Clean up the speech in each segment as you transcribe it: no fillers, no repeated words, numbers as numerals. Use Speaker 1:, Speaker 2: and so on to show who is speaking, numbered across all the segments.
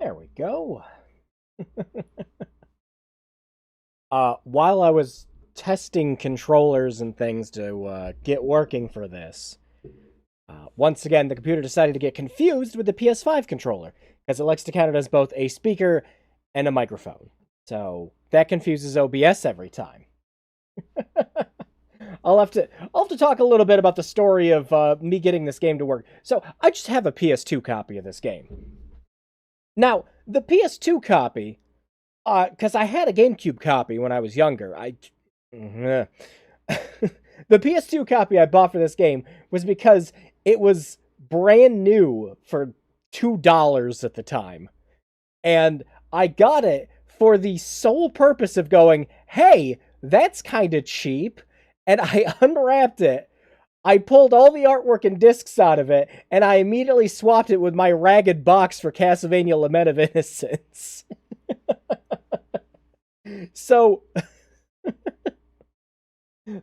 Speaker 1: There we go. While I was testing controllers and things to get working for this, once again, the computer decided to get confused with the PS5 controller, because it likes to count it as both a speaker and a microphone. So that confuses OBS every time. I'll have to talk a little bit about the story of me getting this game to work. So I just have a PS2 copy of this game. Now, the PS2 copy, because I had a GameCube copy when I was younger. The PS2 copy I bought for this game was because it was brand new for $2 at the time. And I got it for the sole purpose of going, hey, that's kind of cheap. And I unwrapped it. I pulled all the artwork and discs out of it, and I immediately swapped it with my ragged box for Castlevania Lament of Innocence. So,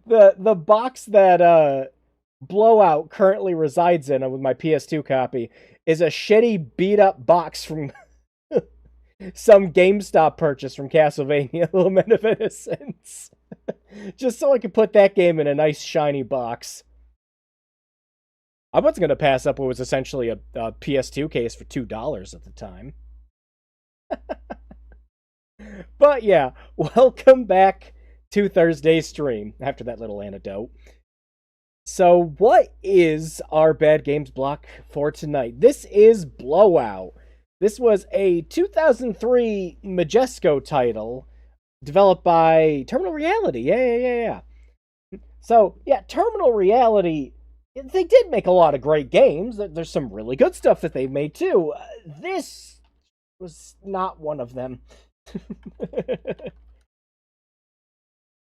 Speaker 1: the box that BlowOut currently resides in with my PS2 copy is a shitty, beat-up box from some GameStop purchase from Castlevania Lament of Innocence. Just so I could put that game in a nice, shiny box. I wasn't going to pass up what was essentially a PS2 case for $2 at the time. But yeah, welcome back to Thursday's stream, after that little anecdote. So what is our Bad Games block for tonight? This is BlowOut. This was a 2003 Majesco title developed by Terminal Reality. Yeah. So, yeah, Terminal Reality, they did make a lot of great games. There's some really good stuff that they've made, too. This was not one of them.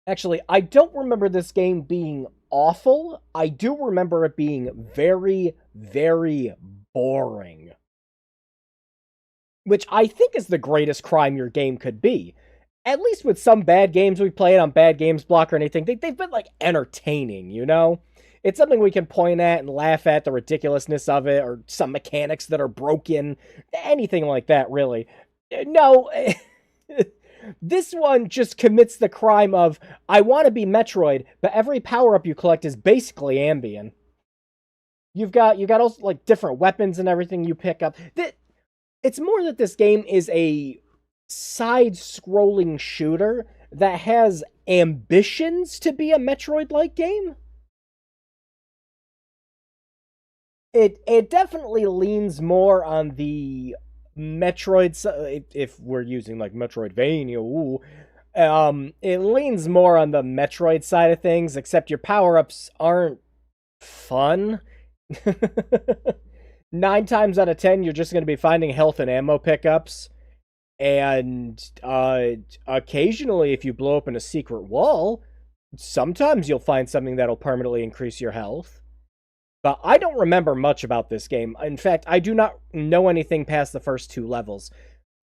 Speaker 1: Actually, I don't remember this game being awful. I do remember it being very, very boring. Which I think is the greatest crime your game could be. At least with some bad games we played on Bad Games Block or anything, they've been, like, entertaining, you know? It's something we can point at and laugh at the ridiculousness of it, or some mechanics that are broken, anything like that, really. No, this one just commits the crime of, I want to be Metroid, but every power-up you collect is basically Ambien. You got also, like, different weapons and everything you pick up. It's more that this game is a side-scrolling shooter that has ambitions to be a Metroid-like game. It definitely leans more on the Metroid, if we're using like Metroidvania, ooh, it leans more on the Metroid side of things, except your power-ups aren't fun. 9 times out of 10, you're just going to be finding health and ammo pickups. And occasionally, if you blow open a secret wall, sometimes you'll find something that'll permanently increase your health. But I don't remember much about this game. In fact, I do not know anything past the first 2 levels.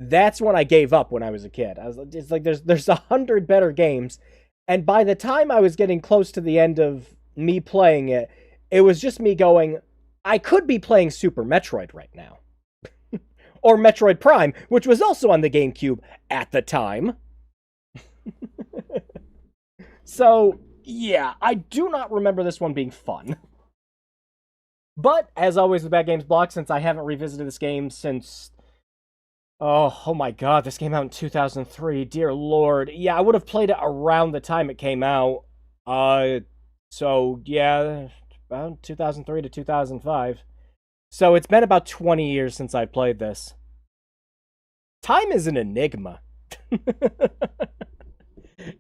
Speaker 1: That's when I gave up when I was a kid. It's like there's 100 better games, and by the time I was getting close to the end of me playing it, it was just me going, I could be playing Super Metroid right now. Or Metroid Prime, which was also on the GameCube at the time. So, yeah, I do not remember this one being fun. But, as always with Bad Games Block, since I haven't revisited this game since... Oh my god, this came out in 2003, dear lord. Yeah, I would have played it around the time it came out. So, yeah, about 2003 to 2005. So it's been about 20 years since I played this. Time is an enigma.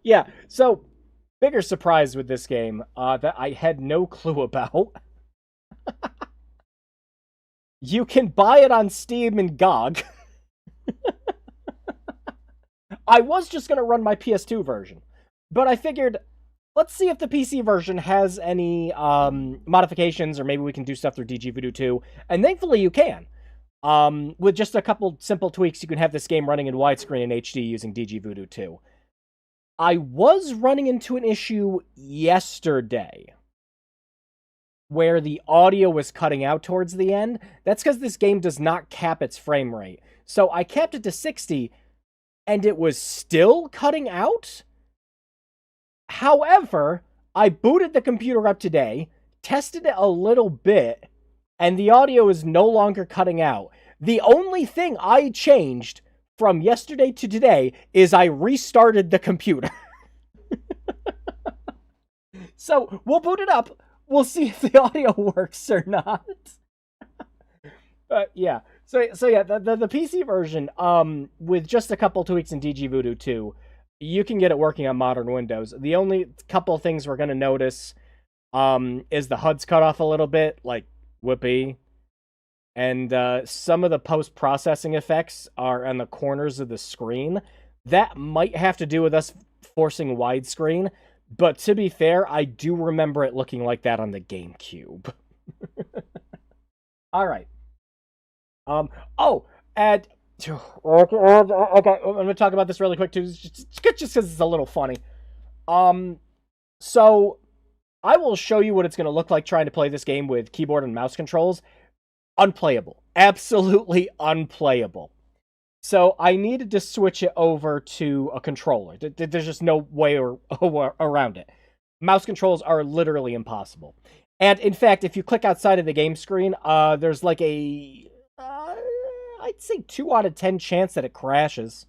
Speaker 1: Yeah, so, bigger surprise with this game that I had no clue about. You can buy it on Steam and GOG. I was just going to run my PS2 version, but I figured, let's see if the PC version has any modifications, or maybe we can do stuff through DG Voodoo 2, and thankfully you can. With just a couple simple tweaks, you can have this game running in widescreen and HD using DG Voodoo 2. I was running into an issue yesterday where the audio was cutting out towards the end. That's because this game does not cap its frame rate. So I kept it to 60, and it was still cutting out. However, I booted the computer up today, tested it a little bit, and the audio is no longer cutting out. The only thing I changed from yesterday to today is I restarted the computer. So we'll boot it up. We'll see if the audio works or not. But yeah. So yeah, the PC version, with just a couple tweaks in DG Voodoo 2, you can get it working on modern Windows. The only couple things we're gonna notice, is the HUD's cut off a little bit, like whoopee. And some of the post-processing effects are on the corners of the screen. That might have to do with us forcing widescreen, but to be fair, I do remember it looking like that on the GameCube. All right. Oh, and okay, I'm gonna talk about this really quick too, just because it's a little funny. So I will show you what it's gonna look like trying to play this game with keyboard and mouse controls. Unplayable, absolutely unplayable. So I needed to switch it over to a controller. There's just no way around it. Mouse controls are literally impossible. And in fact, if you click outside of the game screen, there's like a, I'd say 2 out of 10 chance that it crashes.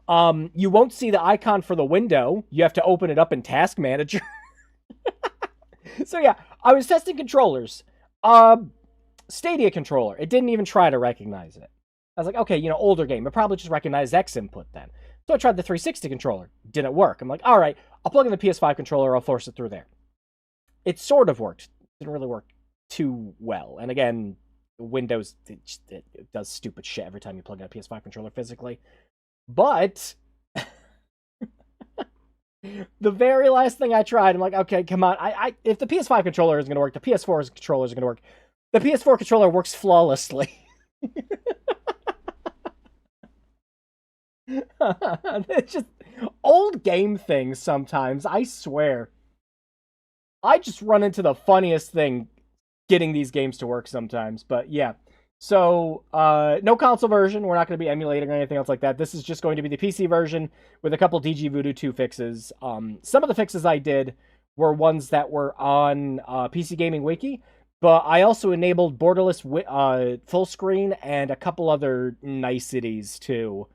Speaker 1: You won't see the icon for the window. You have to open it up in Task Manager. So yeah, I was testing controllers. Stadia controller. It didn't even try to recognize it. I was like, okay, older game. It probably just recognized X input then. So I tried the 360 controller. Didn't work. I'm like, all right, I'll plug in the PS5 controller. I'll force it through there. It sort of worked. Didn't really work too well. And again, Windows, it does stupid shit every time you plug in a PS5 controller physically. But the very last thing I tried, I'm like, okay, come on. If the PS5 controller is going to work, the PS4 controller is going to work. The PS4 controller works flawlessly. It's just old game things sometimes, I swear. I just run into the funniest thing getting these games to work sometimes. But yeah. So, no console version. We're not going to be emulating or anything else like that. This is just going to be the PC version with a couple DG Voodoo 2 fixes. Some of the fixes I did were ones that were on PC Gaming Wiki, but I also enabled borderless full screen and a couple other niceties too.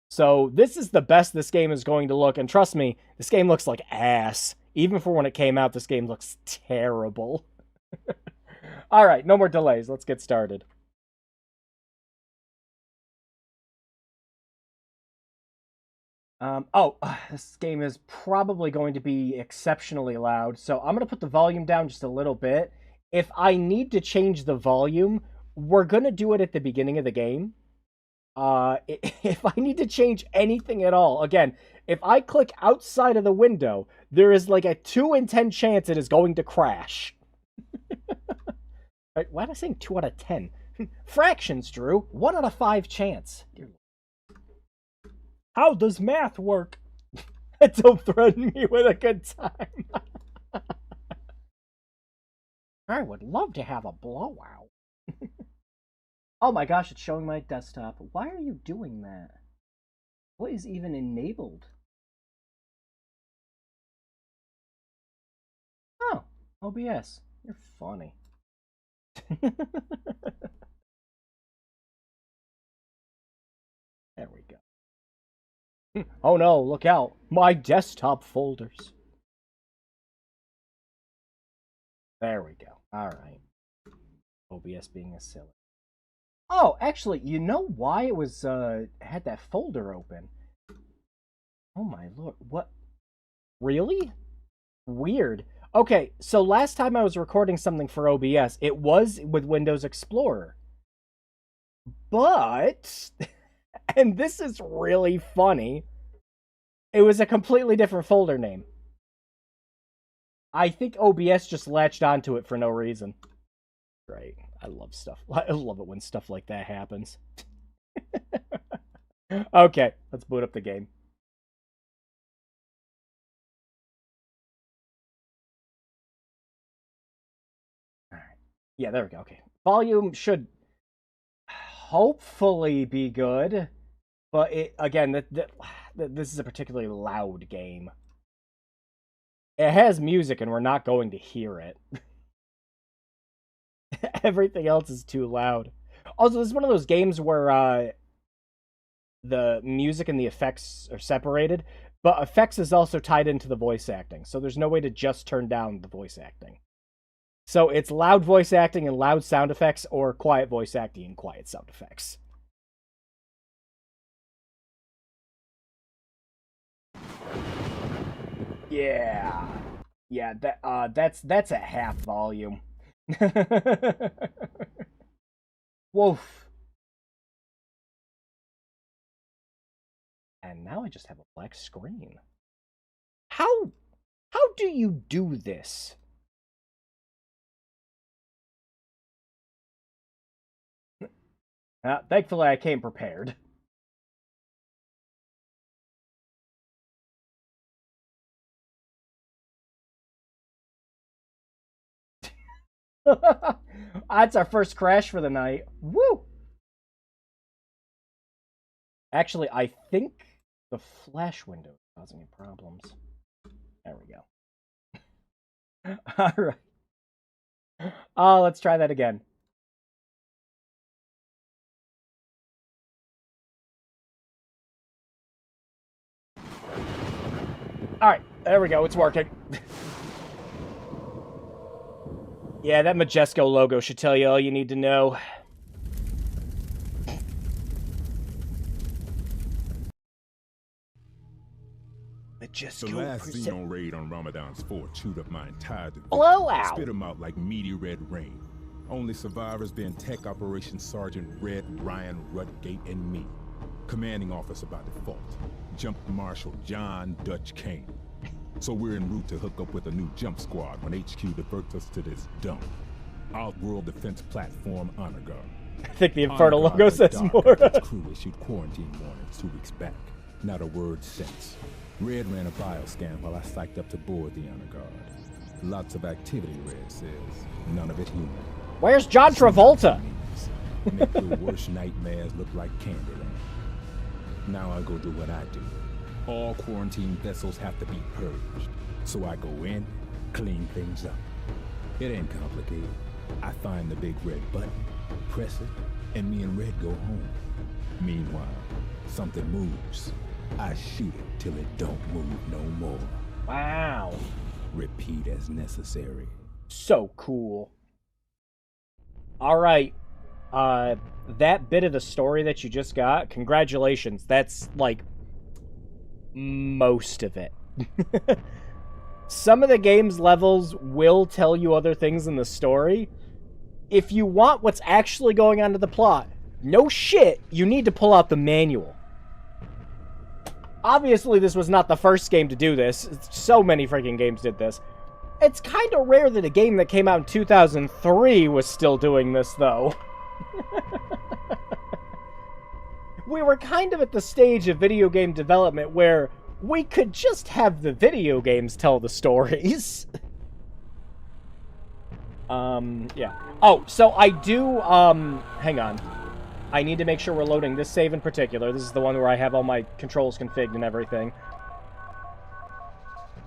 Speaker 1: So this is the best this game is going to look, and trust me, this game looks like ass. Even for when it came out, this game looks terrible. All right, no more delays. Let's get started. This game is probably going to be exceptionally loud, so I'm going to put the volume down just a little bit. If I need to change the volume, we're going to do it at the beginning of the game. If I need to change anything at all, again, if I click outside of the window, there is like a 2 in 10 chance it is going to crash. Why am I saying 2 out of 10? Fractions, Drew. 1 out of 5 chance. How does math work? Don't threaten me with a good time. I would love to have a blowout. Oh my gosh, it's showing my desktop. Why are you doing that? What is even enabled? Oh, OBS. You're funny. There we go. Oh no, look out. My desktop folders. There we go. Alright. OBS being a silly. Oh, actually, you know why it was, had that folder open? Oh my lord, what? Really? Weird. Okay, so last time I was recording something for OBS, it was with Windows Explorer. But, and this is really funny, it was a completely different folder name. I think OBS just latched onto it for no reason. Right. I love stuff. I love it when stuff like that happens. Okay, let's boot up the game. All right. Yeah, there we go. Okay. Volume should hopefully be good. But again, this is a particularly loud game. It has music, and we're not going to hear it. Everything else is too loud. Also, this is one of those games where the music and the effects are separated, but effects is also tied into the voice acting, so there's no way to just turn down the voice acting. So it's loud voice acting and loud sound effects, or quiet voice acting and quiet sound effects. Yeah. Yeah, that's at half volume. Woof. And now I just have a black screen. How do you do this? Thankfully, I came prepared. That's our first crash for the night. Woo! Actually, I think the flash window is causing me problems. There we go. Alright. Oh, let's try that again. Alright, there we go. It's working. Yeah, that Majesco logo should tell you all you need to know. Majesco.
Speaker 2: The last Xeno raid on Ramadan's fort chewed up my entire division.
Speaker 1: BlowOut.
Speaker 2: Spit them out like meaty red rain. Only survivors being Tech Operations Sergeant Red Ryan Rudgate and me. Commanding officer by default. Jump Marshal John Dutch Kane. So we're en route to hook up with a new jump squad when HQ diverts us to this dump. Outworld Defense Platform Honor Guard.
Speaker 1: I think the Infernal logo says more.
Speaker 2: Its crew issued quarantine warnings 2 weeks back. Not a word since. Red ran a bioscan while I psyched up to board the Honor Guard. Lots of activity, Red says. None of it human.
Speaker 1: Where's John Travolta?
Speaker 2: Make your worst nightmares look like Candyland. Now I go do what I do. All quarantine vessels have to be purged. So I go in, clean things up. It ain't complicated. I find the big red button, press it, and me and Red go home. Meanwhile, something moves. I shoot it till it don't move no more.
Speaker 1: Wow.
Speaker 2: Repeat as necessary.
Speaker 1: So cool. Alright. That bit of the story that you just got, congratulations. That's, like, most of it. Some of the game's levels will tell you other things in the story. If you want what's actually going on to the plot, no shit, you need to pull out the manual. Obviously, this was not the first game to do this. So many freaking games did this. It's kind of rare that a game that came out in 2003 was still doing this, though. We were kind of at the stage of video game development where we could just have the video games tell the stories. Yeah. Oh, so I do, hang on. I need to make sure we're loading this save in particular. This is the one where I have all my controls configured and everything.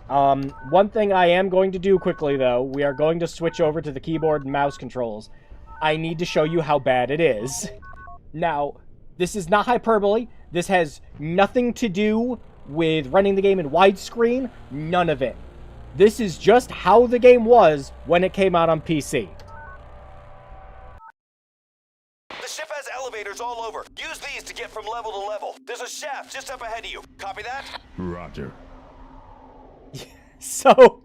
Speaker 1: One thing I am going to do quickly, though, we are going to switch over to the keyboard and mouse controls. I need to show you how bad it is. Now, this is not hyperbole. This has nothing to do with running the game in widescreen. None of it. This is just how the game was when it came out on PC.
Speaker 3: The ship has elevators all over. Use these to get from level to level. There's a shaft just up ahead of you. Copy that?
Speaker 2: Roger.
Speaker 1: So,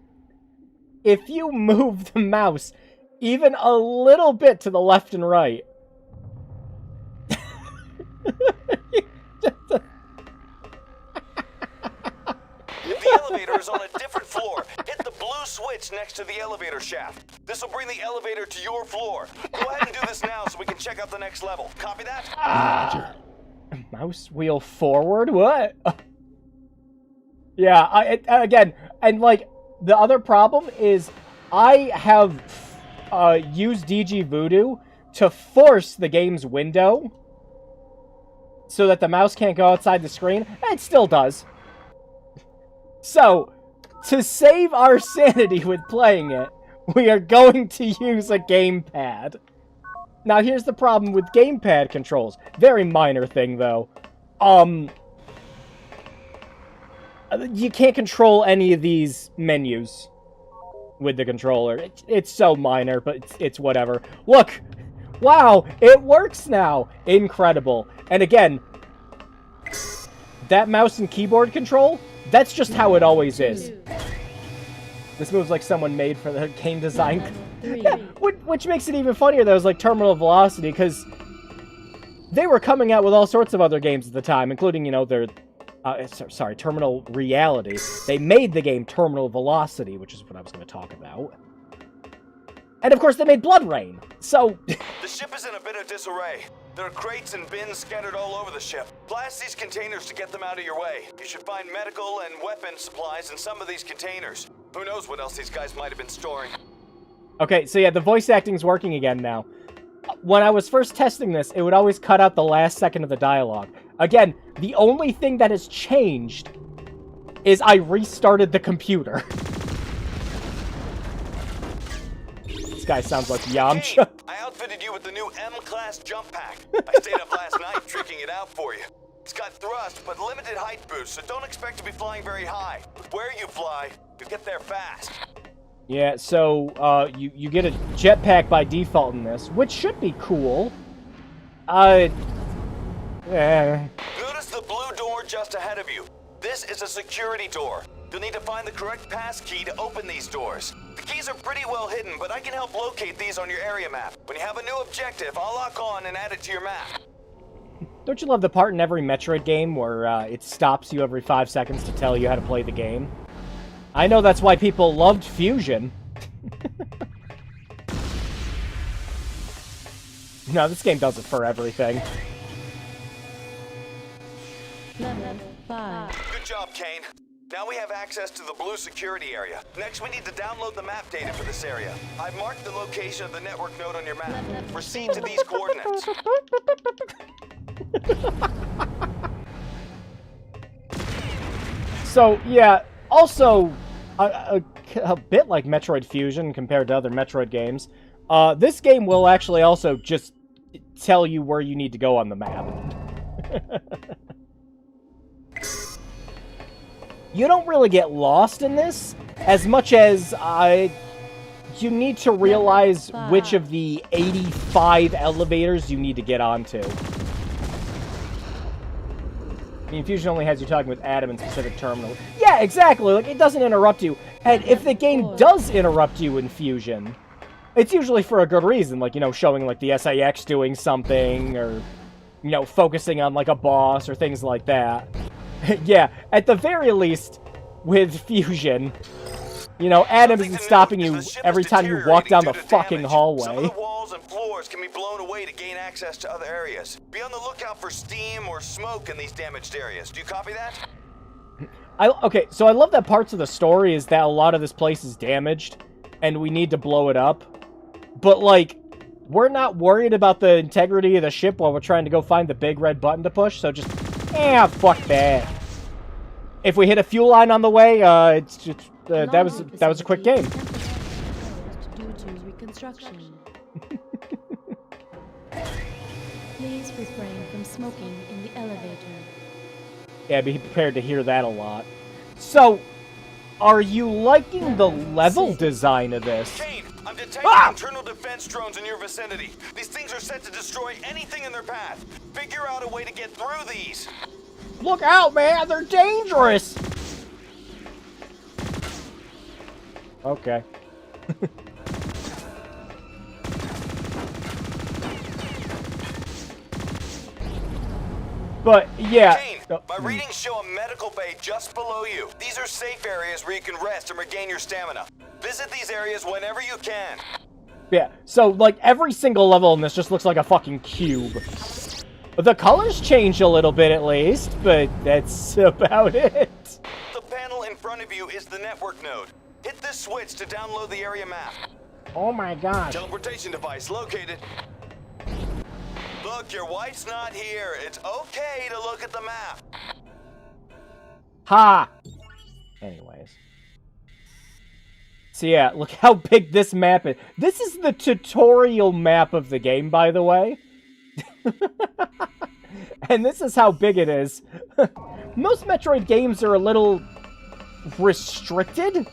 Speaker 1: if you move the mouse even a little bit to the left and right...
Speaker 3: If the elevator is on a different floor, hit the blue switch next to the elevator shaft. This will bring the elevator to your floor. Go ahead and do this now so we can check out the next level. Copy that?
Speaker 2: Roger.
Speaker 1: Mouse wheel forward? What? Yeah, again, and like, the other problem is I have used DG Voodoo to force the game's window so that the mouse can't go outside the screen. It still does. So, to save our sanity with playing it, we are going to use a gamepad. Now, here's the problem with gamepad controls. Very minor thing, though. You can't control any of these menus with the controller. It's so minor, but it's whatever. Look! Wow! It works now! Incredible. And again, that mouse and keyboard control, that's just how it always is. This move's like someone made for the game design. Yeah, which makes it even funnier that it was like Terminal Velocity, because they were coming out with all sorts of other games at the time, including, you know, their... Terminal Reality. They made the game Terminal Velocity, which is what I was going to talk about. And of course, they made Blood Rain. So...
Speaker 3: The ship is in a bit of disarray. There are crates and bins scattered all over the ship. Blast these containers to get them out of your way. You should find medical and weapon supplies in some of these containers. Who knows what else these guys might have been storing.
Speaker 1: Okay, so yeah, the voice acting's working again now. When I was first testing this, it would always cut out the last second of the dialogue. Again, the only thing that has changed is I restarted the computer. This guy sounds like Yamcha.
Speaker 3: Hey, I outfitted you with the new M-Class jump pack. I stayed up last night tricking it out for you. It's got thrust, but limited height boost, so don't expect to be flying very high. Where you fly, you get there fast.
Speaker 1: Yeah, so, you get a jetpack by default in this, which should be cool.
Speaker 3: Notice the blue door just ahead of you. This is a security door. You'll need to find the correct pass key to open these doors. The keys are pretty well hidden, but I can help locate these on your area map. When you have a new objective, I'll lock on and add it to your map.
Speaker 1: Don't you love the part in every Metroid game where it stops you every 5 seconds to tell you how to play the game? I know that's why people loved Fusion. No, this game does it for everything.
Speaker 4: Level 5.
Speaker 3: Good job, Kane. Now we have access to the blue security area. Next, we need to download the map data for this area. I've marked the location of the network node on your map. Proceed to these coordinates.
Speaker 1: So, yeah, also, a bit like Metroid Fusion compared to other Metroid games, this game will actually also just tell you where you need to go on the map. You don't really get lost in this, as much as you need to realize which of the 85 elevators you need to get onto. I mean, Fusion only has you talking with Adam in specific terminals. Yeah, exactly. Like, it doesn't interrupt you. And if the game does interrupt you in Fusion, it's usually for a good reason. Like, you know, showing, like, the SAX doing something, or, you know, focusing on, like, a boss, or things like that. Yeah, at the very least, with Fusion, you know, Adam isn't stopping you every time you walk down the fucking hallway.
Speaker 3: Some of the walls and floors can be blown away to gain access to other areas. Be on the lookout for steam or smoke in these damaged areas. Do you copy that?
Speaker 1: Okay, so I love that parts of the story is that a lot of this place is damaged, and we need to blow it up. But, like, we're not worried about the integrity of the ship while we're trying to go find the big red button to push, so just, fuck that. If we hit a fuel line on the way, it's just, that was a quick game.
Speaker 4: Due to reconstruction. Please refrain from smoking in the elevator.
Speaker 1: Yeah, be prepared to hear that a lot. So, are you liking the level design of this?
Speaker 3: Kane, I'm detecting internal defense drones in your vicinity. These things are set to destroy anything in their path. Figure out a way to get through these.
Speaker 1: Look out, man! They're dangerous! Okay. But, yeah.
Speaker 3: Kane, my readings show a medical bay just below you. These are safe areas where you can rest and regain your stamina. Visit these areas whenever you can.
Speaker 1: Yeah, so, like, every single level in this just looks like a fucking cube. The colors change a little bit, at least, but that's about it.
Speaker 3: The panel in front of you is the network node. Hit this switch to download the area map.
Speaker 1: Oh my gosh.
Speaker 3: Teleportation device located. Look, your wife's not here. It's okay to look at the map.
Speaker 1: Ha! Anyways. So yeah, look how big this map is. This is the tutorial map of the game, by the way. And this is how big it is. Most Metroid games are a little restricted.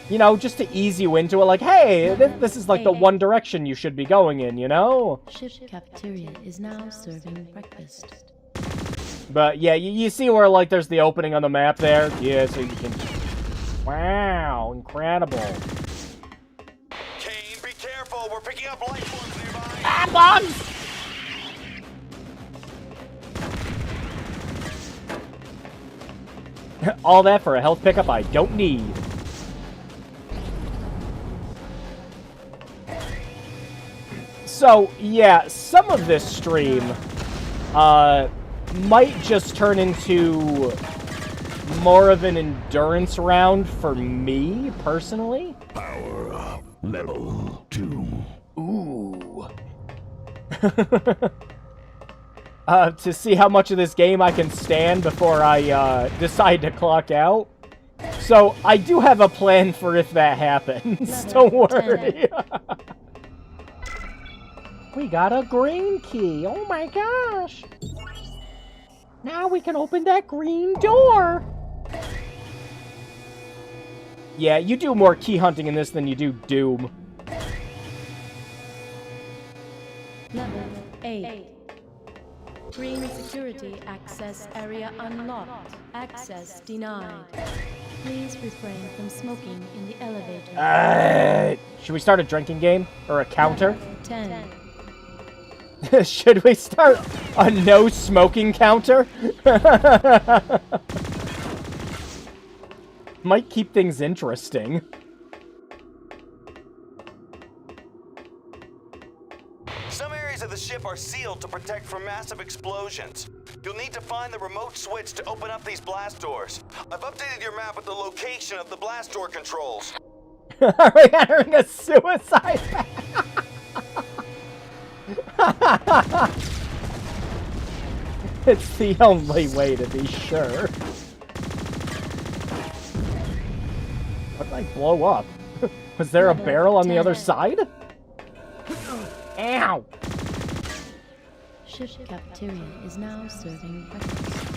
Speaker 1: You know, just to ease you into it, like, hey, this is like the one direction you should be going in, you know?
Speaker 4: Ship cafeteria is now serving breakfast.
Speaker 1: But yeah, you see where, like, there's the opening on the map there? Yeah, so you can... Wow, incredible.
Speaker 3: Kane, be careful. We're picking up life forms nearby.
Speaker 1: Ah, bombs! All that for a health pickup I don't need. So, yeah, some of this stream might just turn into more of an endurance round for me, personally.
Speaker 2: Power up. Level 2.
Speaker 1: Ooh. To see how much of this game I can stand before I decide to clock out. So, I do have a plan for if that happens. Don't worry. We got a green key. Oh my gosh. Now we can open that green door. Yeah, you do more key hunting in this than you do Doom.
Speaker 4: Level 8. Green security access area unlocked. Access denied. Please refrain from smoking in the elevator.
Speaker 1: Should we start a drinking game? Or a counter?
Speaker 4: 10.
Speaker 1: Should we start a no smoking counter? Might keep things interesting.
Speaker 3: Some areas of the ship are sealed to protect from massive explosions. You'll need to find the remote switch to open up these blast doors. I've updated your map with the location of the blast door controls.
Speaker 1: Are we entering a suicide pact? It's the only way to be sure. What did I blow up? Was there a barrel on the other side? Ow!
Speaker 4: Ship cafeteria is now serving breakfast.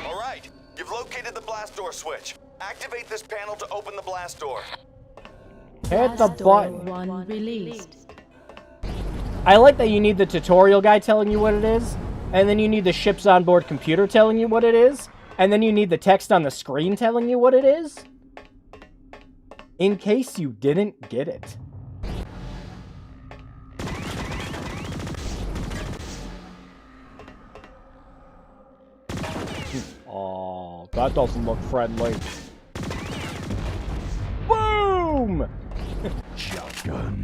Speaker 3: All right, you've located the blast door switch. Activate this panel to open the blast door.
Speaker 1: Hit the
Speaker 4: Blast door
Speaker 1: button.
Speaker 4: 1 released.
Speaker 1: I like that you need the tutorial guy telling you what it is, and then you need the ship's onboard computer telling you what it is, and then you need the text on the screen telling you what it is. In case you didn't get it. Oh, that doesn't look friendly. Boom!
Speaker 2: Shotgun.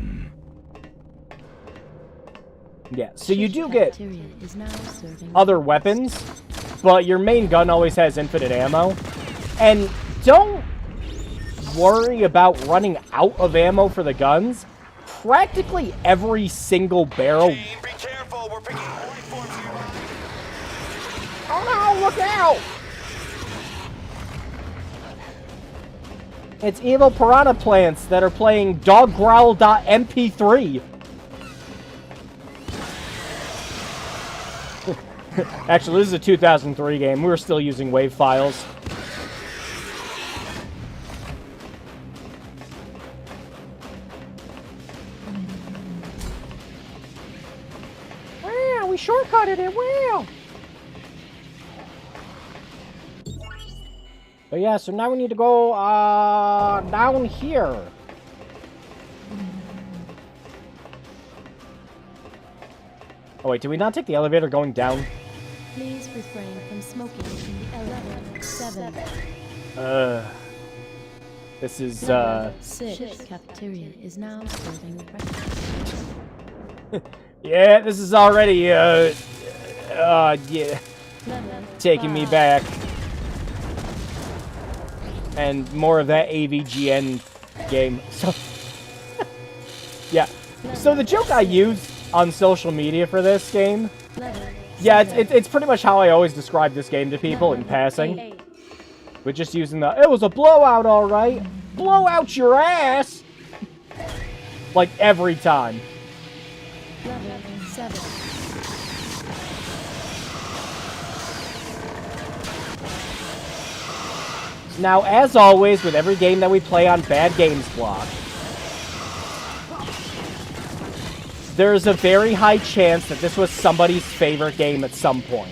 Speaker 1: Yeah, so you do get
Speaker 4: Cafeteria is now serving
Speaker 1: other
Speaker 4: breakfast.
Speaker 1: weapons, but your main gun always has infinite ammo. And don't worry about running out of ammo for the guns. Practically every single barrel...
Speaker 3: Kane, be careful. We're picking up life forms nearby.
Speaker 1: Oh no, look out! It's evil piranha plants that are playing doggrowl.mp3. Actually, this is a 2003 game. We were still using WAV files. Wow, we shortcutted it. Wow. But yeah, so now we need to go down here. Oh wait, did we not take the elevator going down?
Speaker 4: Please refrain from smoking in the elevator. 7.
Speaker 1: This is,
Speaker 4: 6. Ship cafeteria is now serving breakfast.
Speaker 1: yeah, this is already, yeah,
Speaker 4: Level
Speaker 1: taking me
Speaker 4: 5.
Speaker 1: back. And more of that AVGN game. So, yeah, So the joke I use on social media for this game,
Speaker 4: Level
Speaker 1: yeah,
Speaker 4: 7.
Speaker 1: it's pretty much how I always describe this game to people in
Speaker 4: Level
Speaker 1: passing.
Speaker 4: 8.
Speaker 1: We're just using the, it was a blowout, alright. Blow out your ass! Like, every time.
Speaker 4: Level 7.
Speaker 1: Now, as always, with every game that we play on Bad Games Block, there's a very high chance that this was somebody's favorite game at some point.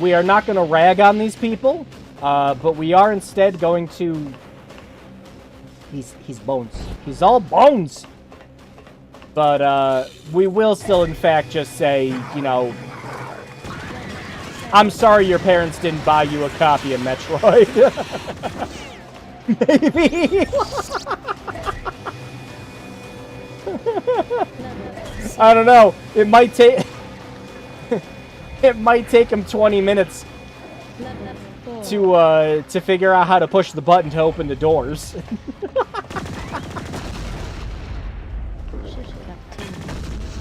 Speaker 1: We are not going to rag on these people, but we are instead going to... He's bones. He's all bones! But, we will still, in fact, just say, you know... I'm sorry your parents didn't buy you a copy of Metroid. Maybe. I don't know. It might take... it might take him 20 minutes to figure out how to push the button to open the doors.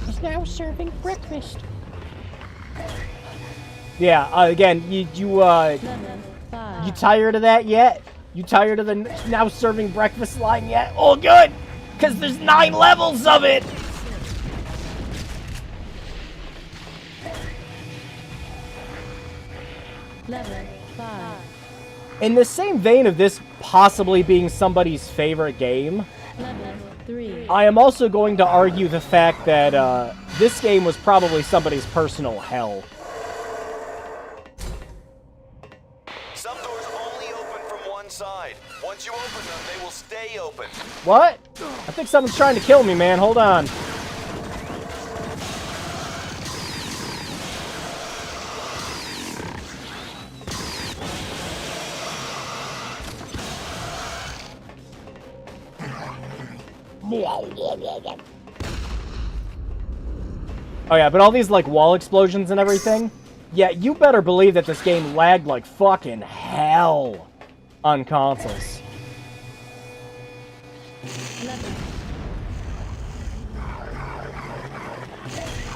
Speaker 5: Is now serving breakfast.
Speaker 1: Yeah, again, you tired of that yet? You tired of the now serving breakfast line yet? Oh, good! Because there's 9 levels of it!
Speaker 4: Level 5.
Speaker 1: In the same vein of this possibly being somebody's favorite game,
Speaker 4: Level 3.
Speaker 1: I am also going to argue the fact that this game was probably somebody's personal hell.
Speaker 3: Some doors only open from one side. Once you open them, they will stay open.
Speaker 1: What? I think someone's trying to kill me, man. Hold on. Oh yeah, but all these, like, wall explosions and everything, yeah, you better believe that this game lagged like fucking hell on consoles.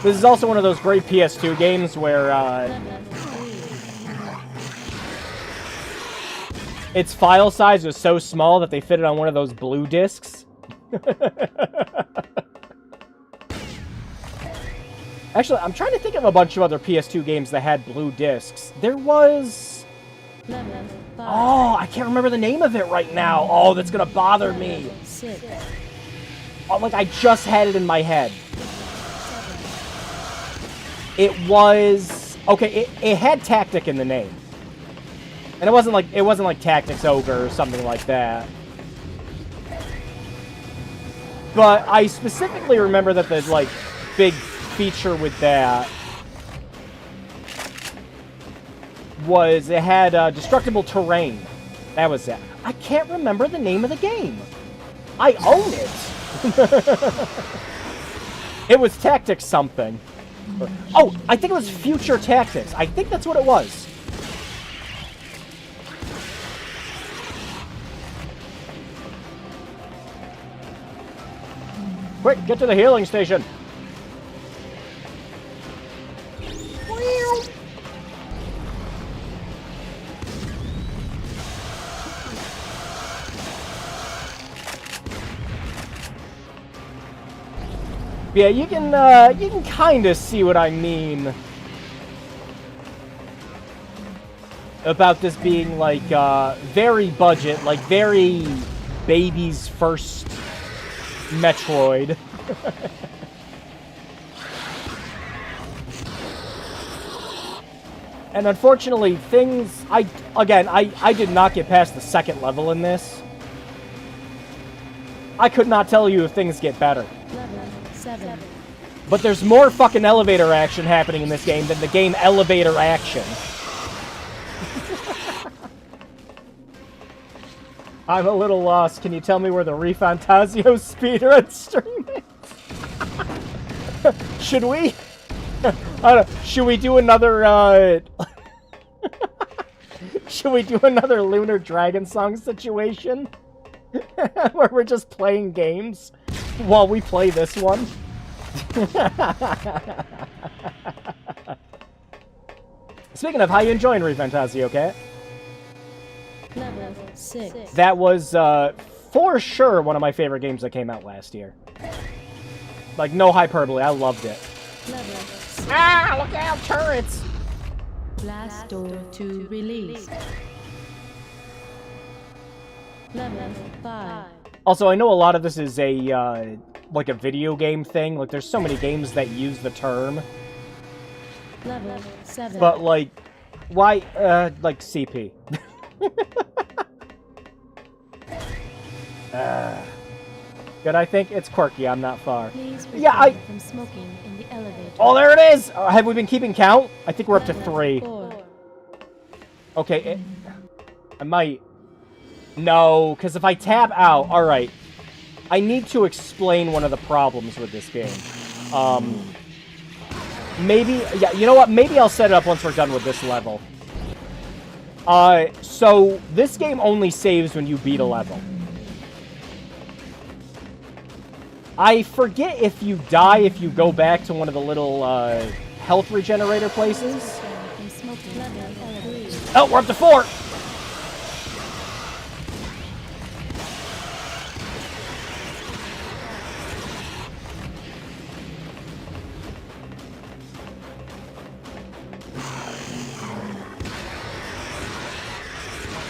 Speaker 1: This is also one of those great PS2 games where, its file size was so small that they fit it on one of those blue discs. Actually, I'm trying to think of a bunch of other PS2 games that had blue discs. There was... Oh, I can't remember the name of it right now. Oh, that's gonna bother me.
Speaker 4: 6.
Speaker 1: Oh, like, I just had it in my head. It was... Okay, it had Tactic in the name. And it wasn't like Tactics Ogre or something like that. But I specifically remember that the, like, big feature with that was it had destructible terrain. That was it. I can't remember the name of the game. I own it. It was Tactics something. Oh, I think it was Future Tactics. I think that's what it was. Quick, get to the healing station. Yeah, you can kind of see what I mean about this being like very budget, like very baby's first Metroid. And unfortunately, things I did not get past the second level in this. I could not tell you if things get better.
Speaker 4: Level 7.
Speaker 1: But there's more fucking elevator action happening in this game than the game elevator action. I'm a little lost. Can you tell me where the ReFantazio speedrun stream is? Should we? I don't know. Should we do another, should we do another Lunar Dragon Song situation? Where we're just playing games while we play this one. Speaking of, how you enjoying Refantasio, okay?
Speaker 4: Level 6.
Speaker 1: That was, for sure, one of my favorite games that came out last year. Like, no hyperbole, I loved it.
Speaker 4: Level 6.
Speaker 1: Ah, look out, turrets!
Speaker 4: Blast door to release. Level 5.
Speaker 1: Also, I know a lot of this is a, like a video game thing. Like, there's so many games that use the term.
Speaker 4: Level 7.
Speaker 1: But, like, why, like, CP. Good, I think it's quirky. I'm not far.
Speaker 4: Please
Speaker 1: Yeah,
Speaker 4: refrain from smoking in the elevator.
Speaker 1: Oh, there it is! Have we been keeping count? I think we're up to 3.
Speaker 4: 4.
Speaker 1: Okay, I might... No, because if I tab out... Alright. I need to explain one of the problems with this game. Maybe... Yeah, you know what? Maybe I'll set it up once we're done with this level. So, this game only saves when you beat a level. I forget if you die if you go back to one of the little, health regenerator places.
Speaker 4: From smoking level 3.
Speaker 1: Oh, we're up to 4!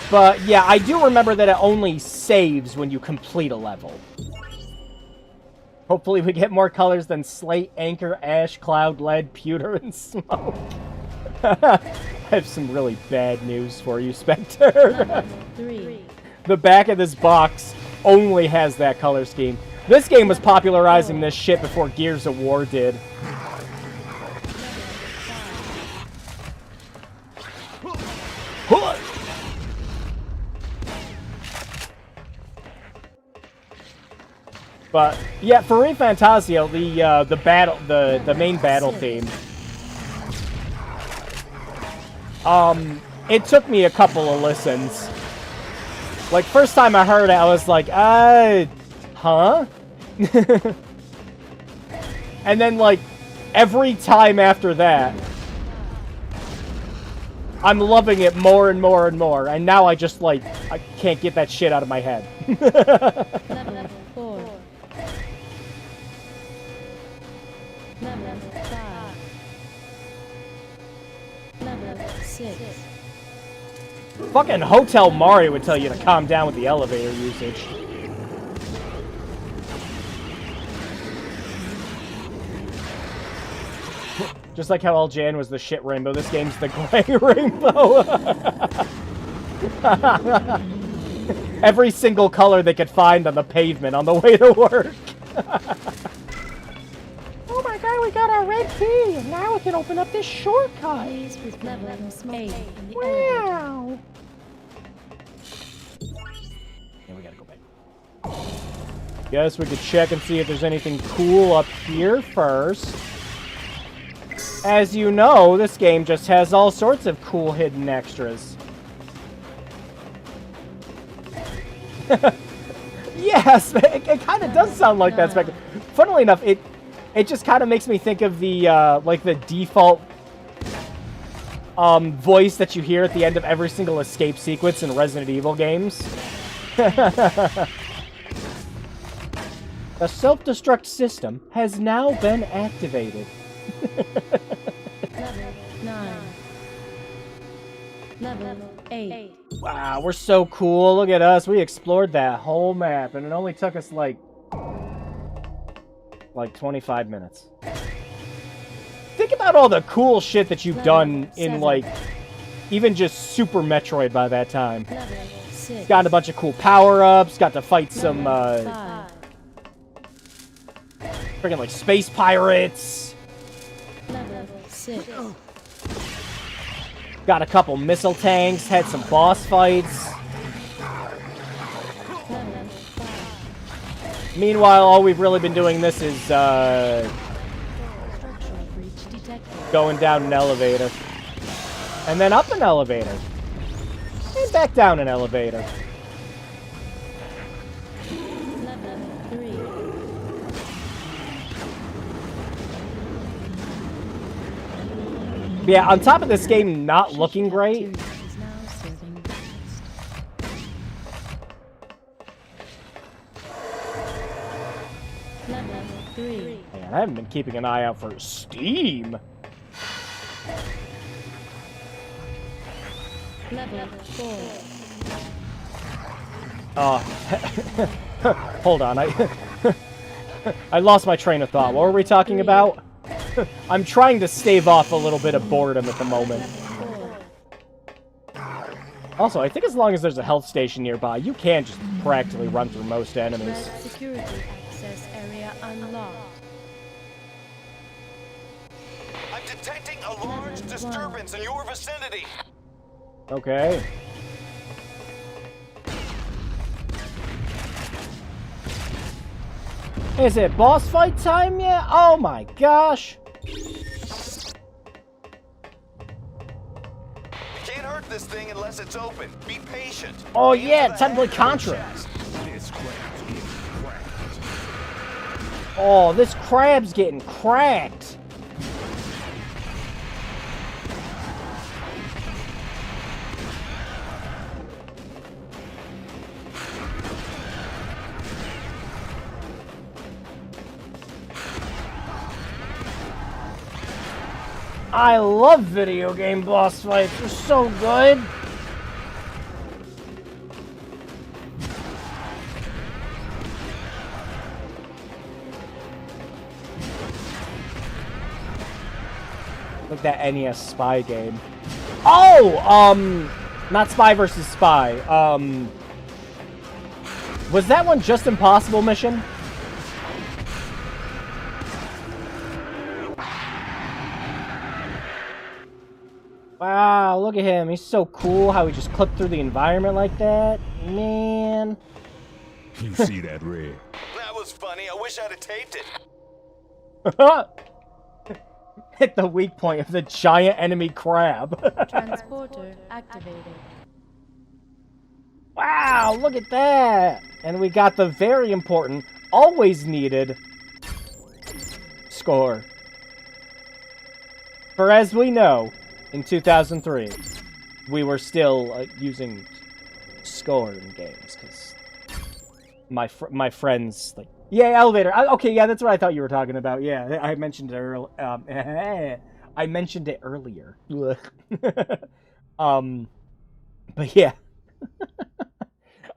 Speaker 1: But, yeah, I do remember that it only saves when you complete a level. Hopefully we get more colors than slate, anchor, ash, cloud, lead, pewter, and smoke. I have some really bad news for you, Spectre.
Speaker 4: Level 3.
Speaker 1: The back of this box only has that color scheme. This game was popularizing this shit before Gears of War did. But yeah, for Refantasio, the main battle theme. It took me a couple of listens. Like, first time I heard it, I was like, huh? And then, like, every time after that, I'm loving it more and more and more. And now I just, like, I can't get that shit out of my head.
Speaker 4: Level 4. Level 5. Level 6.
Speaker 1: Fucking Hotel Mario would tell you to calm down with the elevator usage. Just like how LJN was the shit rainbow, this game's the gray rainbow. Every single color they could find on the pavement on the way to work.
Speaker 5: Oh my god, we got our red key, and now we can open up this shortcut.
Speaker 4: Please refrain from smoking in the elevator.
Speaker 5: Wow.
Speaker 1: Yeah, we gotta go back. Guess we could check and see if there's anything cool up here first. As you know, this game just has all sorts of cool hidden extras. Yes, it kind of does sound like that, Spectre. Funnily enough, it just kind of makes me think of the, like, the default voice that you hear at the end of every single escape sequence in Resident Evil games. The self-destruct system has now been activated.
Speaker 4: Level 9. Level 8.
Speaker 1: Wow, we're so cool. Look at us. We explored that whole map, and it only took us, like 25 minutes. Think about all the cool shit that you've done in, like, even just Super Metroid by that time.
Speaker 4: Level 6.
Speaker 1: Got a bunch of cool power-ups, got to fight some,
Speaker 4: 5.
Speaker 1: freaking, like, space pirates.
Speaker 4: Level 6.
Speaker 1: Got a couple missile tanks, had some boss fights.
Speaker 4: Level 5.
Speaker 1: Meanwhile, all we've really been doing this is,
Speaker 4: Structural breach detected.
Speaker 1: going down an elevator. And then up an elevator. And back down an elevator. Yeah, on top of this game not looking great.
Speaker 4: Is now serving breakfast. Level 3.
Speaker 1: Man, I haven't been keeping an eye out for Steam.
Speaker 4: Level 4.
Speaker 1: Hold on, I lost my train of thought. What were we talking about? I'm trying to stave off a little bit of boredom at the moment. Also, I think as long as there's a health station nearby, you can just practically run through most enemies.
Speaker 4: Red security access area unlocked.
Speaker 3: I'm detecting a large disturbance in your vicinity.
Speaker 1: Okay. Is it boss fight time yet? Oh my gosh!
Speaker 3: You can't hurt this thing unless it's open. Be patient.
Speaker 1: Oh
Speaker 3: Aim
Speaker 1: yeah,
Speaker 3: for the
Speaker 1: time to play
Speaker 3: head or
Speaker 1: Contra.
Speaker 3: chest.
Speaker 2: This crab's getting cracked.
Speaker 1: Oh, this crab's getting cracked. I love video game boss fights. They're so good. Like that NES Spy game. Oh, not Spy versus Spy. Was that one Just Impossible Mission? Wow, look at him. He's so cool how he just clipped through the environment like that. Man.
Speaker 2: You see that, Red?
Speaker 3: That was funny. I wish I'd have taped it.
Speaker 1: Hit the weak point of the giant enemy crab.
Speaker 4: Transporter activated.
Speaker 1: Wow, look at that. And we got the very important, always needed score. For as we know, in 2003, we were still using score in games because my friends like, yeah, elevator. Okay, yeah, that's what I thought you were talking about. Yeah, I mentioned it earlier. I mentioned it earlier. But yeah,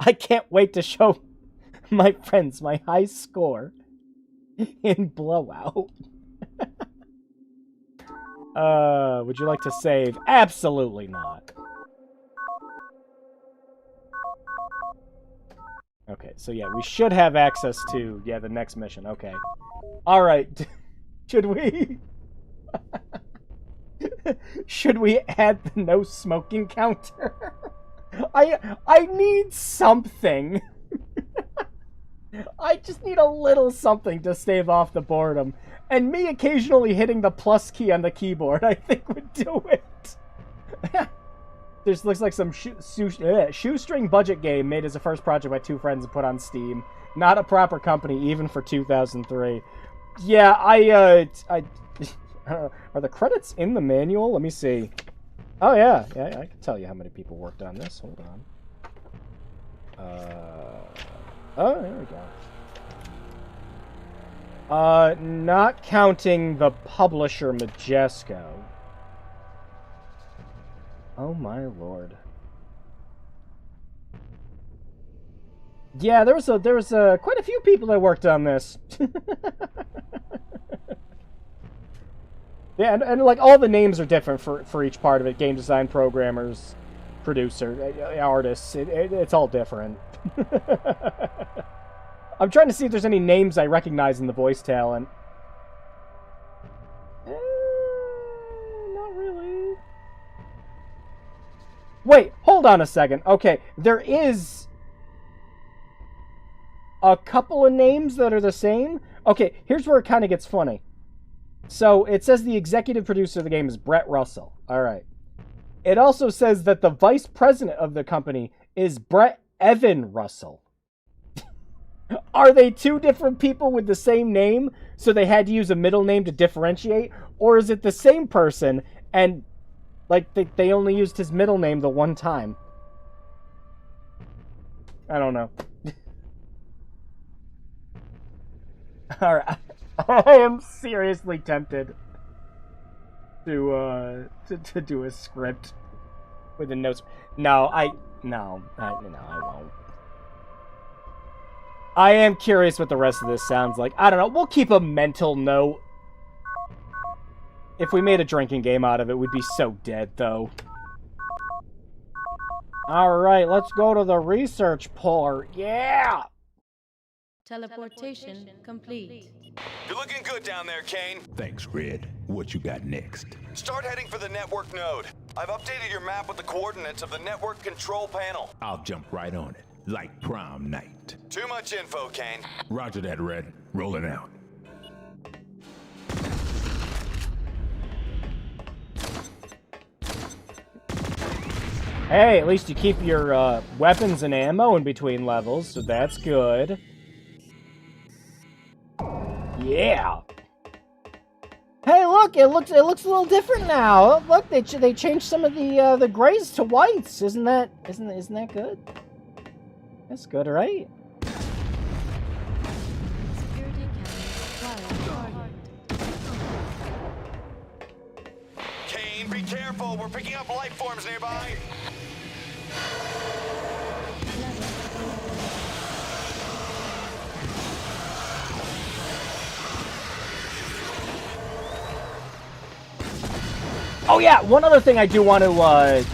Speaker 1: I can't wait to show my friends my high score in BlowOut. Would you like to save? Absolutely not. Okay, so yeah, we should have access to, yeah, the next mission. Okay. Alright. Should we... Should we add the no smoking counter? I need something. I just need a little something to stave off the boredom. And me occasionally hitting the plus key on the keyboard, I think would do it. This looks like some shoestring budget game made as a first project by two friends and put on Steam. Not a proper company, even for 2003. Yeah, are the credits in the manual? Let me see. Oh, yeah. Yeah, I can tell you how many people worked on this. Hold on. Oh, there we go. Not counting the publisher Majesco. Oh my lord. Yeah, there was quite a few people that worked on this. Yeah, and like all the names are different for each part of it. Game design, programmers, producer, artists. It's all different. I'm trying to see if there's any names I recognize in the voice talent. Not really. Wait, hold on a second. Okay, there is a couple of names that are the same. Okay, here's where it kind of gets funny. So, it says the executive producer of the game is Brett Russell. Alright. It also says that the vice president of the company is Brett Evan Russell. Are they two different people with the same name, so they had to use a middle name to differentiate? Or is it the same person, And, like, they only used his middle name the one time. I don't know. Alright. I am seriously tempted to do a script with a note. No, I won't. I am curious what the rest of this sounds like. I don't know. We'll keep a mental note. If we made a drinking game out of it, we'd be so dead, though. Alright, let's go to the research port. Yeah!
Speaker 4: Teleportation complete.
Speaker 3: You're looking good down there, Kane.
Speaker 2: Thanks, Red. What you got next?
Speaker 3: Start heading for the network node. I've updated your map with the coordinates of the network control panel.
Speaker 2: I'll jump right on it, like prom night.
Speaker 3: Too much info, Kane.
Speaker 2: Roger that, Red. Rolling out.
Speaker 1: Hey, at least you keep your weapons and ammo in between levels, so that's good. Yeah. Hey, look! It looks a little different now. Oh, look, they changed some of the grays to whites. Isn't that good? That's good, right?
Speaker 4: Security camera acquired.
Speaker 3: Kane, be careful. We're picking up life forms nearby.
Speaker 1: Oh yeah, one other thing I do want to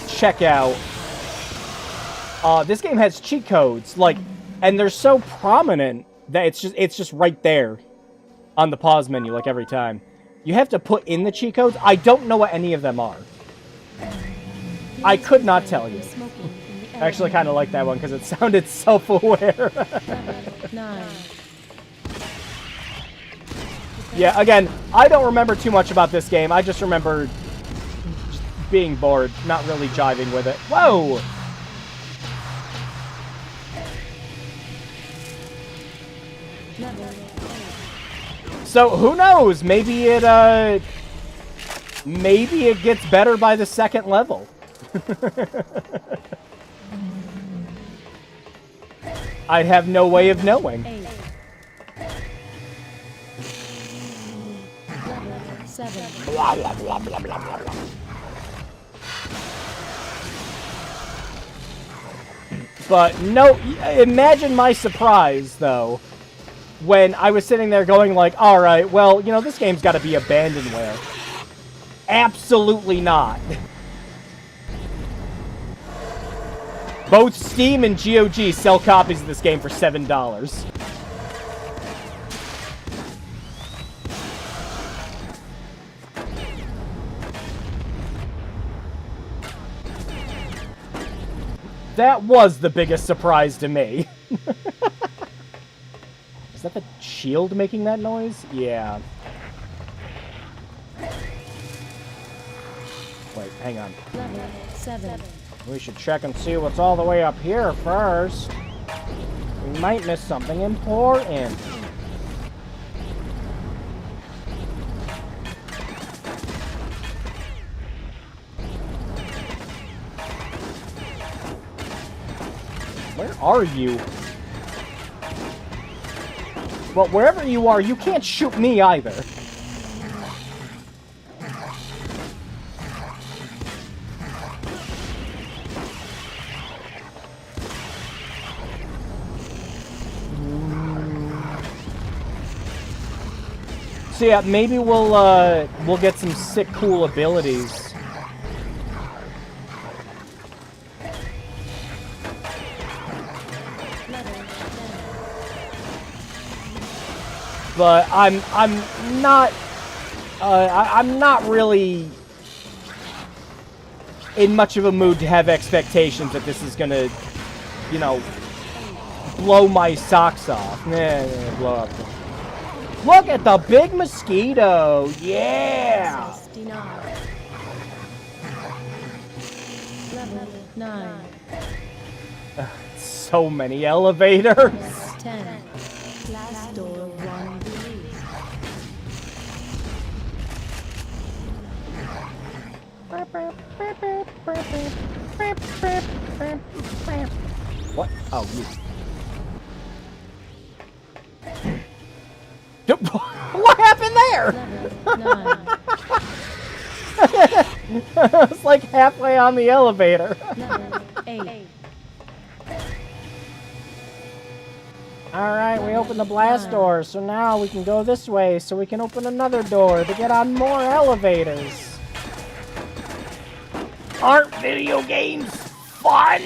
Speaker 1: check out. This game has cheat codes, like, and they're so prominent that it's just right there on the pause menu, like every time. You have to put in the cheat codes. I don't know what any of them are. I could not tell you. I actually kind of like that one because it sounded self-aware.
Speaker 4: 9.
Speaker 1: Yeah, again, I don't remember too much about this game. I just remember just being bored, not really jiving with it. Whoa! So, who knows? Maybe it gets better by the second level. I'd have no way of knowing.
Speaker 4: 8. 7.
Speaker 1: But no, imagine my surprise, though, when I was sitting there going like, alright, well, you know, this game's got to be abandonware. Absolutely not. Both Steam and GOG sell copies of this game for $7. That was the biggest surprise to me. Is that the shield making that noise? Yeah. Wait, hang on.
Speaker 4: Level 7.
Speaker 1: We should check and see what's all the way up here first. We might miss something important. Where are you? Well, wherever you are, you can't shoot me either. So yeah, maybe we'll get some sick, cool abilities. But I'm not really in much of a mood to have expectations that this is gonna, you know, blow my socks off. Blow up. Look at the big mosquito! Yeah!
Speaker 4: 69. Level 9.
Speaker 1: So many elevators.
Speaker 4: 10. Last door 1 released.
Speaker 1: What? Oh, you. What happened there?
Speaker 4: Level 9.
Speaker 1: I was like halfway on the elevator.
Speaker 4: Level 8.
Speaker 1: Alright, we opened the blast door, so now we can go this way so we can open another door to get on more elevators. Aren't video games fun?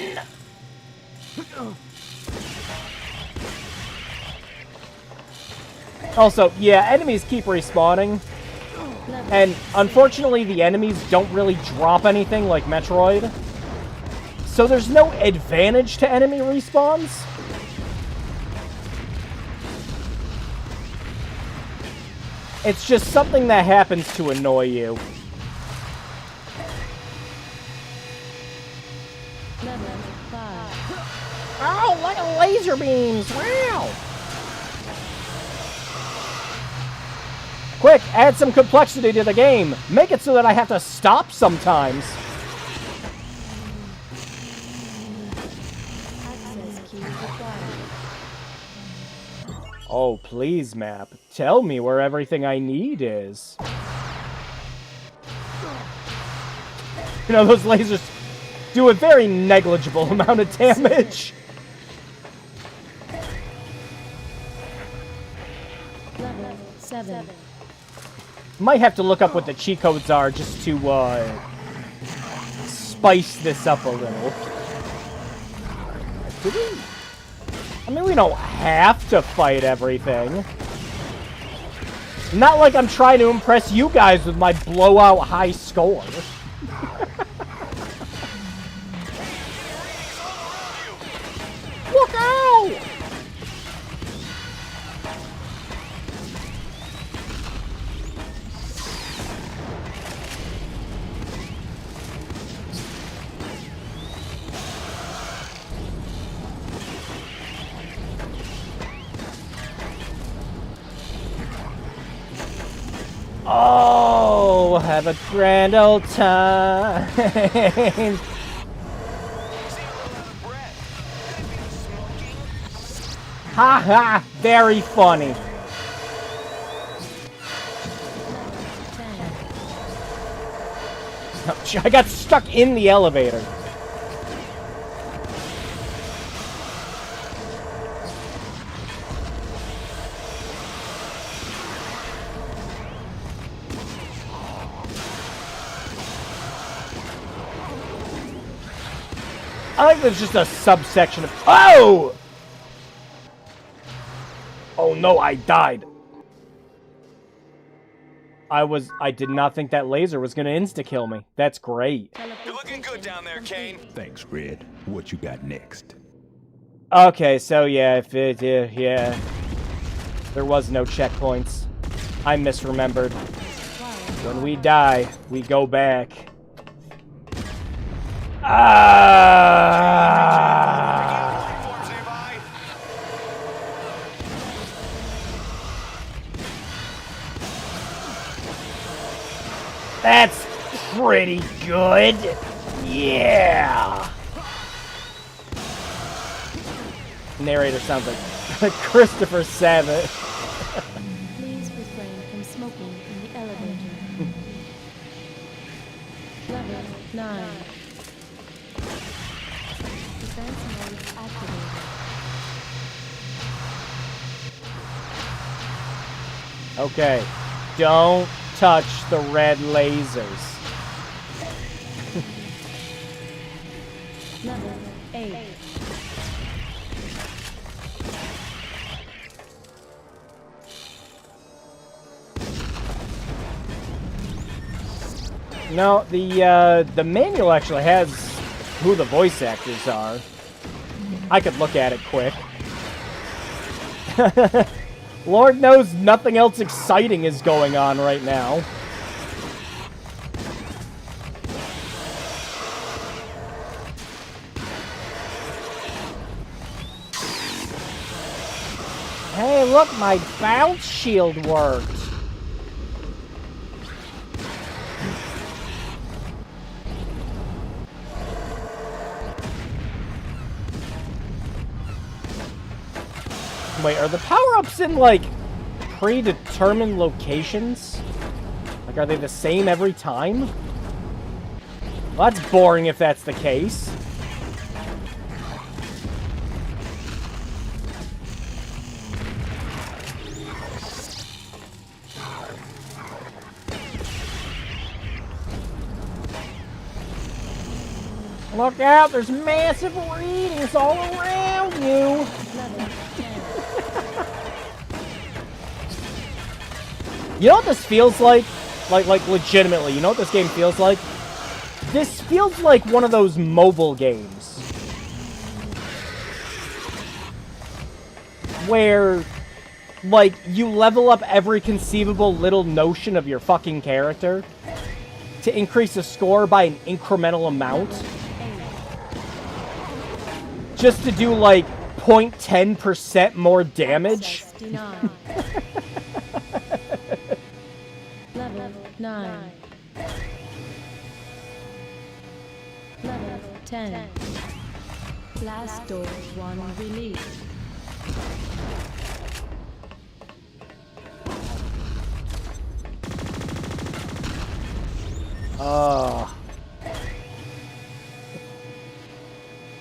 Speaker 1: Also, yeah, enemies keep respawning. And unfortunately, the enemies don't really drop anything like Metroid. So there's no advantage to enemy respawns. It's just something that happens to annoy you.
Speaker 4: Level 5.
Speaker 1: Oh, look at laser beams! Wow! Quick, add some complexity to the game. Make it so that I have to stop sometimes.
Speaker 4: Access key required.
Speaker 1: Oh, please, map. Tell me where everything I need is. You know, those lasers do a very negligible amount of damage.
Speaker 4: Level 7.
Speaker 1: Might have to look up what the cheat codes are just to, spice this up a little. Do we? I mean, we don't have to fight everything. Not like I'm trying to impress you guys with my BlowOut high score. Look out! Oh, have a grand old time. Ha ha, very funny.
Speaker 4: 10.
Speaker 1: I got stuck in the elevator. I like there's just a subsection of... Oh! Oh no, I died. I did not think that laser was gonna insta-kill me. That's great.
Speaker 3: You're looking good down there, Kane.
Speaker 2: Thanks, Red. What you got next?
Speaker 1: Okay, so yeah, if it, yeah. There was no checkpoints. I misremembered. When we die, we go back. That's pretty good. Yeah. Narrator sounds like Christopher Sabat.
Speaker 4: Please refrain from smoking in the elevator. Level 9. Defense mode activated.
Speaker 1: Okay, don't touch the red lasers.
Speaker 4: Level 8.
Speaker 1: No, the manual actually has who the voice actors are. I could look at it quick. Lord knows nothing else exciting is going on right now. Hey, look, my bounce shield worked. Wait, are the power-ups in, like, predetermined locations? Like, are they the same every time? Well, that's boring if that's the case. Look out, there's massive readings all around you. You know what this feels like? Like legitimately, you know what this game feels like? This feels like one of those mobile games. Where, like, you level up every conceivable little notion of your fucking character to increase the score by an incremental amount. Just to do, like, 0.10% more damage.
Speaker 4: Level 9. Level 10. Blast door 1 released.
Speaker 1: Oh.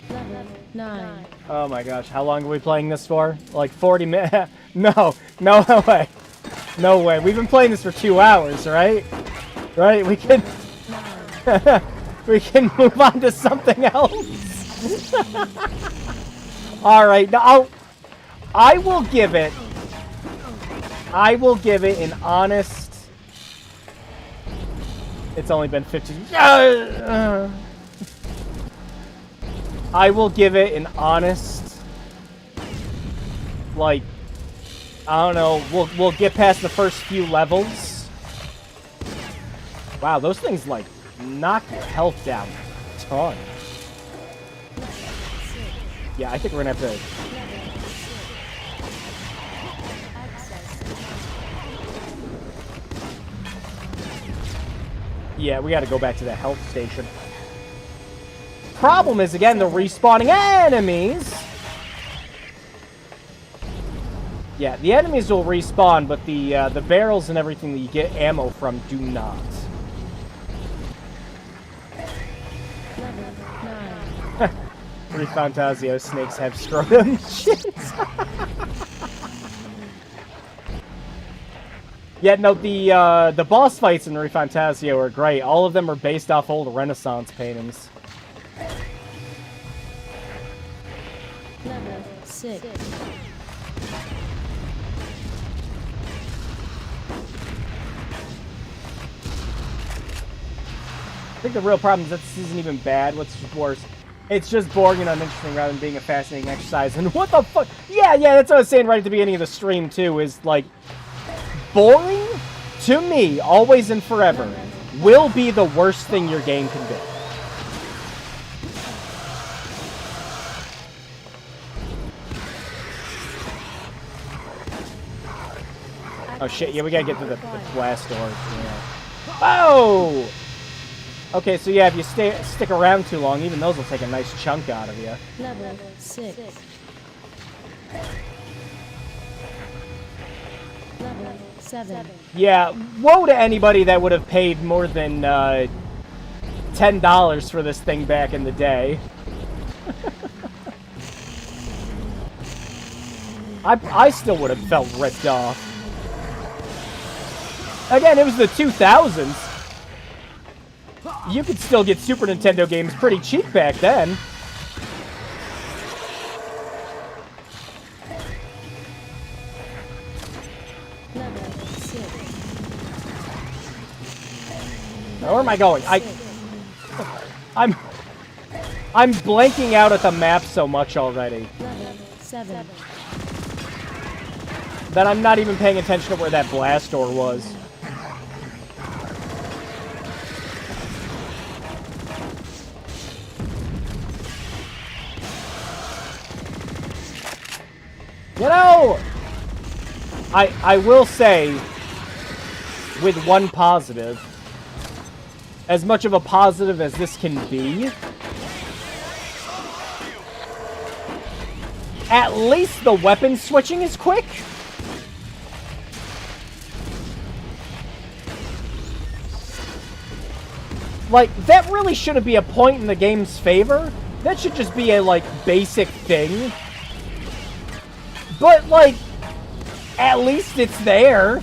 Speaker 4: Level 9.
Speaker 1: Oh my gosh, how long are we playing this for? Like 40 minutes? No way. No way. We've been playing this for 2 hours, right? Right? We can... we can move on to something else. Alright, now I will give it an honest... It's only been 15... I will give it an honest, like, I don't know, we'll get past the first few levels. Wow, those things, like, knock your health down a ton. Yeah, I think we're gonna have to... Yeah, we gotta go back to the health station. Problem is, again, the respawning enemies. Yeah, the enemies will respawn, but the barrels and everything that you get ammo from do not. Refantasio snakes have scrotum. Shit. Yeah, no, the boss fights in Refantasio are great. All of them are based off old Renaissance paintings.
Speaker 4: Level 6.
Speaker 1: I think the real problem is that this isn't even bad. What's worse? It's just boring and uninteresting rather than being a fascinating exercise. And what the fuck? Yeah, that's what I was saying right at the beginning of the stream, too, is, like, boring, to me, always and forever, will be the worst thing your game can be. Oh shit, yeah, we gotta get to the blast door. Yeah. Oh! Okay, so yeah, if you stick around too long, even those will take a nice chunk out of you.
Speaker 4: Level 6. Level 7.
Speaker 1: Yeah, woe to anybody that would have paid more than $10 for this thing back in the day. I still would have felt ripped off. Again, it was the 2000s. You could still get Super Nintendo games pretty cheap back then.
Speaker 4: Level 6.
Speaker 1: Now, where am I going? I'm blanking out at the map so much already
Speaker 4: Level 7.
Speaker 1: that I'm not even paying attention to where that blast door was. You know, I will say, with one positive, as much of a positive as this can be, at least the weapon switching is quick. Like, that really shouldn't be a point in the game's favor. That should just be a, like, basic thing. But, like, at least it's there.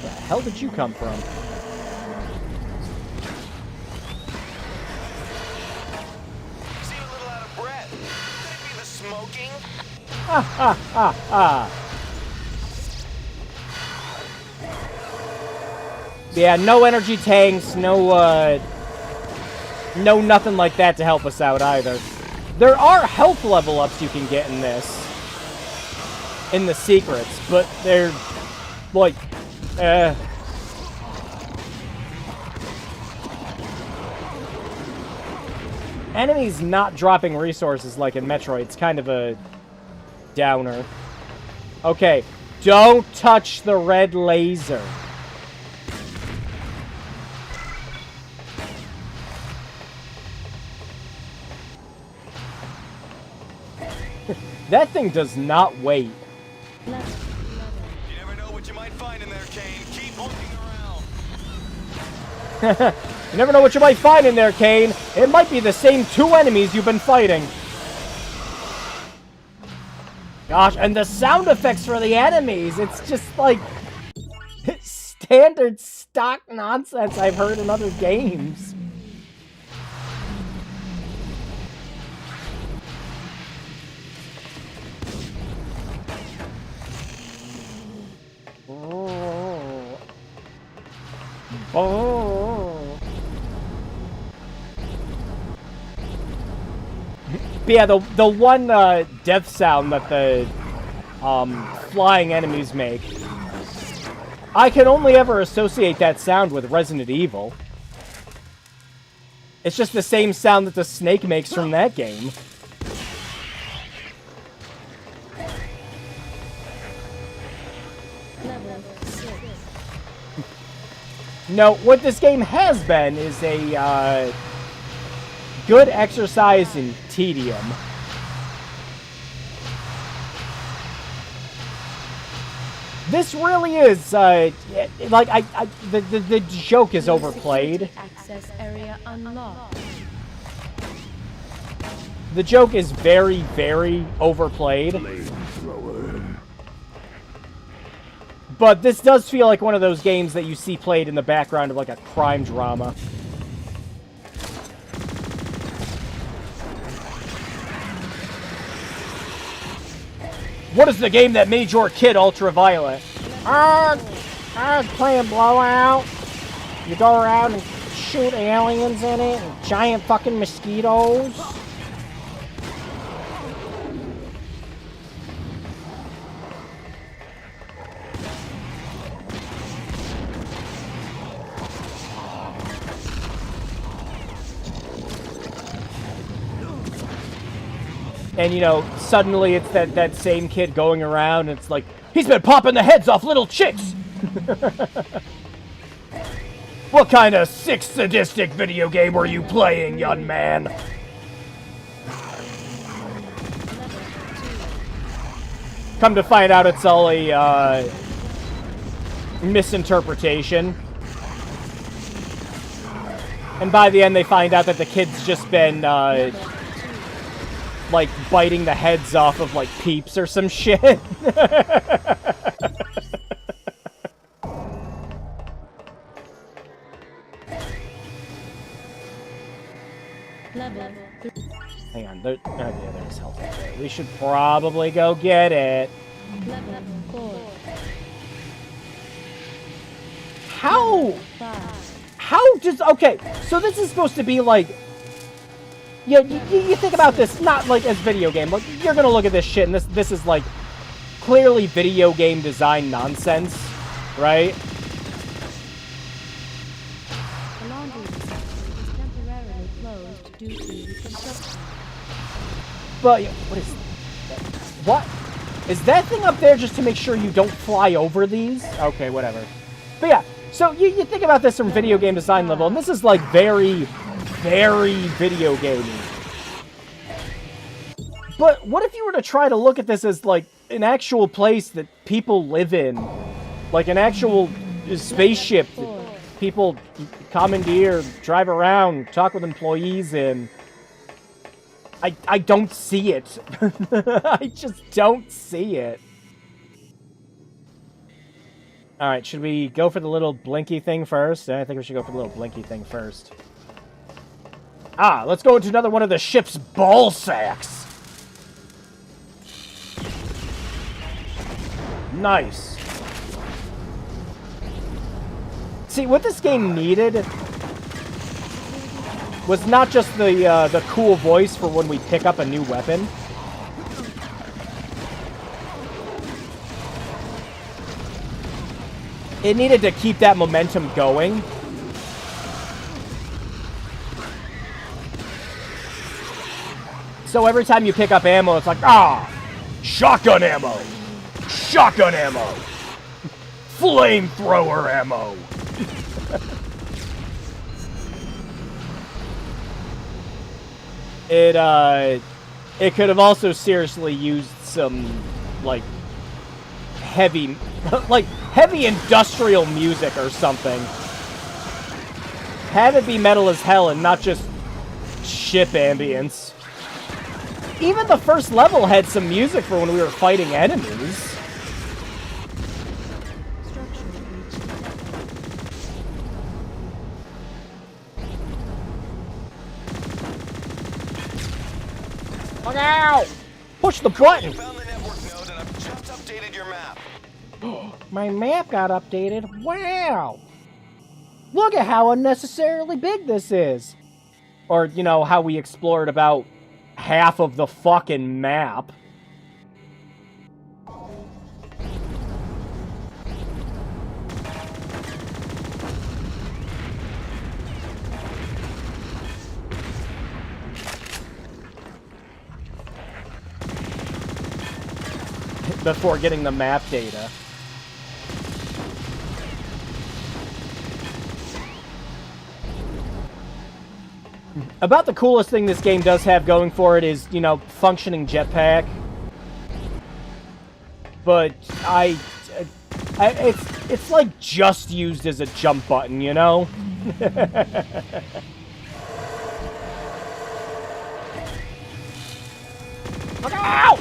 Speaker 1: Where the hell did you come from?
Speaker 3: Seem a little out of breath. Could it be the smoking?
Speaker 1: Yeah, no energy tanks, no nothing like that to help us out either. There are health level ups you can get in this. In the secrets, but they're, like, Enemies not dropping resources like in Metroid, it's kind of a downer. Okay, don't touch the red laser. That thing does not wait.
Speaker 3: You never know what you might find in there, Kane. Keep looking around.
Speaker 1: You never know what you might find in there, Kane. It might be the same 2 enemies you've been fighting. Gosh, and the sound effects for the enemies, it's just like standard stock nonsense I've heard in other games. Oh. But yeah, the one death sound that the flying enemies make, I can only ever associate that sound with Resident Evil. It's just the same sound that the snake makes from that game. No, what this game has been is a good exercise in tedium. This really is, like, the joke is overplayed.
Speaker 4: Access area unlocked.
Speaker 1: The joke is very, very overplayed. But this does feel like one of those games that you see played in the background of, like, a crime drama. What is the game that made your kid ultraviolet?
Speaker 5: I was playing BlowOut. You go around and shoot aliens in it, and giant fucking mosquitoes.
Speaker 1: And, you know, suddenly it's that same kid going around, and it's like, he's been popping the heads off little chicks! What kind of sick, sadistic video game were you playing, young man? Come to find out it's all a, misinterpretation. And by the end, they find out that the kid's just been, like, biting the heads off of, like, peeps or some shit. Hang on, there's health up there. We should probably go get it. How does... Okay, so this is supposed to be, like... Yeah, you think about this not like as video game. Like, you're gonna look at this shit, and this is like clearly video game design nonsense, right?
Speaker 4: The laundry section is temporarily closed due to construction.
Speaker 1: But what is that? What? Is that thing up there just to make sure you don't fly over these? Okay, whatever. But yeah, so you think about this from video game design level, and this is like very, very video gamey. But what if you were to try to look at this as like an actual place that people live in? Like an actual spaceship that people commandeer, drive around, talk with employees in. I don't see it. I just don't see it. Alright, should we go for the little blinky thing first? I think we should go for the little blinky thing first. Ah, let's go into another one of the ship's ball sacks. Nice. See, what this game needed was not just the cool voice for when we pick up a new weapon. It needed to keep that momentum going. So every time you pick up ammo, it's like, ah, shotgun ammo, shotgun ammo, flamethrower ammo. It could have also seriously used some, like, heavy industrial music or something. Have it be metal as hell and not just ship ambience. Even the first level had some music for when we were fighting enemies.
Speaker 5: Look out!
Speaker 1: Push the button!
Speaker 3: Found the network node and I've just updated your map.
Speaker 5: My map got updated. Wow! Look at how unnecessarily big this is.
Speaker 1: Or, you know, how we explored about half of the fucking map. Before getting the map data. About the coolest thing this game does have going for it is, you know, functioning jetpack. But it's like just used as a jump button, you know?
Speaker 5: Look out!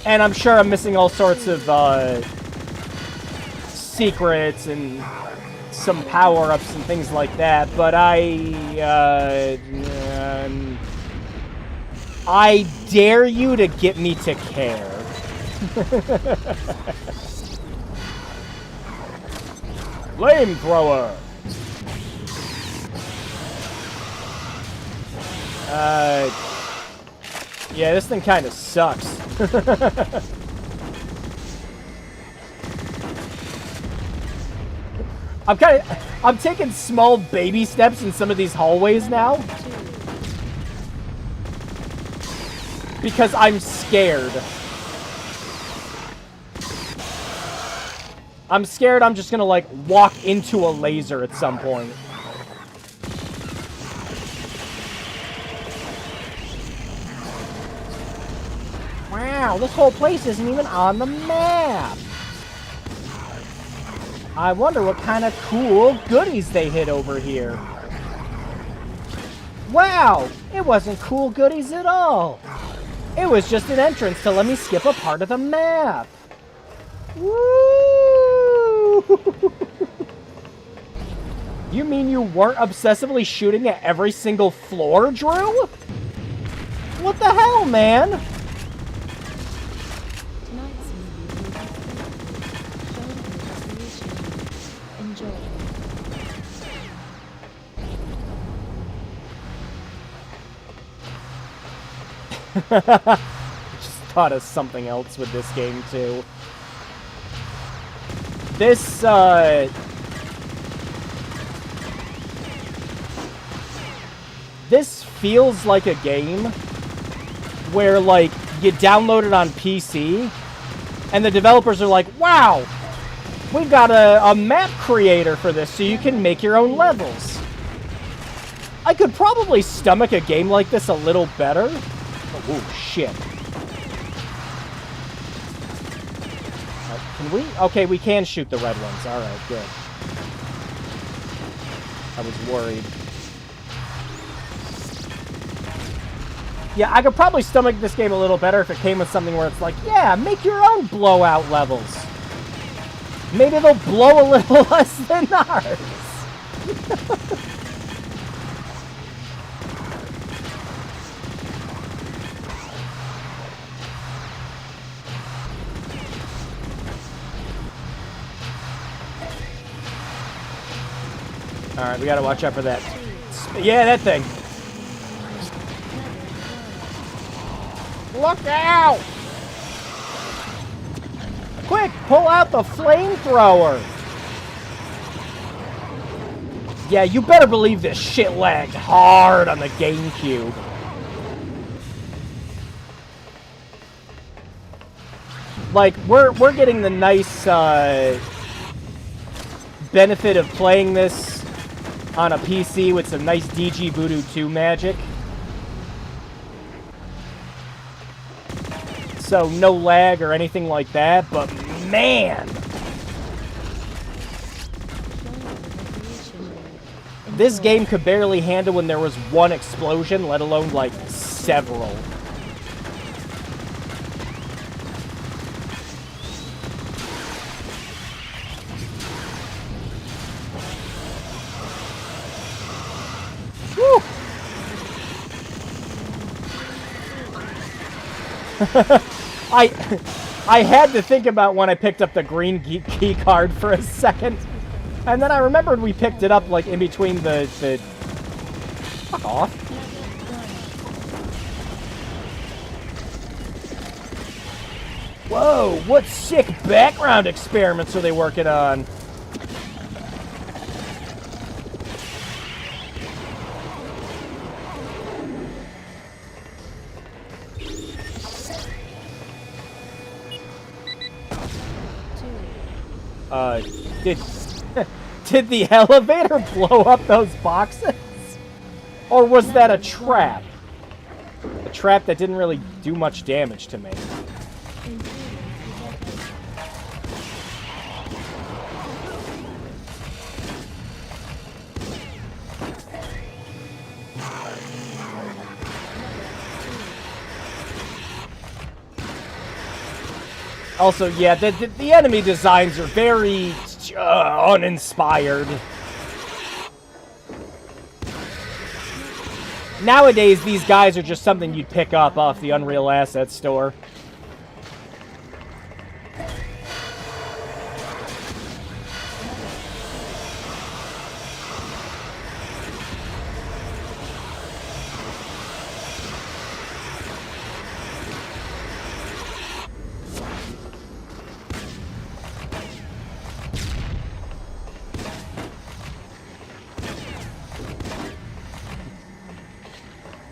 Speaker 1: And I'm sure I'm missing all sorts of secrets and some power-ups and things like that, but I dare you to get me to care. Flamethrower! Yeah, this thing kind of sucks. I'm taking small baby steps in some of these hallways now. Because I'm scared. I'm scared I'm just gonna, like, walk into a laser at some point.
Speaker 5: Wow, this whole place isn't even on the map.
Speaker 1: I wonder what kind of cool goodies they hid over here.
Speaker 5: Wow, it wasn't cool goodies at all.
Speaker 1: It was just an entrance to let me skip a part of the map.
Speaker 5: Woo!
Speaker 1: You mean you weren't obsessively shooting at every single floor, Drew? What the hell, man?
Speaker 4: Tonight's movie will be shown in destination. Enjoy.
Speaker 1: Just thought of something else with this game, too. This, This feels like a game where, like, you download it on PC, and the developers are like, wow, we've got a map creator for this, so you can make your own levels. I could probably stomach a game like this a little better. Oh, shit. Can we? Okay, we can shoot the red ones. Alright, good. I was worried. Yeah, I could probably stomach this game a little better if it came with something where it's like, yeah, make your own BlowOut levels. Maybe they'll blow a little less than ours. Alright, we gotta watch out for that. Yeah, that thing.
Speaker 5: Look out!
Speaker 1: Quick, pull out the flamethrower! Yeah, you better believe this shit lagged hard on the GameCube. Like, we're getting the nice benefit of playing this on a PC with some nice DG Voodoo 2 magic. So no lag or anything like that, but man! This game could barely handle when there was one explosion, let alone like several. Woo! I had to think about when I picked up the green key card for a second. And then I remembered we picked it up like in between the fuck off. Whoa, what sick background experiments are they working on? Did the elevator blow up those boxes? Or was that a trap? A trap that didn't really do much damage to me. Also, yeah, the enemy designs are very uninspired. Nowadays, these guys are just something you'd pick up off the Unreal Asset store.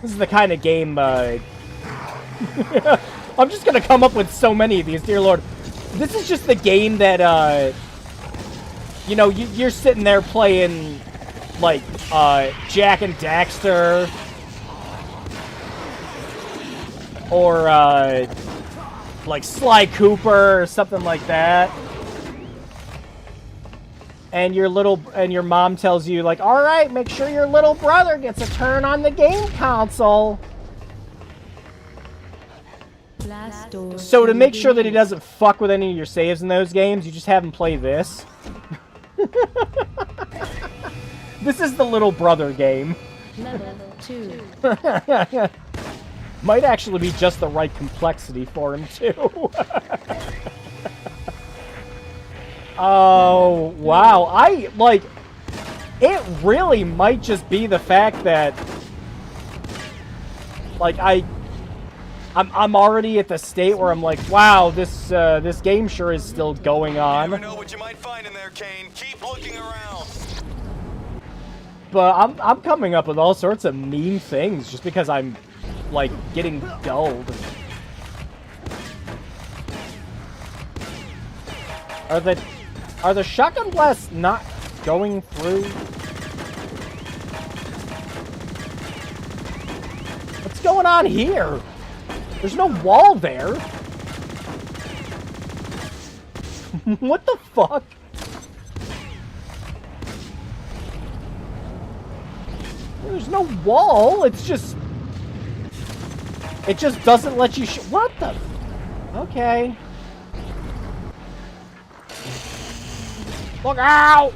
Speaker 1: This is the kind of game, I'm just gonna come up with so many of these, dear lord. This is just the game that, you know, you're sitting there playing, like, Jak and Daxter. Or, like, Sly Cooper or something like that. And your mom tells you, like, all right, make sure your little brother gets a turn on the game console. So to make sure that he doesn't fuck with any of your saves in those games, you just have him play this. This is the little brother game.
Speaker 4: Level 2.
Speaker 1: Might actually be just the right complexity for him, too. Oh, wow. It really might just be the fact that, like, I'm already at the state where I'm like, wow, this game sure is still going on.
Speaker 3: You never know what you might find in there, Kane. Keep looking around.
Speaker 1: But I'm coming up with all sorts of mean things just because I'm like, getting dulled. Are the shotgun blasts not going through? What's going on here? There's no wall there. What the fuck? There's no wall. It's just... It just doesn't let you what the... Okay. Look out!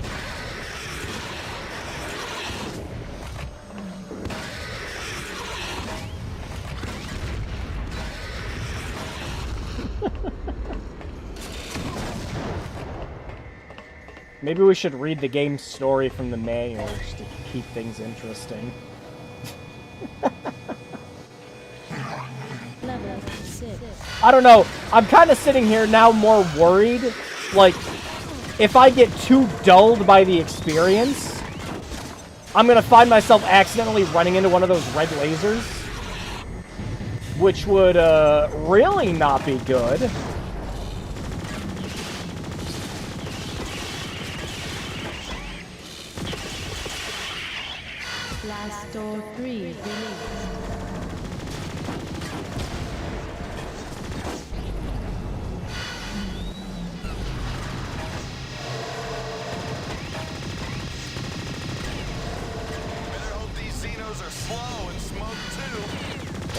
Speaker 1: Maybe we should read the game's story from the manual just to keep things interesting. I don't know. I'm kind of sitting here now more worried. Like, if I get too dulled by the experience, I'm going to find myself accidentally running into one of those red lasers. Which would really not be good.
Speaker 4: Blast door 3 released.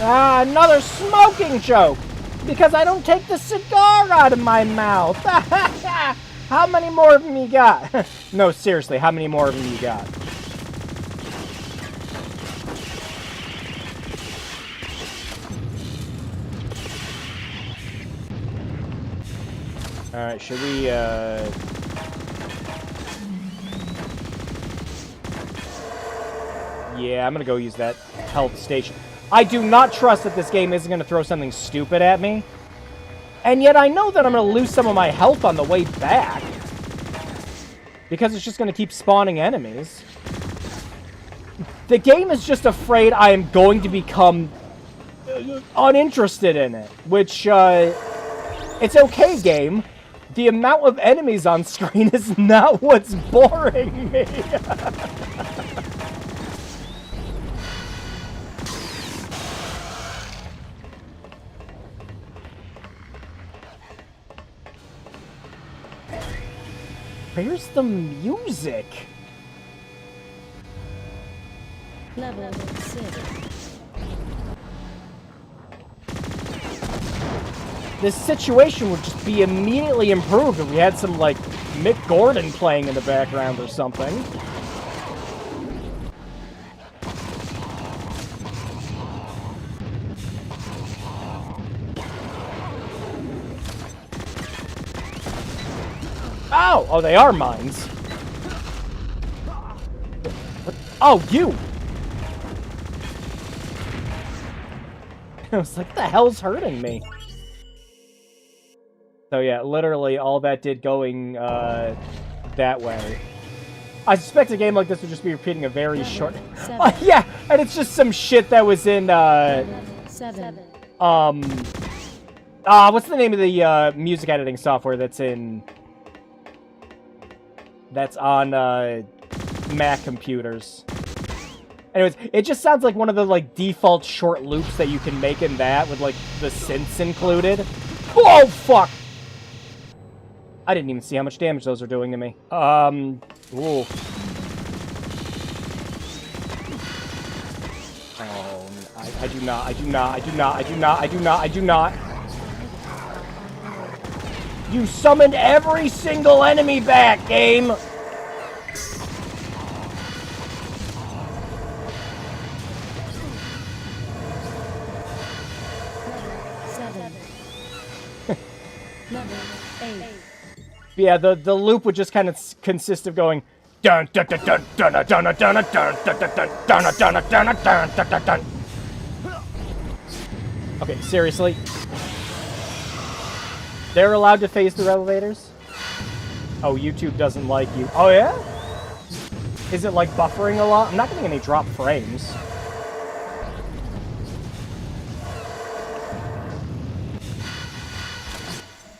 Speaker 1: Ah, another smoking joke! Because I don't take the cigar out of my mouth! How many more of them you got? No, seriously, how many more of them you got? Alright, should we, Yeah, I'm gonna go use that health station. I do not trust that this game isn't gonna throw something stupid at me. And yet I know that I'm gonna lose some of my health on the way back. Because it's just gonna keep spawning enemies. The game is just afraid I am going to become uninterested in it. Which, it's okay, game. The amount of enemies on screen is not what's boring me. Where's the music?
Speaker 4: Level 6.
Speaker 1: This situation would just be immediately improved if we had some, like, Mick Gordon playing in the background or something. Oh! Oh, they are mines. What? Oh, you! I was like, what the hell's hurting me? So yeah, literally all that did going that way. I suspect a game like this would just be repeating a very short... Oh, yeah, and it's just some shit that was in...
Speaker 4: 7.
Speaker 1: What's the name of the music editing software that's in... That's on Mac computers? Anyways, it just sounds like one of the, like, default short loops that you can make in that with, like, the synths included. Oh, fuck! I didn't even see how much damage those are doing to me. Ooh. Oh, I do not. You summoned every single enemy back, game! Yeah, the loop would just kind of consist of going dun dun dun dun dun dun dun dun dun dun dun dun dun dun dun dun. Okay, seriously? They're allowed to phase through elevators? Oh, YouTube doesn't like you. Oh, yeah? Is it, like, buffering a lot? I'm not getting any drop frames.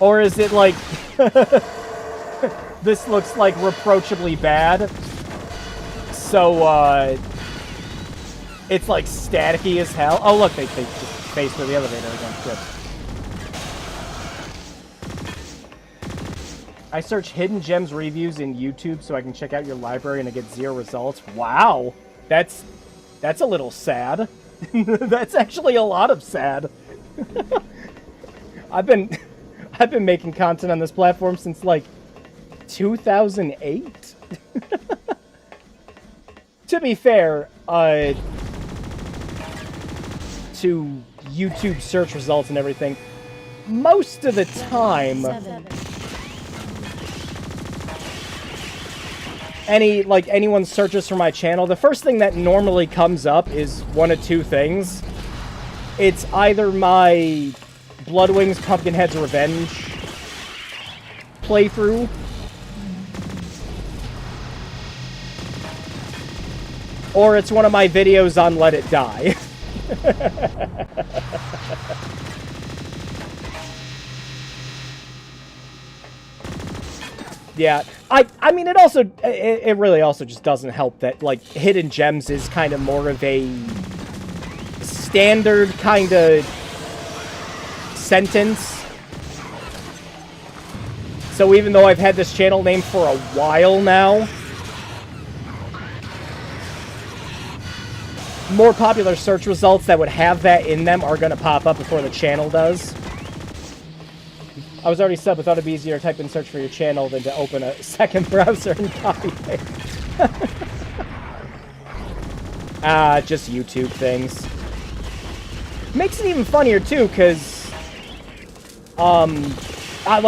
Speaker 1: Or is it like... this looks like reproachably bad. So, it's like staticky as hell. Oh, look, they just faced through the elevator again. Good. I search hidden gems reviews in YouTube so I can check out your library and I get 0 results. Wow. That's a little sad. That's actually a lot of sad. I've been making content on this platform since like 2008. To be fair, to YouTube search results and everything, most of the time, anyone searches for my channel, the first thing that normally comes up is one of two things. It's either my Bloodwings Pumpkinhead's Revenge playthrough, or it's one of my videos on Let It Die. Yeah, I mean, it really also just doesn't help that, like, Hidden Gems is kind of more of a standard kind of sentence. So even though I've had this channel name for a while now, more popular search results that would have that in them are going to pop up before the channel does. I was already subbed, but thought it'd be easier to type in search for your channel than to open a second browser and copy it. Just YouTube things. Makes it even funnier, too, because, I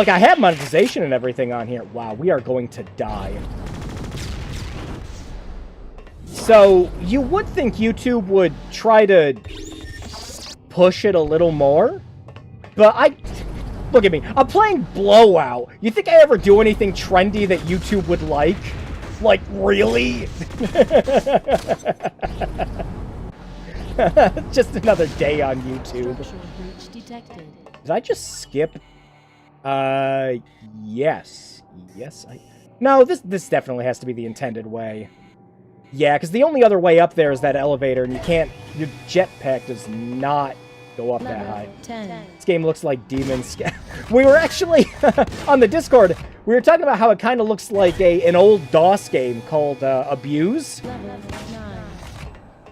Speaker 1: have monetization and everything on here. Wow, we are going to die. So, you would think YouTube would try to push it a little more, but look at me. I'm playing BlowOut. You think I ever do anything trendy that YouTube would like? Like, really? Just another day on YouTube. Did I just skip? Yes. Yes, No, this definitely has to be the intended way. Yeah, because the only other way up there is that elevator, and you can't... Your jetpack does not go up that high.
Speaker 4: 10.
Speaker 1: This game looks like Demon's... We were actually... on the Discord, we were talking about how it kind of looks like an old DOS game called Abuse.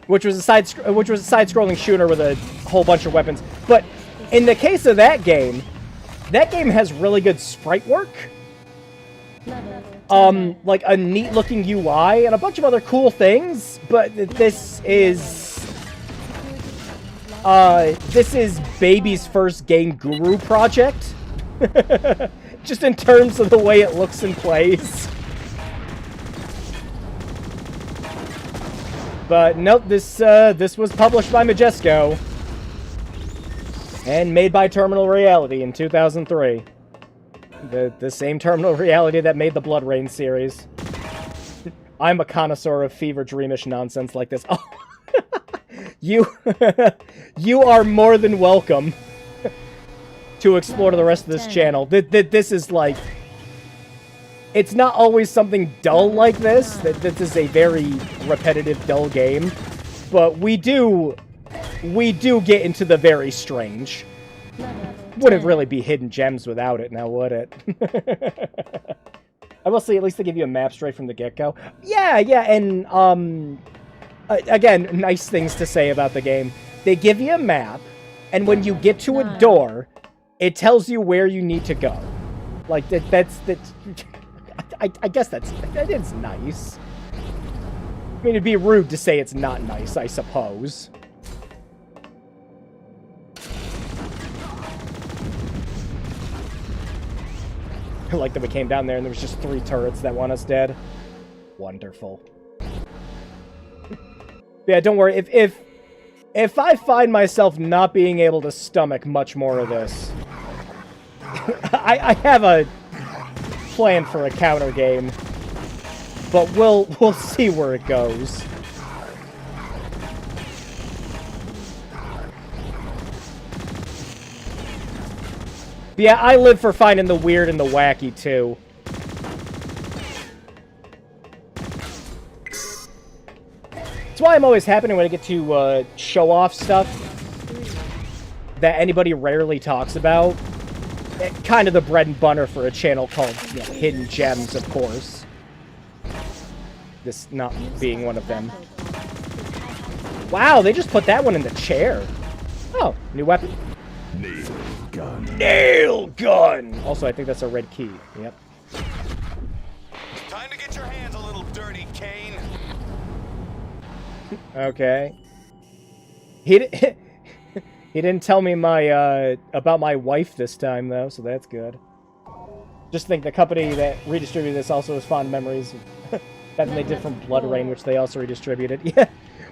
Speaker 1: Which was a side-scrolling shooter with a whole bunch of weapons. But in the case of that game has really good sprite work. Like a neat-looking UI and a bunch of other cool things, but this is Baby's first game guru project. Just in terms of the way it looks and plays. But nope, this was published by Majesco and made by Terminal Reality in 2003. The same Terminal Reality that made the Blood Rain series. I'm a connoisseur of fever dreamish nonsense like this. Oh, you are more than welcome to explore the rest of this channel. This is like... It's not always something dull like this. This is a very repetitive, dull game. But we do get into the very strange. Wouldn't really be Hidden Gems without it, now would it? I will say, at least they give you a map straight from the get-go. Yeah, and, again, nice things to say about the game. They give you a map, and when you get to a door, it tells you where you need to go. Like, that's I guess that is nice. I mean, it'd be rude to say it's not nice, I suppose. Like that we came down there and there was just 3 turrets that want us dead. Wonderful. Yeah, don't worry. If I find myself not being able to stomach much more of this, I have a plan for a counter game, but we'll see where it goes. But yeah, I live for finding the weird and the wacky, too. That's why I'm always happy when I get to show off stuff that anybody rarely talks about. Kind of the bread and butter for a channel called, you know, Hidden Gems, of course. This not being one of them. Wow, they just put that one in the chair. Oh, new weapon.
Speaker 2: Nail gun.
Speaker 1: Nail gun! Also, I think that's a red key. Yep.
Speaker 3: Time to get your hands a little dirty, Kane.
Speaker 1: Okay. He didn't tell me my about my wife this time though, so that's good. Just think the company that redistributed this also has fond memories of that they did from Blood Rain, which they also redistributed. Yeah.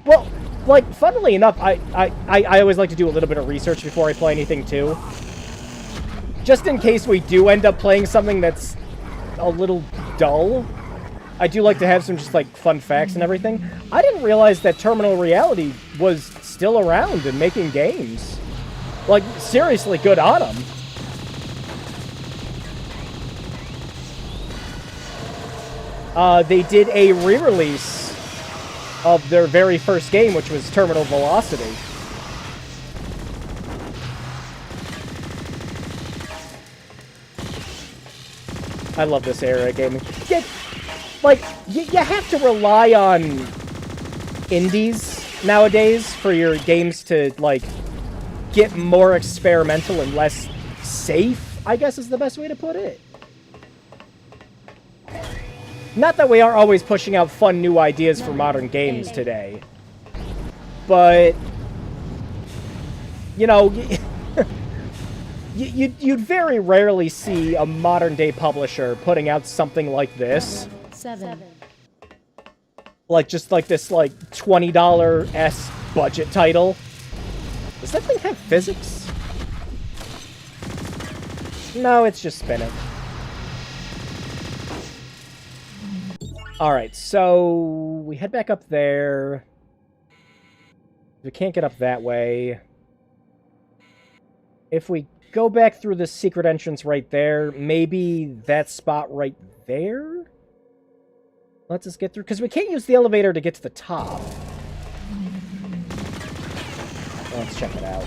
Speaker 1: Well, like, funnily enough, I always like to do a little bit of research before I play anything too. Just in case we do end up playing something that's a little dull. I do like to have some just, like, fun facts and everything. I didn't realize that Terminal Reality was still around and making games. Like, seriously, good on them. They did a re-release of their very first game, which was Terminal Velocity. I love this era of gaming. Like, you have to rely on indies nowadays for your games to, like, get more experimental and less safe, I guess is the best way to put it. Not that we are always pushing out fun new ideas for modern games today. But, you know, you'd very rarely see a modern-day publisher putting out something like this.
Speaker 4: 7.
Speaker 1: Like, just like this, like, $20 budget title. Does that thing have physics? No, it's just spinning. Alright, so we head back up there. We can't get up that way. If we go back through the secret entrance right there, maybe that spot right there lets us get through, because we can't use the elevator to get to the top. Let's check it out.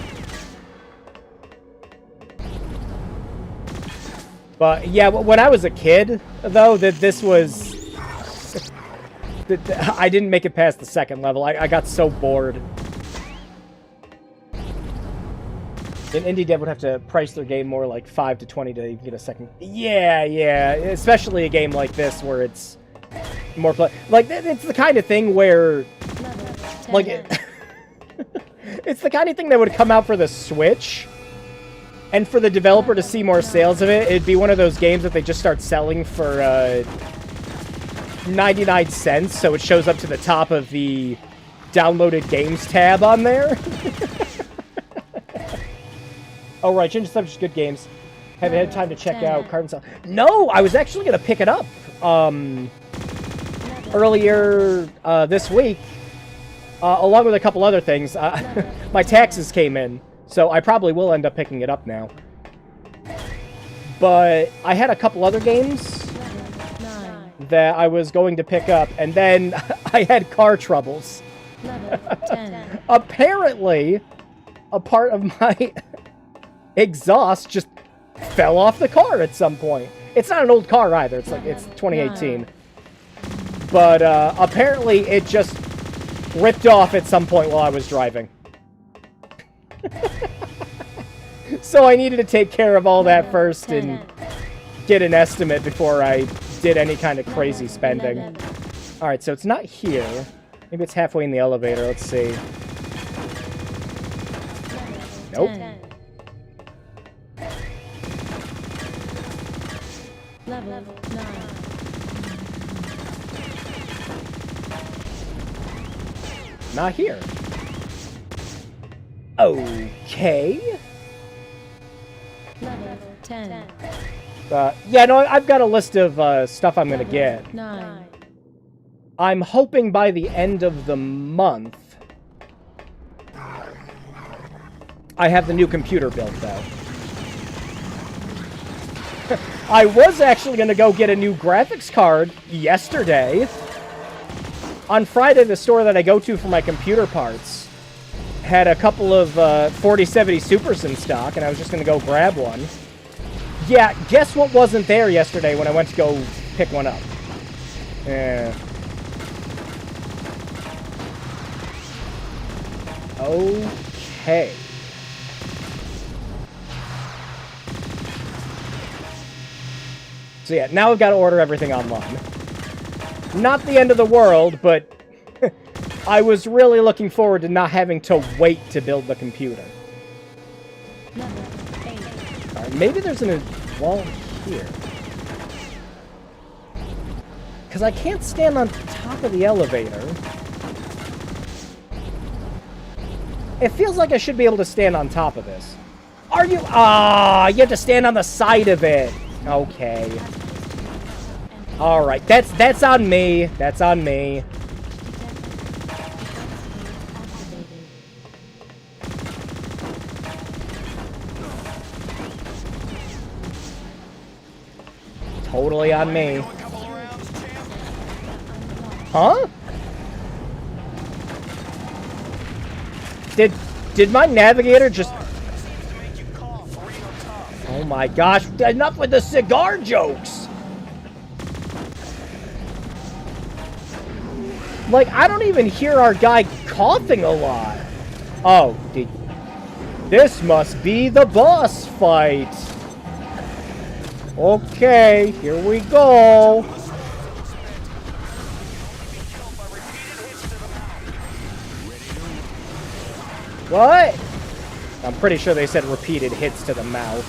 Speaker 1: But yeah, when I was a kid, though, that this was... I didn't make it past the second level. I got so bored. An indie dev would have to price their game more like 5 to 20 to even get a second. Yeah, especially a game like this where it's more play. Like, it's the kind of thing where, like, it's the kind of thing that would come out for the Switch, and for the developer to see more sales of it, it'd be one of those games that they just start selling for 99 cents, so it shows up to the top of the downloaded games tab on there. Oh, right, change the subject, good games. Haven't had time to check out Card and Sell. No, I was actually going to pick it up earlier this week, along with a couple other things. My taxes came in, so I probably will end up picking it up now. But I had a couple other games that I was going to pick up, and then I had car troubles. Apparently, a part of my exhaust just fell off the car at some point. It's not an old car either. It's like, it's 2018. But apparently it just ripped off at some point while I was driving. So I needed to take care of all that first and get an estimate before I did any kind of crazy spending. Alright, so it's not here. Maybe it's halfway in the elevator. Let's see. Nope.
Speaker 4: Level 9.
Speaker 1: Not here. Okay.
Speaker 4: Level 10.
Speaker 1: Yeah, no, I've got a list of stuff I'm gonna get.
Speaker 4: 9.
Speaker 1: I'm hoping by the end of the month I have the new computer built, though. I was actually going to go get a new graphics card yesterday. On Friday, the store that I go to for my computer parts had a couple of 4070 Supers in stock, and I was just going to go grab one. Yeah, guess what wasn't there yesterday when I went to go pick one up? Okay. So yeah, now I've got to order everything online. Not the end of the world, but I was really looking forward to not having to wait to build the computer. Alright, maybe there's a wall here. Because I can't stand on top of the elevator. It feels like I should be able to stand on top of this. Are you? Ah, you have to stand on the side of it. Okay. Alright, that's on me. That's on me. Totally on me. Huh? Did my navigator just... Oh my gosh, enough with the cigar jokes! Like, I don't even hear our guy coughing a lot. Oh, this must be the boss fight. Okay, here we go. What? I'm pretty sure they said repeated hits to the mouth.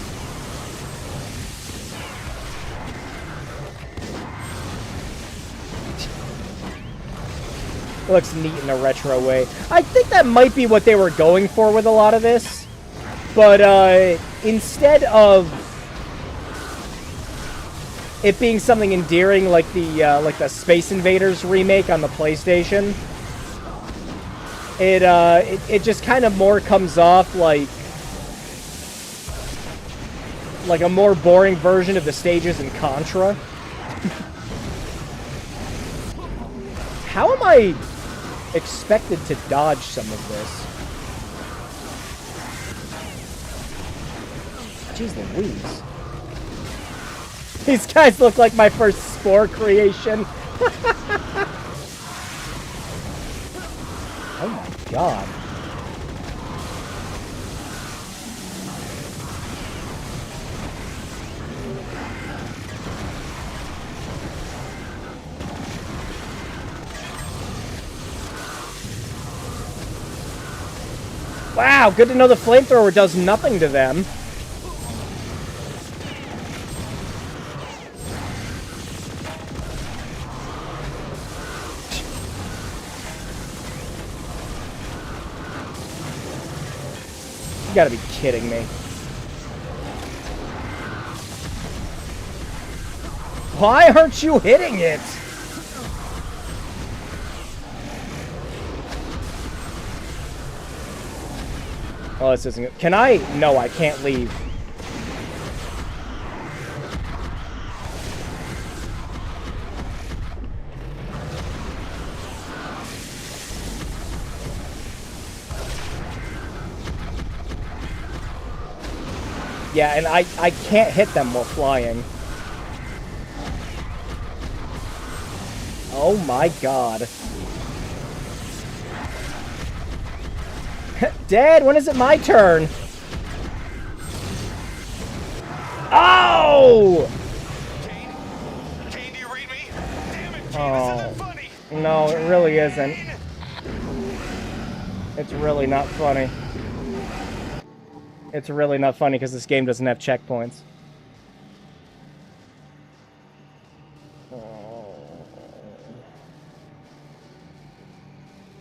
Speaker 1: Looks neat in a retro way. I think that might be what they were going for with a lot of this. But instead of it being something endearing like the Space Invaders remake on the PlayStation, it just kind of more comes off like a more boring version of the stages in Contra. How am I expected to dodge some of this? Jeez Louise. These guys look like my first Spore creation. Oh my god. Wow, good to know the flamethrower does nothing to them. You gotta be kidding me. Why aren't you hitting it? Oh, this isn't good. Can I? No, I can't leave. Yeah, and I can't hit them while flying. Oh my god. Dad, when is it my turn? Oh!
Speaker 3: Kane, do you read me? Damn it, Kane,
Speaker 1: Oh.
Speaker 3: this isn't funny.
Speaker 1: No, it really isn't. It's really not funny. It's really not funny because this game doesn't have checkpoints.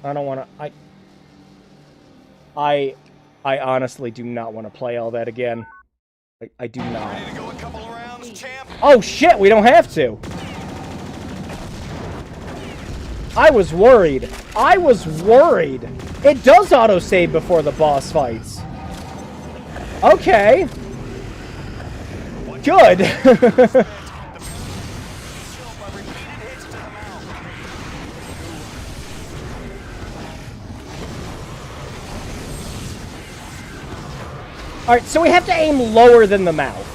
Speaker 1: I don't want to... I honestly do not want to play all that again. I do not.
Speaker 3: Ready to go a couple of rounds, champ?
Speaker 1: Oh shit, we don't have to! I was worried. I was worried. It does autosave before the boss fights. Okay.
Speaker 3: Watch
Speaker 1: Good. Alright, so we have to aim lower than the mouth.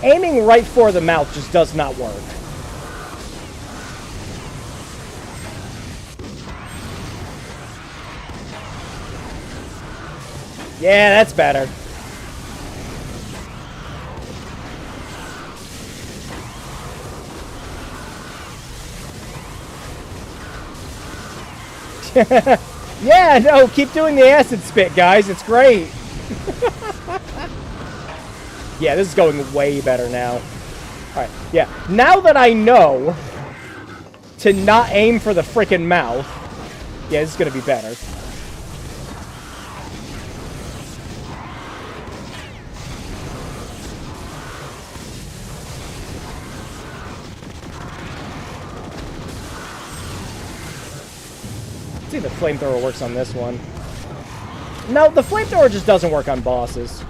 Speaker 1: Aiming right for the mouth just does not work. Yeah, that's better. Yeah, no, keep doing the acid spit, guys. It's great. Yeah, this is going way better now. Alright, yeah. Now that I know to not aim for the frickin' mouth, yeah, this is gonna be better. Let's see if the flamethrower works on this one. No, the flamethrower just doesn't work on bosses.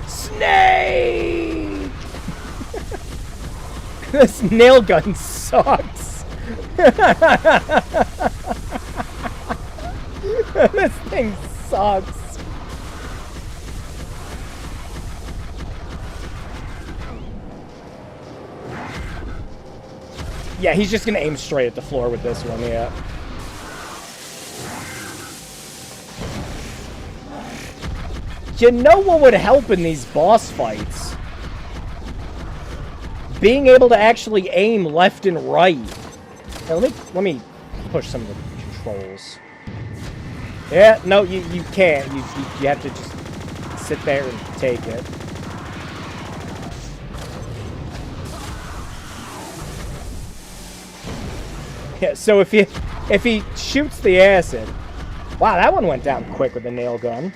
Speaker 1: Snake! This nail gun sucks. This thing sucks. Yeah, he's just gonna aim straight at the floor with this one, yeah. You know what would help in these boss fights? Being able to actually aim left and right. Now, let me push some of the controls. Yeah, no, you can't. You have to just sit there and take it. Yeah, so if he shoots the acid... Wow, that one went down quick with the nail gun.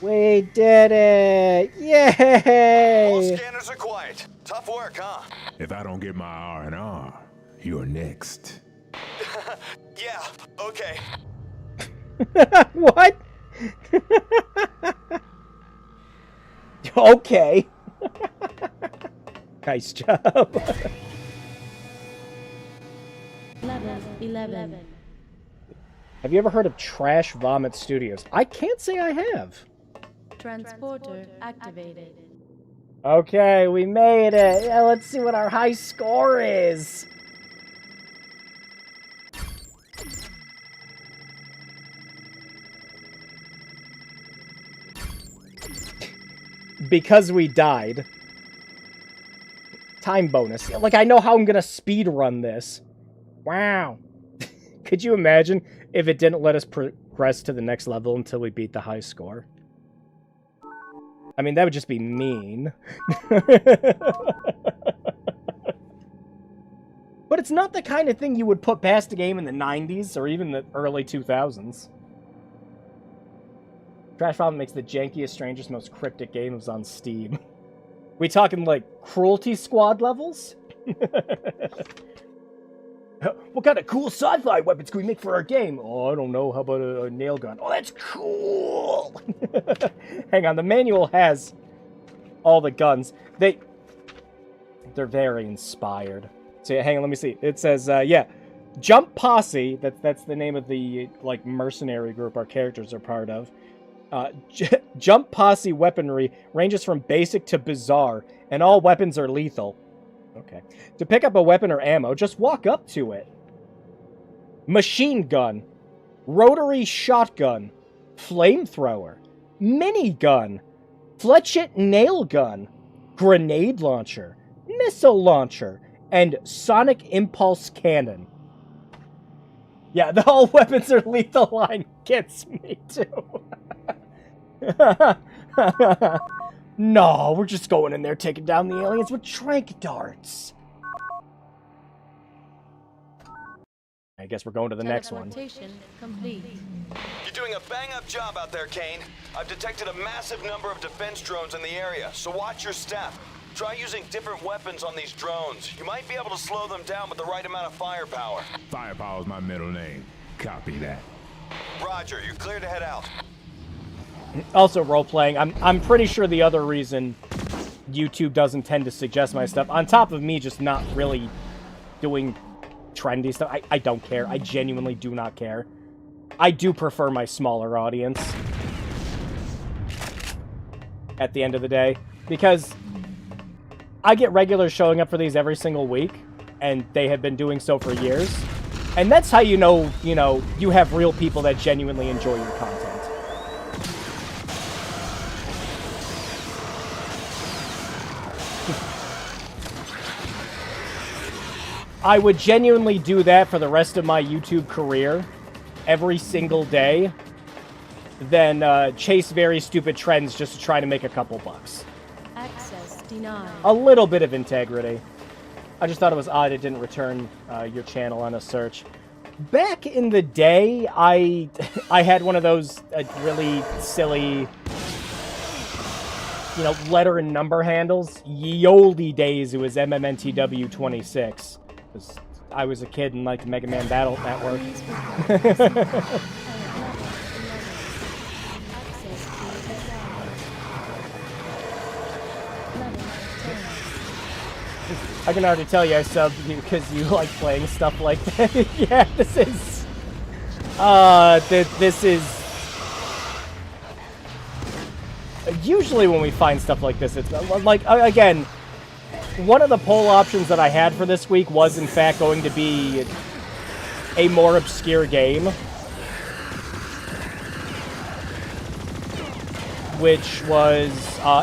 Speaker 1: We did it! Yay!
Speaker 3: All scanners are quiet. Tough work, huh?
Speaker 2: If I don't get my R&R, you're next.
Speaker 3: Yeah, okay.
Speaker 1: What? Okay. Nice job.
Speaker 4: Level 11.
Speaker 1: Have you ever heard of Trash Vomit Studios? I can't say I have.
Speaker 4: Transporter activated.
Speaker 1: Okay, we made it. Yeah, let's see what our high score is. Because we died. Time bonus. Like, I know how I'm gonna speed run this. Wow. Could you imagine if it didn't let us progress to the next level until we beat the high score? I mean, that would just be mean. But it's not the kind of thing you would put past a game in the 90s or even the early 2000s. Trash Vomit makes the jankiest, strangest, most cryptic games on Steam. We talking, like, Cruelty Squad levels? What kind of cool sci-fi weapons can we make for our game? Oh, I don't know. How about a nail gun? Oh, that's cool! Hang on, the manual has all the guns. They're very inspired. So, yeah, hang on, let me see. It says, yeah, Jump Posse, that's the name of the, like, mercenary group our characters are part of. Jump Posse weaponry ranges from basic to bizarre, and all weapons are lethal. Okay. To pick up a weapon or ammo, just walk up to it. Machine gun, rotary shotgun, flamethrower, minigun, fletchet nail gun, grenade launcher, missile launcher, and sonic impulse cannon. Yeah, the all weapons are lethal line gets me too. No, we're just going in there taking down the aliens with trank darts. I guess we're going to the next one.
Speaker 4: Teleportation complete.
Speaker 3: You're doing a bang-up job out there, Kane. I've detected a massive number of defense drones in the area, so watch your step. Try using different weapons on these drones. You might be able to slow them down with the right amount of firepower.
Speaker 2: Firepower's my middle name. Copy that.
Speaker 3: Roger, you're clear to head out.
Speaker 1: Also, role-playing. I'm pretty sure the other reason YouTube doesn't tend to suggest my stuff, on top of me just not really doing trendy stuff, I don't care. I genuinely do not care. I do prefer my smaller audience at the end of the day, because I get regulars showing up for these every single week, and they have been doing so for years. And that's how you know, you have real people that genuinely enjoy your content. I would genuinely do that for the rest of my YouTube career, every single day, than chase very stupid trends just to try to make a couple bucks.
Speaker 4: Access denied.
Speaker 1: A little bit of integrity. I just thought it was odd it didn't return your channel on a search. Back in the day, I had one of those really silly, letter and number handles. Ye olde days, it was MMNTW26. I was a kid and liked Mega Man Battle Network. I can already tell you I subbed you because you like playing stuff like that. Yeah, this is... this is... Usually when we find stuff like this, it's like, again, one of the poll options that I had for this week was, in fact, going to be a more obscure game, which was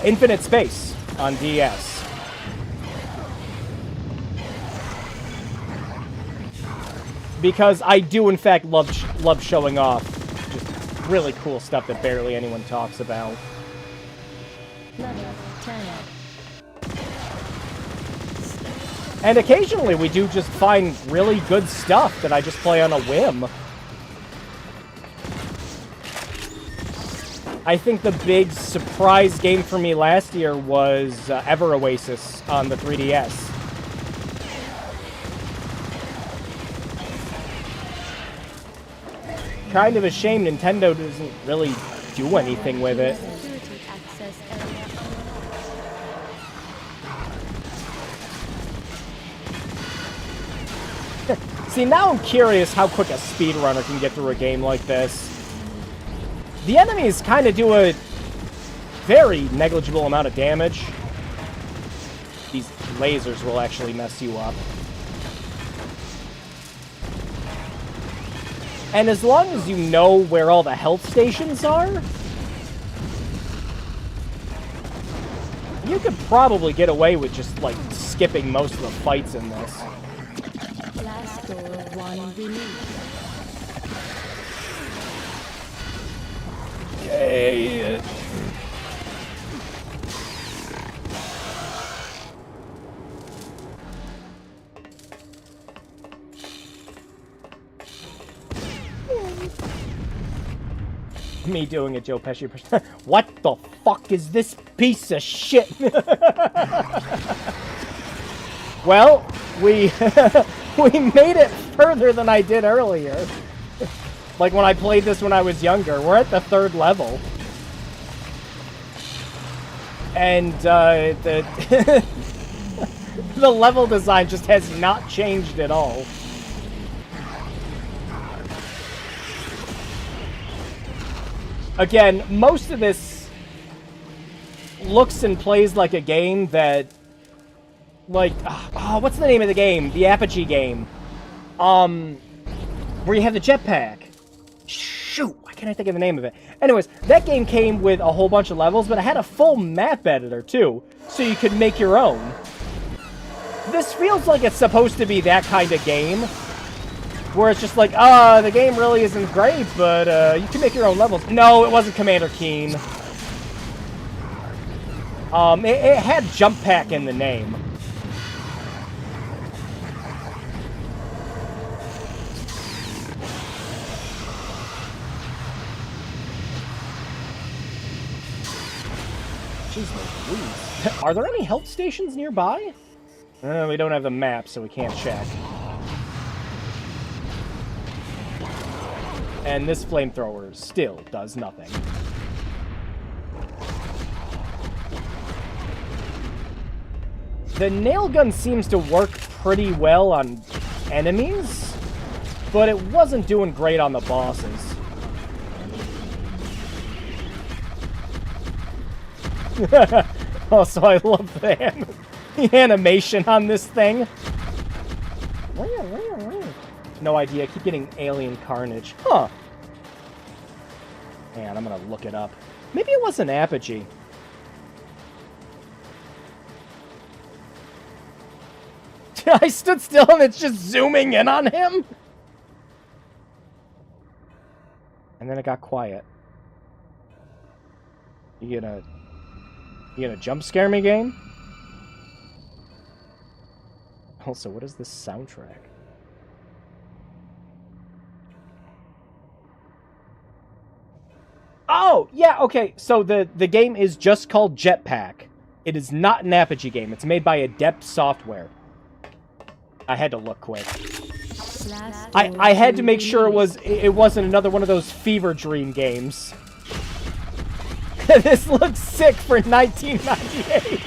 Speaker 1: Infinite Space on DS. Because I do, in fact, love showing off just really cool stuff that barely anyone talks about.
Speaker 4: Level 10.
Speaker 1: And occasionally we do just find really good stuff that I just play on a whim. I think the big surprise game for me last year was Ever Oasis on the 3DS. Kind of a shame Nintendo doesn't really do anything with it.
Speaker 4: Security access area.
Speaker 1: See, now I'm curious how quick a speedrunner can get through a game like this. The enemies kind of do a very negligible amount of damage. These lasers will actually mess you up. And as long as you know where all the health stations are, you could probably get away with just, like, skipping most of the fights in this.
Speaker 4: Last door 1 released.
Speaker 1: Okay. Me doing a Joe Pesci impression. What the fuck is this piece of shit? Well, we we made it further than I did earlier. Like when I played this when I was younger. We're at the 3rd level. And the the level design just has not changed at all. Again, most of this looks and plays like a game that, like, what's the name of the game? The Apogee game. Where you have the jetpack. Shoot, why can't I think of the name of it? Anyways, that game came with a whole bunch of levels, but it had a full map editor, too, so you could make your own. This feels like it's supposed to be that kind of game, where it's just like, the game really isn't great, but you can make your own levels. No, it wasn't Commander Keen. It had Jump Pack in the name. Jeez Louise. Are there any health stations nearby? We don't have the map, so we can't check. And this flamethrower still does nothing. The nail gun seems to work pretty well on enemies, but it wasn't doing great on the bosses. Also, I love the animation on this thing. No idea. I keep getting alien carnage. Huh. Man, I'm gonna look it up. Maybe it was an apogee. I stood still and it's just zooming in on him. And then it got quiet. You gonna jump scare me, game? Also, what is this soundtrack? Oh, yeah, okay. So the game is just called Jetpack. It is not an Apogee game. It's made by Adept Software. I had to look quick. I had to make sure it wasn't another one of those fever dream games. This looks sick for 1998.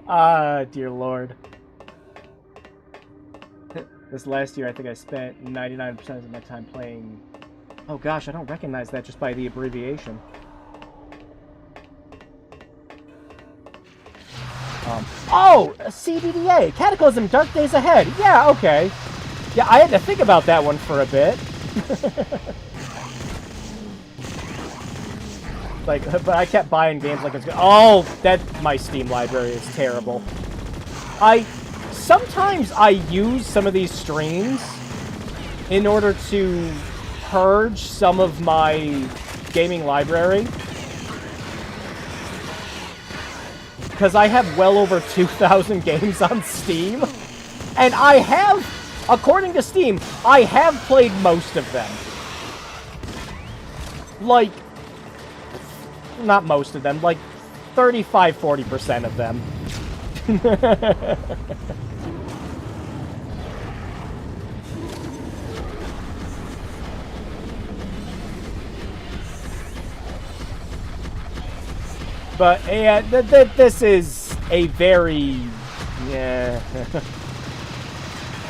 Speaker 1: Ah, dear Lord. This last year, I think I spent 99% of my time playing... Oh gosh, I don't recognize that just by the abbreviation. Oh! CDDA! Cataclysm Dark Days Ahead! Yeah, okay. Yeah, I had to think about that one for a bit. Like, but I kept buying games like it's... Oh! My Steam library is terrible. Sometimes I use some of these streams in order to purge some of my gaming library. Because I have well over 2,000 games on Steam. And I have, according to Steam, I have played most of them. Like, not most of them, like 35-40% of them. But yeah, this is a very yeah.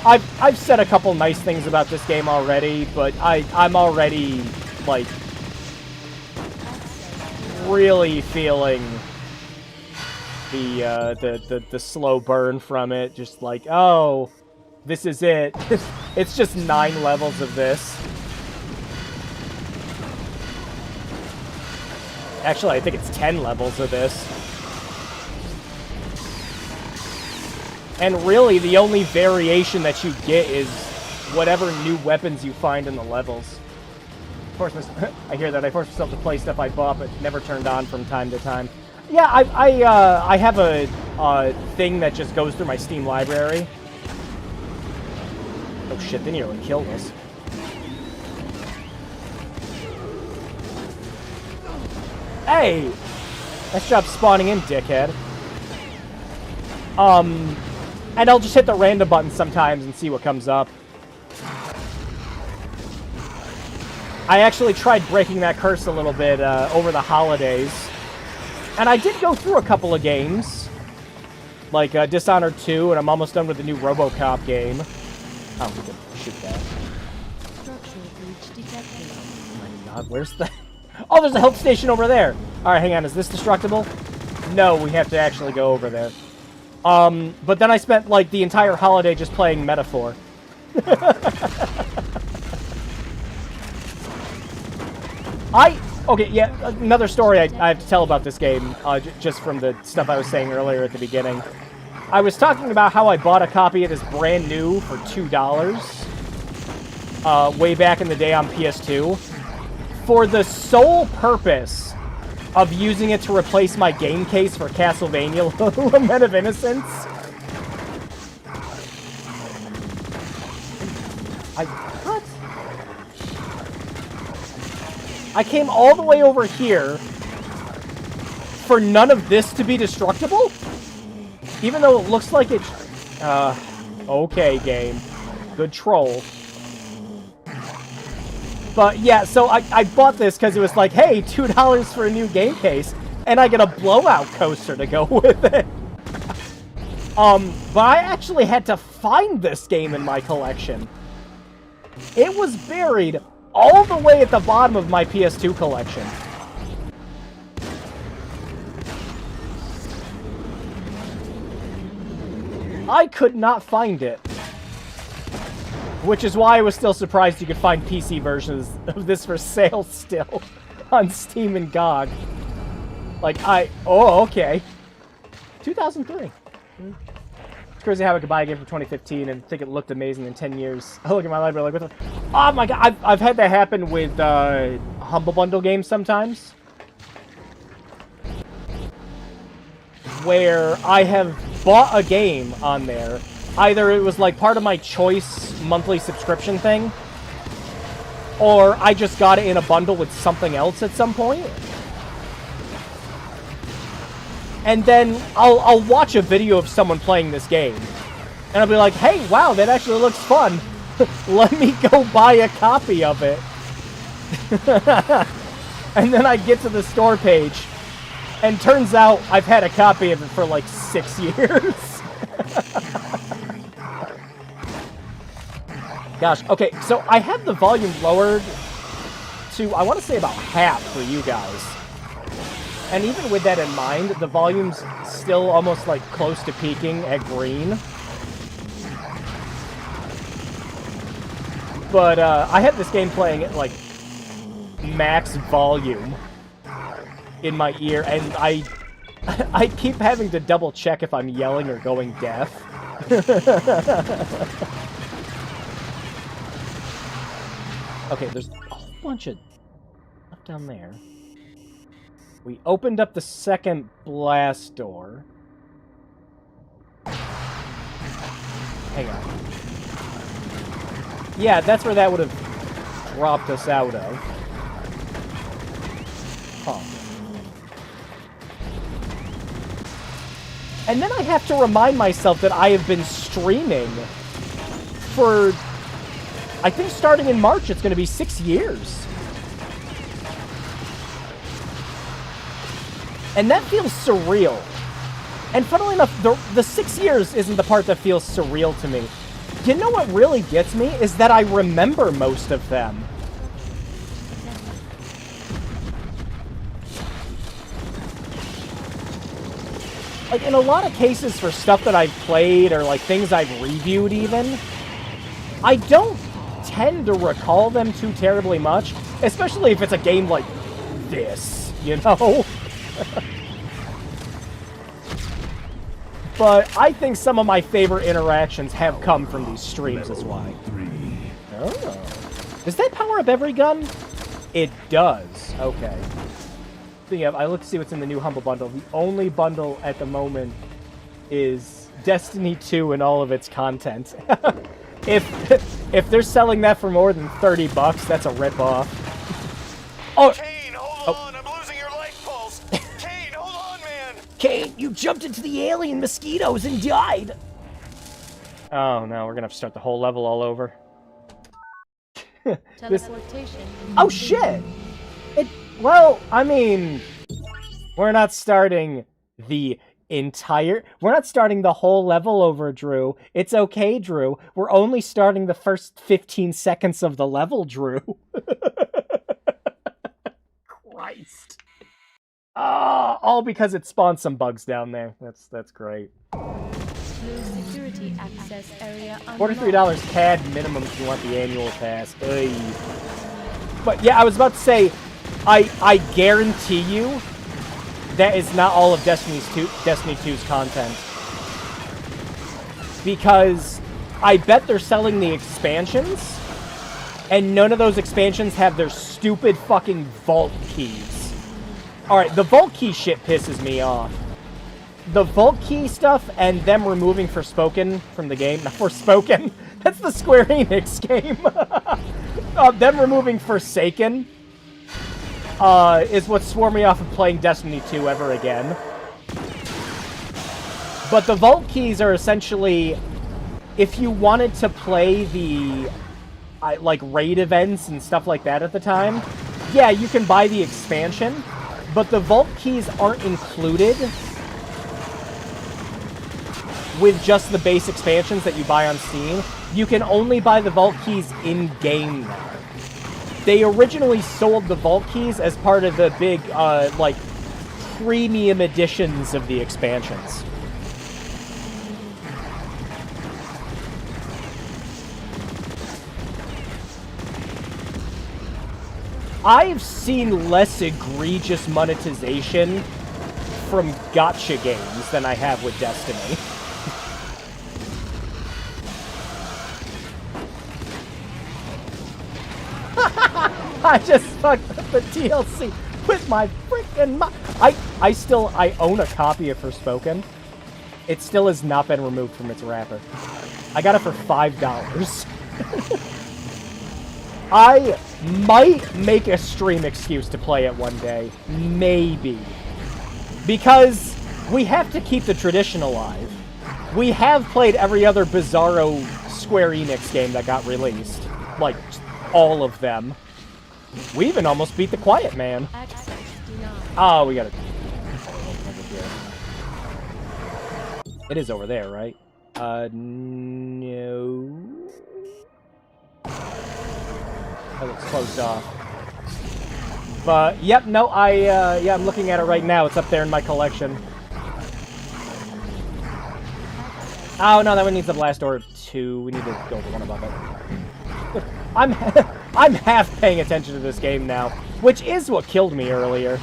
Speaker 1: I've said a couple nice things about this game already, but I'm already like really feeling the slow burn from it. Just like, oh, this is it. It's just 9 levels of this. Actually, I think it's 10 levels of this. And really, the only variation that you get is whatever new weapons you find in the levels. I hear that. I forced myself to play stuff I bought but never turned on from time to time. Yeah, I have a thing that just goes through my Steam library. Oh shit, they nearly killed us. Hey! Nice job spawning in, dickhead. And I'll just hit the random button sometimes and see what comes up. I actually tried breaking that curse a little bit over the holidays. And I did go through a couple of games. Like Dishonored 2, and I'm almost done with the new RoboCop game. Oh, we can shoot that. Oh my god, where's the... Oh, there's a help station over there! Alright, hang on, is this destructible? No, we have to actually go over there. But then I spent, like, the entire holiday just playing Metaphor. Okay, yeah, another story I have to tell about this game, just from the stuff I was saying earlier at the beginning. I was talking about how I bought a copy of this brand new for $2, way back in the day on PS2, for the sole purpose of using it to replace my game case for Castlevania Lament of Innocence. What? I came all the way over here for none of this to be destructible? Even though it looks like it... okay, game. Good troll. But yeah, so I bought this because it was like, hey, $2 for a new game case, and I get a BlowOut coaster to go with it. But I actually had to find this game in my collection. It was buried all the way at the bottom of my PS2 collection. I could not find it. Which is why I was still surprised you could find PC versions of this for sale still on Steam and GOG. Like, oh, okay. 2003. It's crazy how I could buy a game from 2015 and think it looked amazing in 10 years. I look at my library like, what the... Oh my god, I've had that happen with Humble Bundle games sometimes. Where I have bought a game on there. Either it was like part of my choice monthly subscription thing, or I just got it in a bundle with something else at some point. And then I'll watch a video of someone playing this game, and I'll be like, hey, wow, that actually looks fun. Let me go buy a copy of it. And then I get to the store page, and turns out I've had a copy of it for like 6 years. Gosh, okay, so I have the volume lowered to, I want to say about half for you guys. And even with that in mind, the volume's still almost like close to peaking at green. But I have this game playing at like max volume in my ear, and I keep having to double check if I'm yelling or going deaf. Okay, there's a whole bunch of stuff down there. We opened up the second blast door. Hang on. Yeah, that's where that would have dropped us out of. Huh. And then I have to remind myself that I have been streaming for, I think starting in March, it's going to be 6 years. And that feels surreal. And funnily enough, the 6 years isn't the part that feels surreal to me. You know what really gets me? Is that I remember most of them. Like, in a lot of cases for stuff that I've played, or like things I've reviewed even, I don't tend to recall them too terribly much, especially if it's a game like this, you know? But I think some of my favorite interactions have come from these streams, is why. Oh. Does that power up every gun? It does. Okay. So yeah, I look to see what's in the new Humble Bundle. The only bundle at the moment is Destiny 2 and all of its content. If they're selling that for more than $30, that's a ripoff. Oh!
Speaker 3: Kane, hold on! I'm losing your life pulse! Kane, hold on, man!
Speaker 1: Kane, you jumped into the alien mosquitoes and died! Oh no, we're gonna have to start the whole level all over.
Speaker 4: Teleportation.
Speaker 1: Oh shit! Well, I mean, we're not starting the we're not starting the whole level over, Drew. It's okay, Drew. We're only starting the first 15 seconds of the level, Drew. Christ. Oh, all because it spawned some bugs down there. That's great.
Speaker 4: New security access area
Speaker 1: $43 CAD minimum if you want the annual pass. Oy. But yeah, I was about to say, I guarantee you that is not all of Destiny 2's content. Because I bet they're selling the expansions, and none of those expansions have their stupid fucking vault keys. Alright, the vault key shit pisses me off. The vault key stuff and them removing Forspoken from the game. Not Forspoken. That's the Square Enix game. Them removing Forsaken is what swore me off of playing Destiny 2 ever again. But the vault keys are essentially, if you wanted to play the like raid events and stuff like that at the time, yeah, you can buy the expansion, but the vault keys aren't included with just the base expansions that you buy on Steam. You can only buy the vault keys in-game now. They originally sold the vault keys as part of the big, like, premium editions of the expansions. I've seen less egregious monetization from gacha games than I have with Destiny. I just fucked up the DLC with my freaking I own a copy of Forspoken. It still has not been removed from its wrapper. I got it for $5. I might make a stream excuse to play it one day. Maybe. Because we have to keep the tradition alive. We have played every other Bizarro Square Enix game that got released. Like, all of them. We even almost beat the Quiet Man. Oh, we got it. It is over there, right? No. That looks closed off. But, yep, no, yeah, I'm looking at it right now. It's up there in my collection. Oh, no, that one needs the blast door 2. We need to go to one above it. I'm half paying attention to this game now, which is what killed me earlier.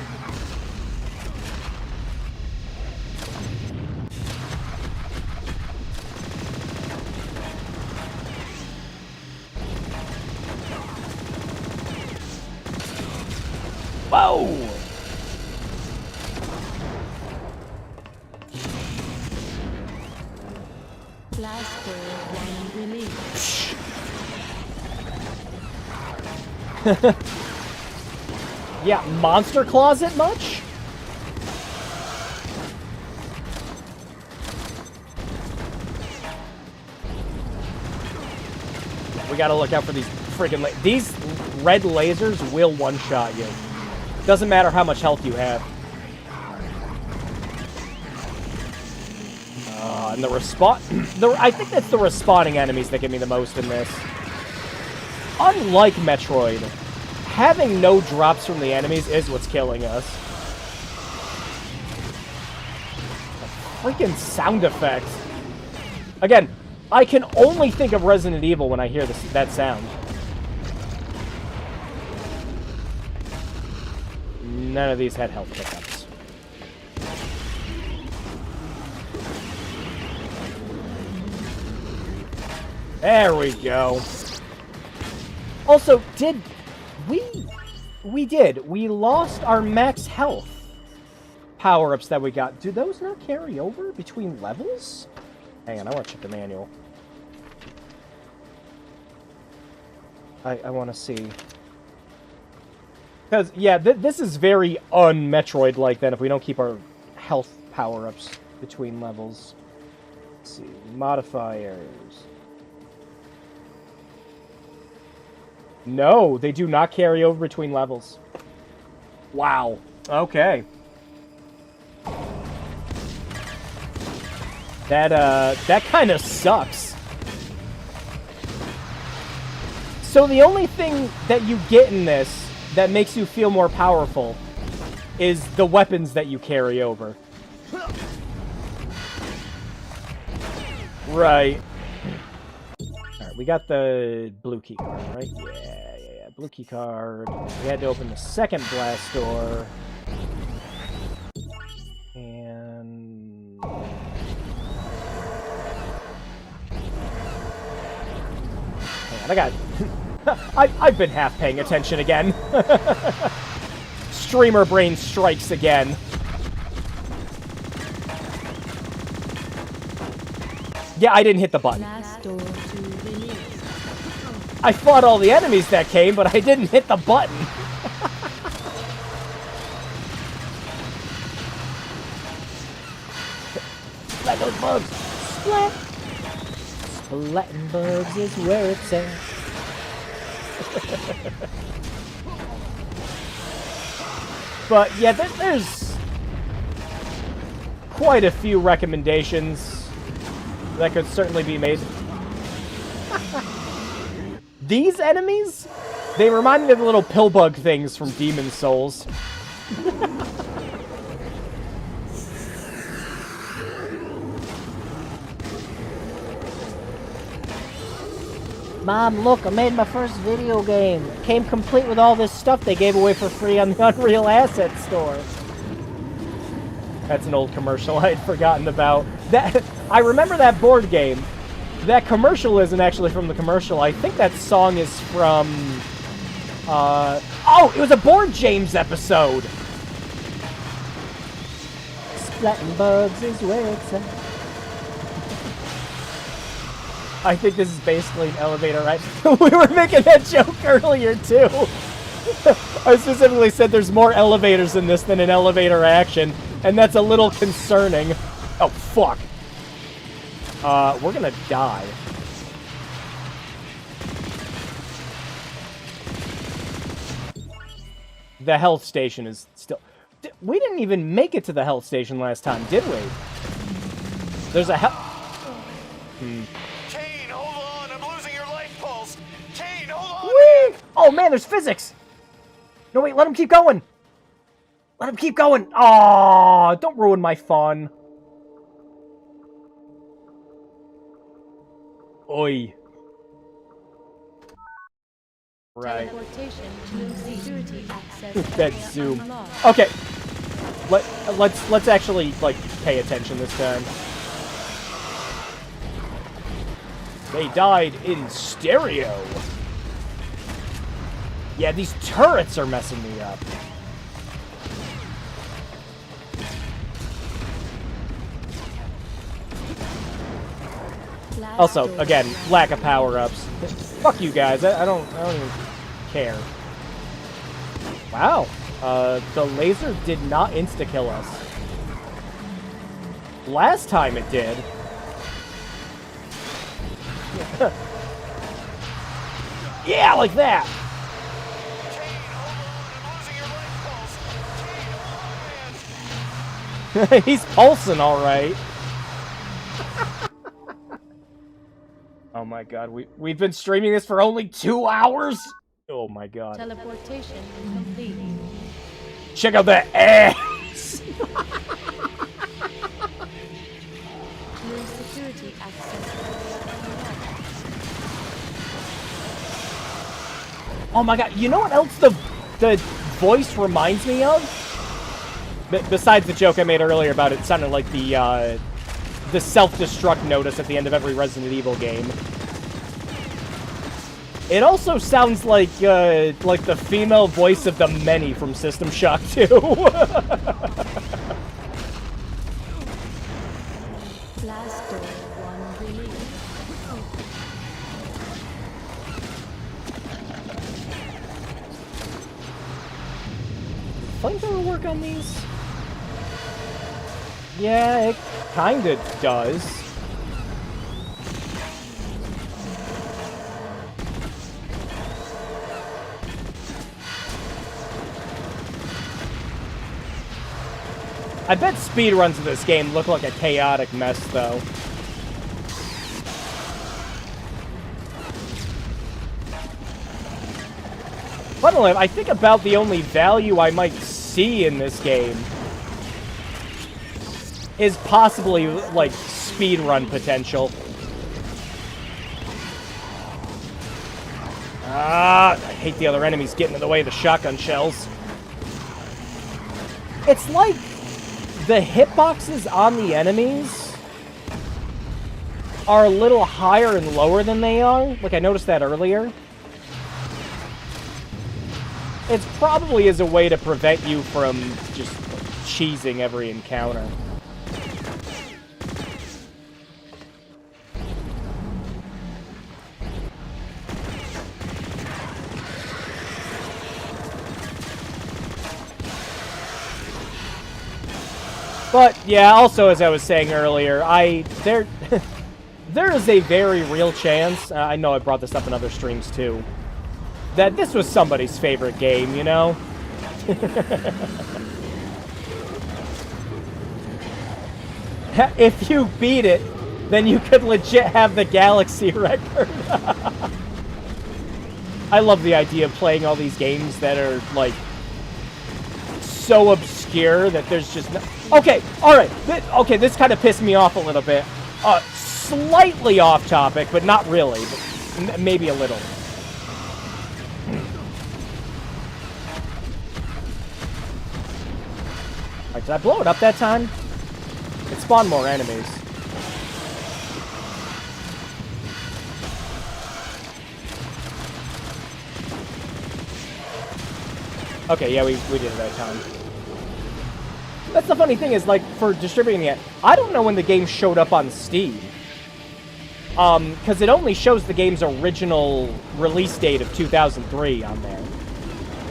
Speaker 1: Whoa!
Speaker 4: Blaster 1 release.
Speaker 1: Yeah, Monster Closet much? We gotta look out for these friggin' these red lasers will one-shot you. Doesn't matter how much health you have. And the respawn... I think that's the respawning enemies that get me the most in this. Unlike Metroid, having no drops from the enemies is what's killing us. Freaking sound effects. Again, I can only think of Resident Evil when I hear that sound. None of these had health pickups. There we go. Also, we lost our max health power-ups that we got. Do those not carry over between levels? Hang on, I want to check the manual. I want to see. Because, yeah, this is very un-Metroid-like then if we don't keep our health power-ups between levels. Let's see. Modifiers. No, they do not carry over between levels. Wow. Okay. That kind of sucks. So the only thing that you get in this that makes you feel more powerful is the weapons that you carry over. Right. Alright, we got the blue key card, right? Yeah. Blue key card. We had to open the second blast door. And... Man, I got... I've been half paying attention again. Streamer brain strikes again. Yeah, I didn't hit the button. I fought all the enemies that came, but I didn't hit the button. Splat those bugs. Splat. Splatting bugs is where it's at. But yeah, there's quite a few recommendations that could certainly be made. These enemies, they remind me of the little pill bug things from Demon Souls.
Speaker 5: Mom, look, I made my first video game. It came complete with all this stuff they gave away for free on the Unreal Asset Store.
Speaker 1: That's an old commercial I had forgotten about. That I remember that board game. That commercial isn't actually from the commercial. I think that song is from... oh, it was a Board James episode!
Speaker 5: Splatting bugs is where it's at.
Speaker 1: I think this is basically an elevator, right? We were making that joke earlier, too. I specifically said there's more elevators in this than an elevator action, and that's a little concerning. Oh, fuck. We're gonna die. The health station is still... We didn't even make it to the health station last time, did we? There's a health...
Speaker 3: Kane, hold on! I'm losing your life pulse! Kane, hold on!
Speaker 1: Whee! Oh, man, there's physics! No, wait, let him keep going! Let him keep going! Aw, don't ruin my fun. Oi. Right.
Speaker 4: Teleportation to security access
Speaker 1: That
Speaker 4: area
Speaker 1: zoom.
Speaker 4: unlocked.
Speaker 1: Okay. Let's actually, like, pay attention this time. They died in stereo. Yeah, these turrets are messing me up.
Speaker 4: Blast
Speaker 1: Also,
Speaker 4: door.
Speaker 1: again, lack of power-ups. Fuck you guys. I don't even care. Wow. The laser did not insta-kill us. Last time it did. Yeah, like that.
Speaker 3: Kane, hold on! I'm losing your life pulse! Kane, hold on, man!
Speaker 1: He's pulsing all right. Oh my god, we've been streaming this for only 2 hours? Oh my god.
Speaker 4: Teleportation complete.
Speaker 1: Check out that ass!
Speaker 4: New security access area unlocked.
Speaker 1: Oh my god, you know what else the voice reminds me of? Besides the joke I made earlier about it sounding like the self-destruct notice at the end of every Resident Evil game. It also sounds like the female voice of the Many from System Shock 2.
Speaker 4: Blast door 1 released.
Speaker 1: Flamethrower work on these? Yeah, it kinda does. I bet speedruns of this game look like a chaotic mess, though. Funnily, I think about the only value I might see in this game is possibly, like, speedrun potential. Ah, I hate the other enemies getting in the way of the shotgun shells. It's like the hitboxes on the enemies are a little higher and lower than they are. Like, I noticed that earlier. It's probably as a way to prevent you from just cheesing every encounter. But yeah, also as I was saying earlier, there is a very real chance. I know I brought this up in other streams too. that this was somebody's favorite game, you know? If you beat it, then you could legit have the galaxy record. I love the idea of playing all these games that are, like, so obscure that there's just no... Okay, alright. Okay, this kind of pissed me off a little bit. Slightly off topic, but not really. But maybe a little. Alright, did I blow it up that time? It spawned more enemies. Okay, yeah, we did it that time. That's the funny thing is, like, for distributing it, I don't know when the game showed up on Steam. Because it only shows the game's original release date of 2003 on there.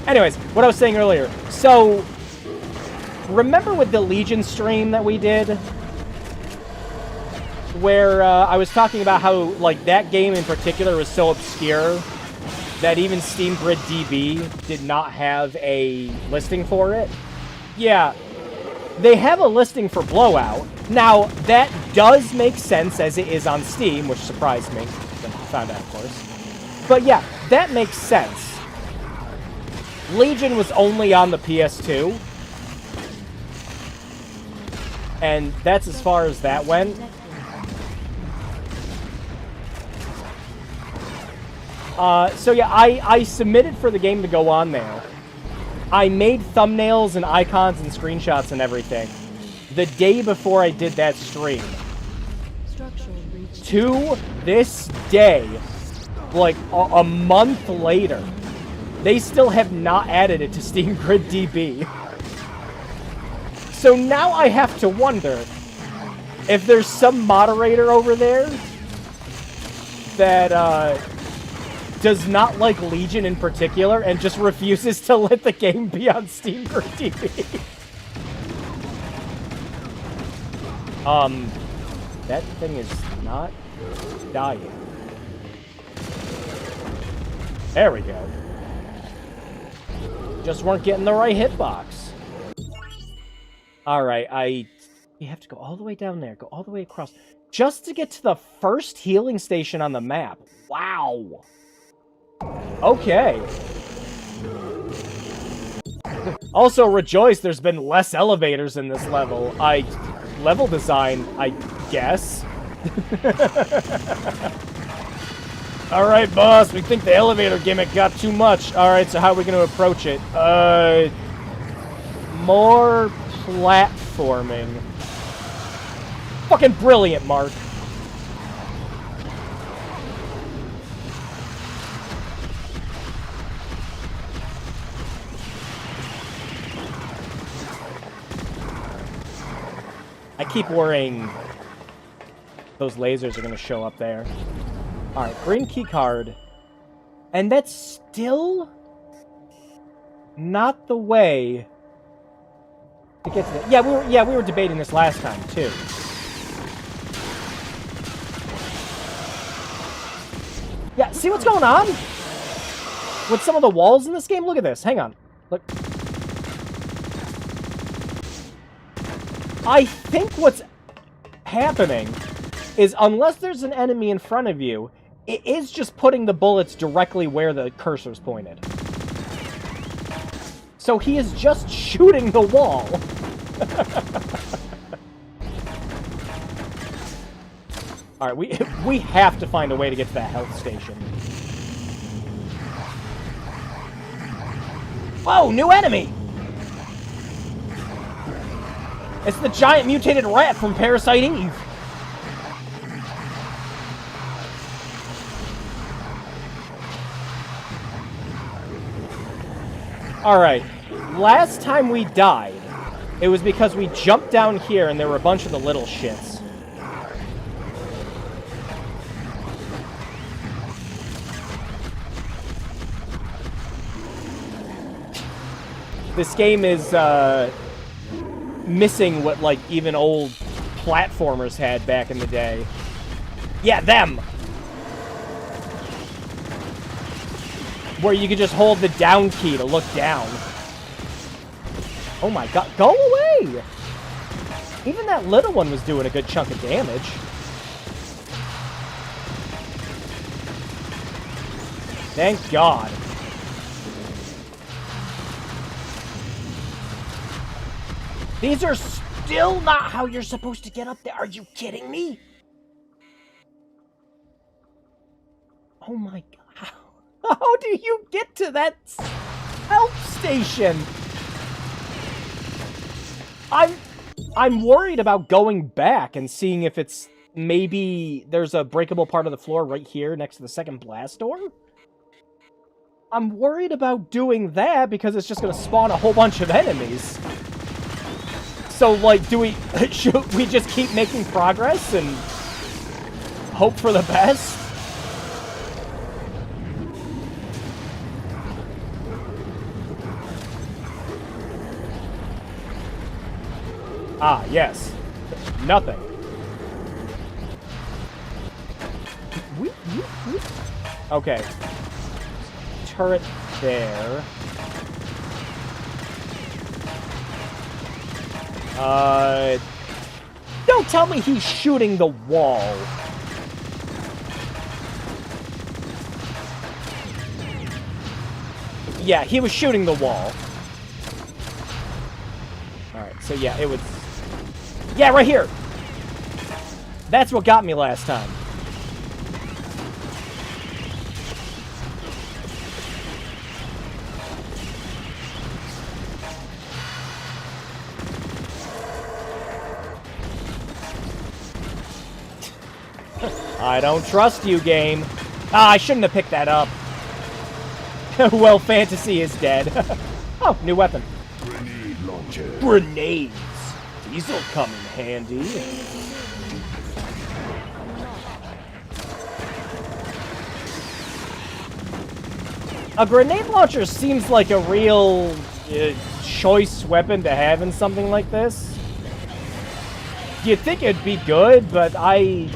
Speaker 1: Anyways, what I was saying earlier. So, remember with the Legion stream that we did? Where I was talking about how, like, that game in particular was so obscure that even Steam Grid DB did not have a listing for it? Yeah, they have a listing for BlowOut. Now, that does make sense as it is on Steam, which surprised me. Then I found out, of course. But yeah, that makes sense. Legion was only on the PS2. And that's as far as that went. So yeah, I submitted for the game to go on there. I made thumbnails and icons and screenshots and everything the day before I did that stream. To this day, like a month later, they still have not added it to Steam Grid DB. So now I have to wonder if there's some moderator over there that does not like Legion in particular and just refuses to let the game be on Steam Grid DB. That thing is not dying. There we go. Just weren't getting the right hitbox. Alright, you have to go all the way down there, go all the way across, just to get to the first healing station on the map. Wow. Okay. Also, rejoice, there's been less elevators in this level. Level design, I guess. Alright, boss, we think the elevator gimmick got too much. Alright, so how are we going to approach it? More platforming. Fucking brilliant, Mark. I keep worrying those lasers are going to show up there. Alright, green key card. And that's still not the way to get to that. Yeah, we were debating this last time, too. Yeah, see what's going on? With some of the walls in this game? Look at this. Hang on. Look. I think what's happening is unless there's an enemy in front of you, it is just putting the bullets directly where the cursor's pointed. So he is just shooting the wall. Alright, we have to find a way to get to that health station. Whoa, new enemy! It's the giant mutated rat from Parasite Eve. Alright, last time we died, it was because we jumped down here and there were a bunch of the little shits. This game is, missing what, like, even old platformers had back in the day. Yeah, them! Where you can just hold the down key to look down. Oh my god, go away! Even that little one was doing a good chunk of damage. Thank God. These are still not how you're supposed to get up there. Are you kidding me? Oh my god. How do you get to that help station? I'm worried about going back and seeing if it's maybe there's a breakable part of the floor right here next to the second blast door. I'm worried about doing that because it's just going to spawn a whole bunch of enemies. So, like, should we just keep making progress and hope for the best? Ah, yes. Nothing. Okay. Turret there. Don't tell me he's shooting the wall. Yeah, he was shooting the wall. Alright, so yeah, it was... Yeah, right here! That's what got me last time. I don't trust you, game. Ah, I shouldn't have picked that up. Well, fantasy is dead. Oh, new weapon.
Speaker 2: Grenade launcher.
Speaker 1: Grenades. These'll come in handy. A grenade launcher seems like a real choice weapon to have in something like this. You'd think it'd be good, but like,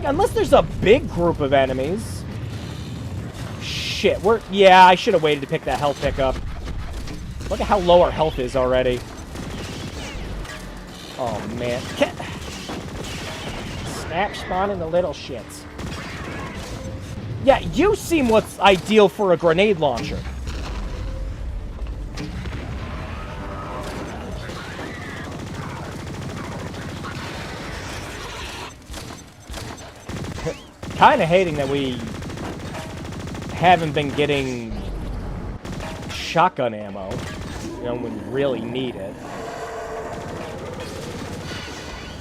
Speaker 1: unless there's a big group of enemies. Shit, yeah, I should have waited to pick that health pick up. Look at how low our health is already. Oh, man. Snap spawning the little shits. Yeah, you seem what's ideal for a grenade launcher. Kind of hating that we haven't been getting shotgun ammo, you know, when we really need it.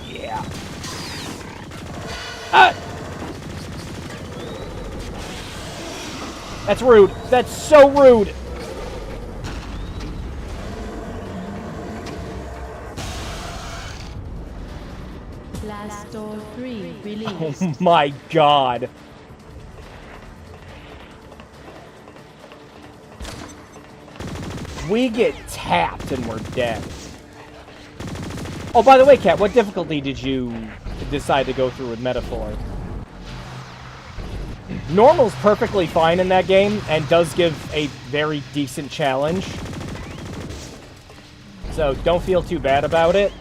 Speaker 1: Yeah. Ah! That's rude. That's so rude.
Speaker 4: Blast door 3
Speaker 1: Oh
Speaker 4: released.
Speaker 1: my god. We get tapped and we're dead. Oh, by the way, Kat, what difficulty did you decide to go through with Metaphor? Normal's perfectly fine in that game and does give a very decent challenge. So don't feel too bad about it.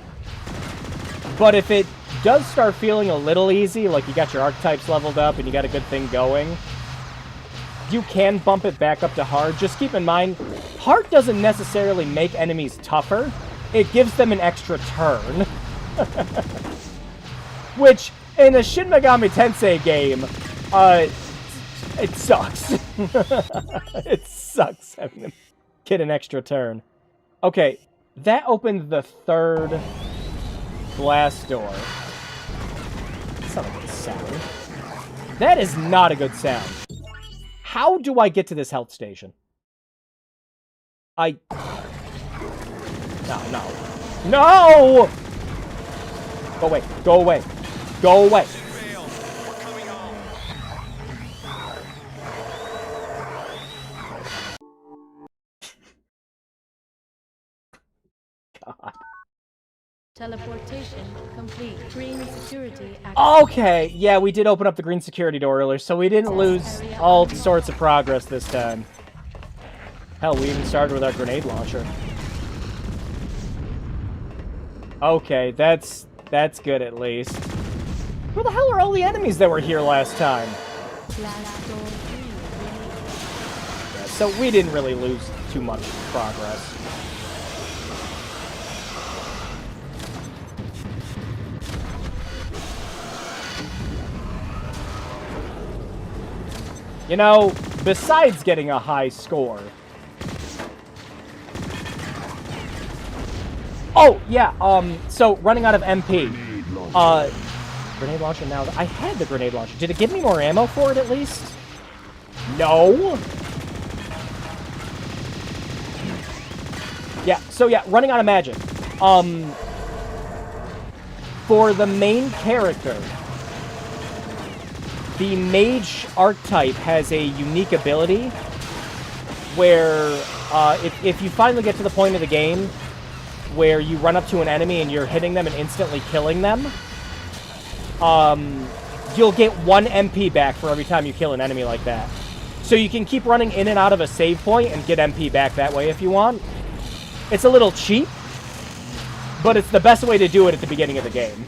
Speaker 1: But if it does start feeling a little easy, like you got your archetypes leveled up and you got a good thing going, you can bump it back up to hard. Just keep in mind, hard doesn't necessarily make enemies tougher. It gives them an extra turn. Which, in a Shin Megami Tensei game, it sucks. It sucks having them get an extra turn. Okay, that opened the third blast door. That's not a good sound. That is not a good sound. How do I get to this health station? No, no. No! Go away. Go away. Go away. God.
Speaker 4: Teleportation complete. Green security active.
Speaker 1: Okay, yeah, we did open up the green security door earlier, so we didn't lose all sorts of progress this time. Hell, we even started with our grenade launcher. Okay, that's good at least. Where the hell are all the enemies that were here last time?
Speaker 4: Blast door 3.
Speaker 1: Yeah, so we didn't really lose too much progress. You know, besides getting a high score... Oh, yeah, so running out of MP. Grenade launcher now. I had the grenade launcher. Did it give me more ammo for it at least? No. Yeah, so yeah, running out of magic. For the main character, the mage archetype has a unique ability where if you finally get to the point of the game where you run up to an enemy and you're hitting them and instantly killing them, you'll get 1 MP back for every time you kill an enemy like that. So you can keep running in and out of a save point and get MP back that way if you want. It's a little cheap, but it's the best way to do it at the beginning of the game.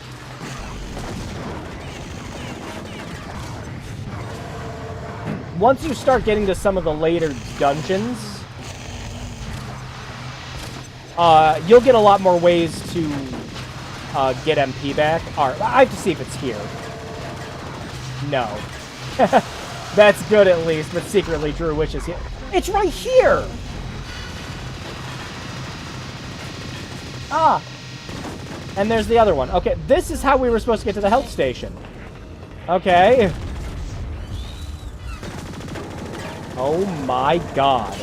Speaker 1: Once you start getting to some of the later dungeons, you'll get a lot more ways to get MP back. Alright, I have to see if it's here. No. That's good at least, but secretly Drew wishes here. It's right here! Ah! And there's the other one. Okay, this is how we were supposed to get to the health station. Okay. Oh my god.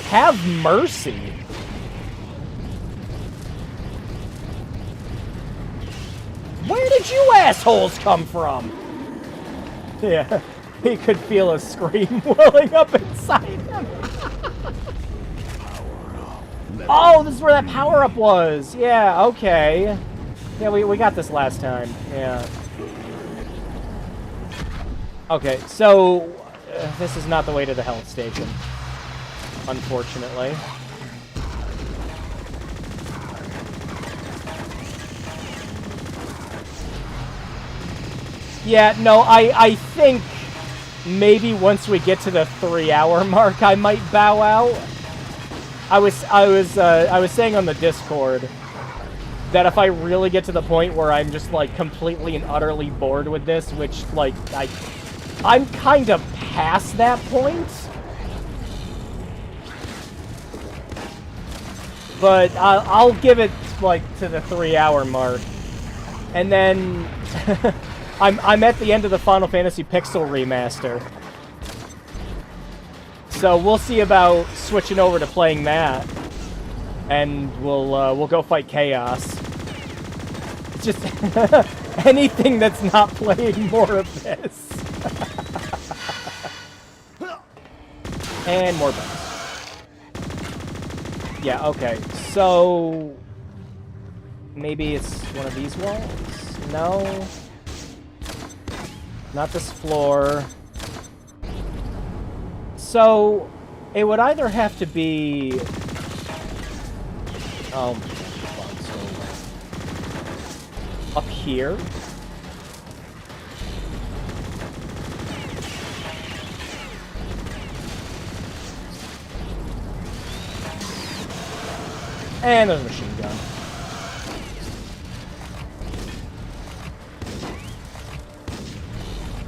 Speaker 1: Have mercy. Where did you assholes come from? Yeah, he could feel a scream welling up inside him. Oh, this is where that power-up was. Yeah, okay. Yeah, we got this last time. Yeah. Okay, so this is not the way to the health station, unfortunately. Yeah, no, I think maybe once we get to the 3-hour mark, I might bow out. I was saying on the Discord that if I really get to the point where I'm just like completely and utterly bored with this, which like I'm kind of past that point. But I'll give it like to the 3-hour mark, and then I'm at the end of the Final Fantasy Pixel remaster. So we'll see about switching over to playing that, and we'll go fight Chaos. Just anything that's not playing more of this. And more bugs. Yeah, okay. So maybe it's one of these walls? No. Not this floor. So, it would either have to be... Oh, so up here? And there's a machine gun.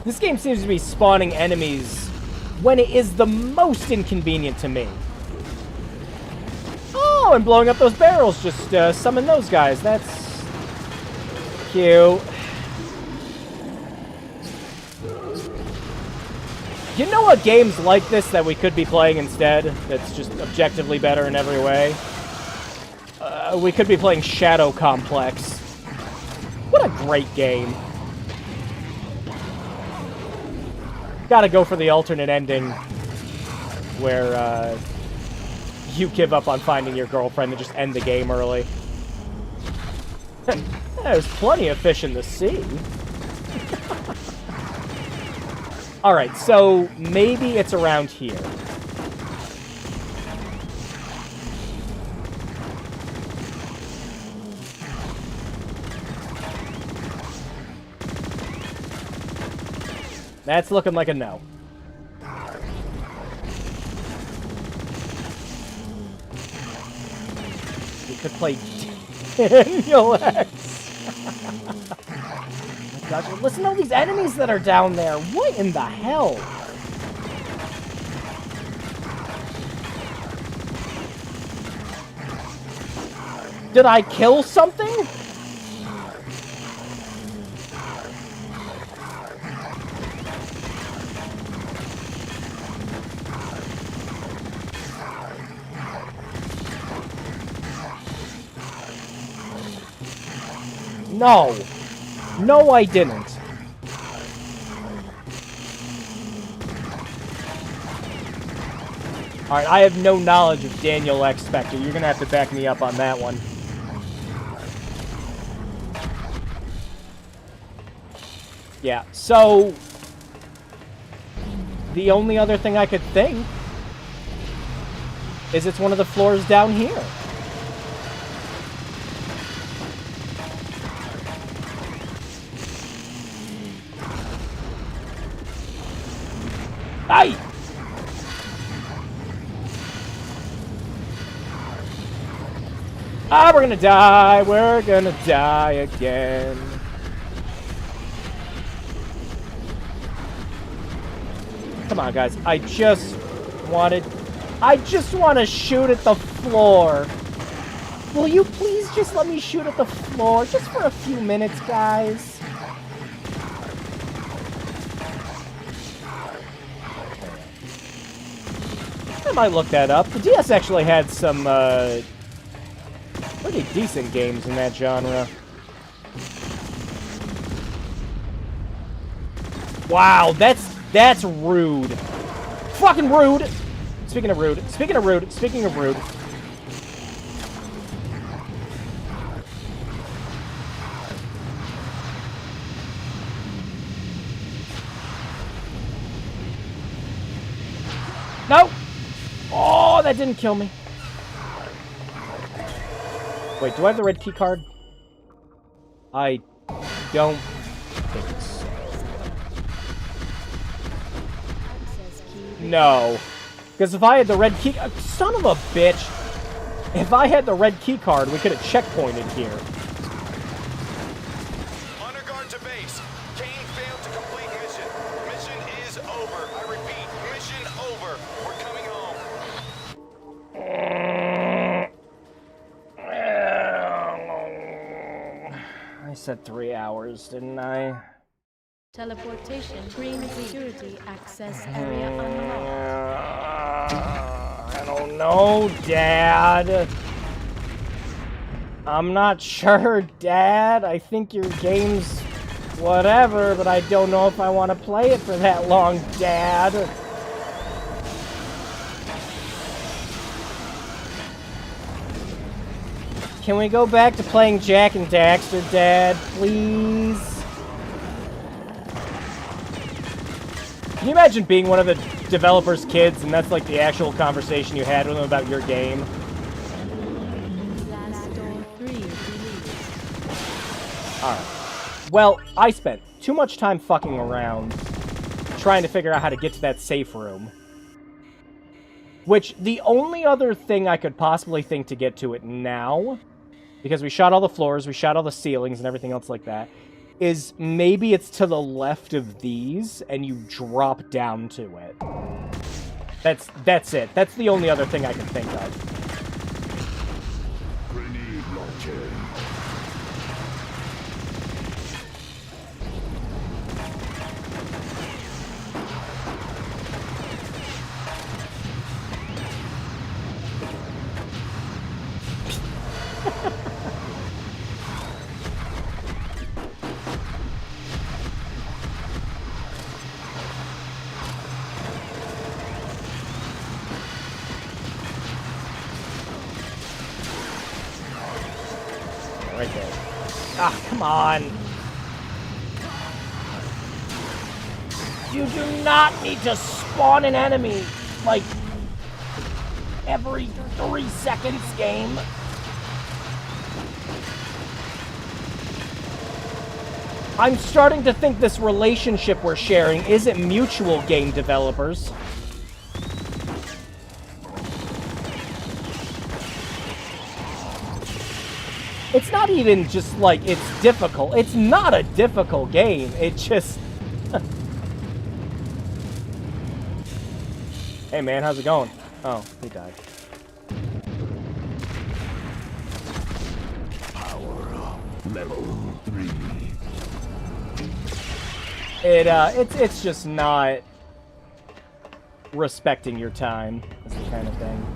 Speaker 1: This game seems to be spawning enemies when it is the most inconvenient to me. Oh, and blowing up those barrels, just summon those guys. That's cute. You know what games like this that we could be playing instead? That's just objectively better in every way? We could be playing Shadow Complex. What a great game. Gotta go for the alternate ending where you give up on finding your girlfriend and just end the game early. There's plenty of fish in the sea. Alright, so maybe it's around here. That's looking like a no. We could play Daniel X. Oh my gosh, listen to all these enemies that are down there. What in the hell? Did I kill something? No. No, I didn't. Alright, I have no knowledge of Daniel X Spectre. You're gonna have to back me up on that one. Yeah, so... the only other thing I could think is it's one of the floors down here. Aye! Ah, we're gonna die! We're gonna die again. Come on, guys. I just want to shoot at the floor. Will you please just let me shoot at the floor? Just for a few minutes, guys. I might look that up. The DS actually had some pretty decent games in that genre. Wow, that's rude. Fucking rude. Speaking of rude. Speaking of rude. Speaking of rude. No. Oh, that didn't kill me. Wait, do I have the red key card? I don't think so. No. Because if I had the red key... son of a bitch! If I had the red key card, we could have checkpointed here.
Speaker 3: Honor guard to base. Kane failed to complete mission. Mission is over. I repeat, mission over. We're coming home.
Speaker 1: I said 3 hours, didn't I?
Speaker 4: Teleportation. Green security access area unlocked.
Speaker 1: I don't know, Dad. I'm not sure, Dad. I think your game's whatever, but I don't know if I want to play it for that long, Dad. Can we go back to playing Jak and Daxter, Dad, please? Can you imagine being one of the developers' kids and that's like the actual conversation you had with them about your game?
Speaker 4: Last door 3 released.
Speaker 1: Alright. Well, I spent too much time fucking around trying to figure out how to get to that safe room. Which, the only other thing I could possibly think to get to it now, because we shot all the floors, we shot all the ceilings and everything else like that, is maybe it's to the left of these, and you drop down to it. That's it. That's the only other thing I can think of.
Speaker 2: Grenade launcher.
Speaker 1: Right there. Ah, come on. You do not need to spawn an enemy, like, every 3 seconds, game. I'm starting to think this relationship we're sharing isn't mutual, game developers. It's not even just like it's difficult. It's not a difficult game. It just... Hey man, how's it going? Oh, he died.
Speaker 2: Power up. Level 3.
Speaker 1: It's just not respecting your time. Is the kind of thing.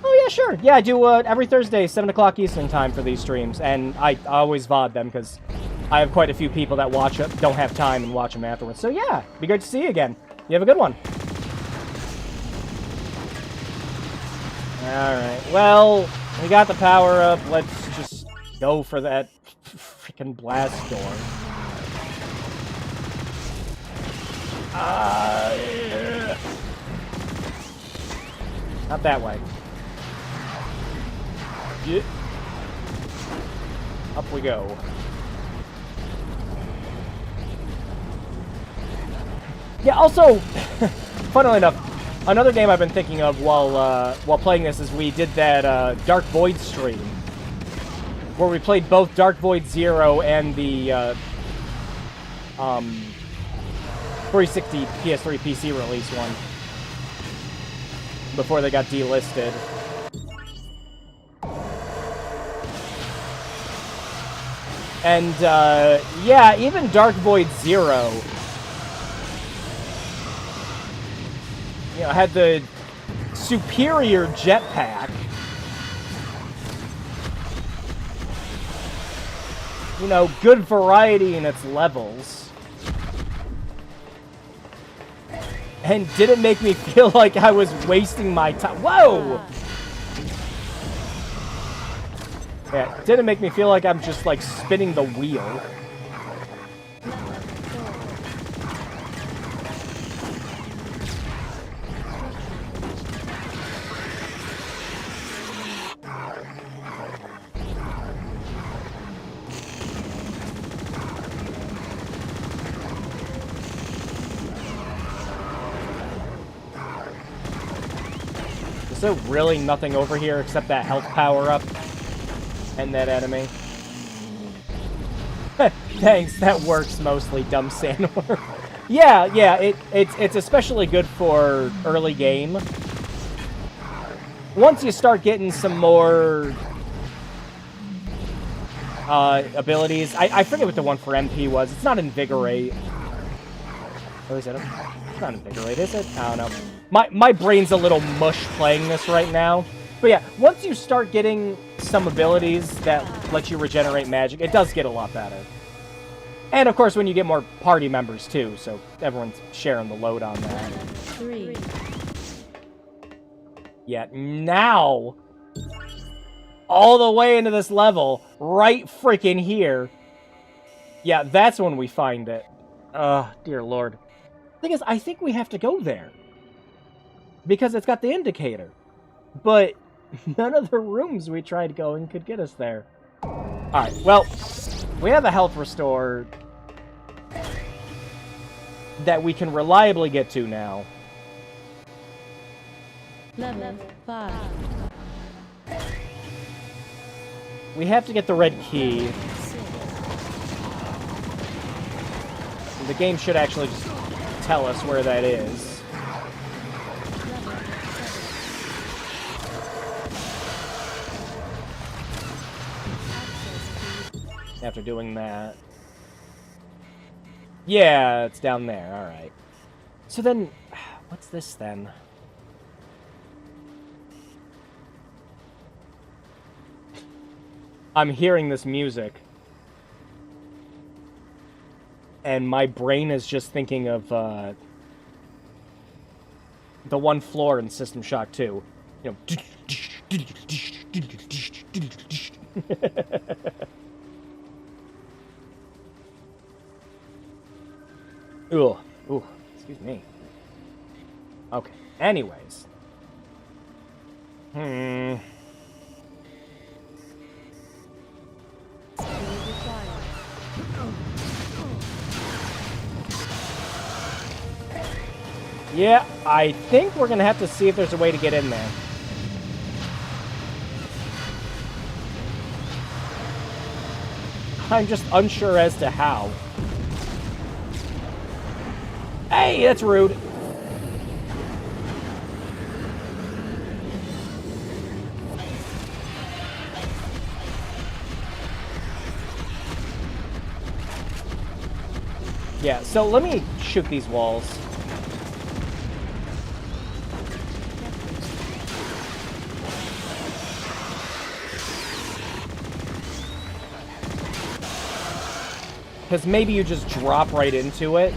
Speaker 1: Oh yeah, sure. Yeah, I do every Thursday, 7 o'clock Eastern time for these streams, and I always VOD them because I have quite a few people that watch it, don't have time and watch them afterwards. So yeah, be great to see you again. You have a good one. Alright, well, we got the power up. Let's just go for that freaking blast door. Not that way. Yeah. Up we go. Yeah, also, funnily enough, another game I've been thinking of while playing this is we did that Dark Void stream, where we played both Dark Void 0 and the 360 PS3 PC release one before they got delisted. And yeah, even Dark Void 0, you know, had the superior jetpack. You know, good variety in its levels. And didn't make me feel like I was wasting my time. Whoa! Yeah, didn't make me feel like I'm just, like, spinning the wheel. Is there really nothing over here except that health power-up and that enemy? Thanks, that works mostly, dumb sandworm. Yeah, it's especially good for early game. Once you start getting some more abilities, I forget what the one for MP was. It's not Invigorate. Oh, is it? It's not Invigorate, is it? I don't know. My brain's a little mush playing this right now. But yeah, once you start getting some abilities that let you regenerate magic, it does get a lot better. And of course, when you get more party members too, so everyone's sharing the load on that.
Speaker 4: 3.
Speaker 1: Yeah, now, all the way into this level, right freaking here. Yeah, that's when we find it. Dear Lord. The thing is, I think we have to go there. Because it's got the indicator. But none of the rooms we tried going could get us there. Alright, well, we have a health restore that we can reliably get to now.
Speaker 4: Level 5.
Speaker 1: We have to get the red key. The game should actually just tell us where that is. After doing that. Yeah, it's down there. Alright. So then, what's this then? I'm hearing this music. And my brain is just thinking of the one floor in System Shock 2. You know. Ugh. Ooh, excuse me. Okay, anyways. Yeah, I think we're gonna have to see if there's a way to get in there. I'm just unsure as to how. Hey, that's rude. Yeah, so let me shoot these walls. Because maybe you just drop right into it.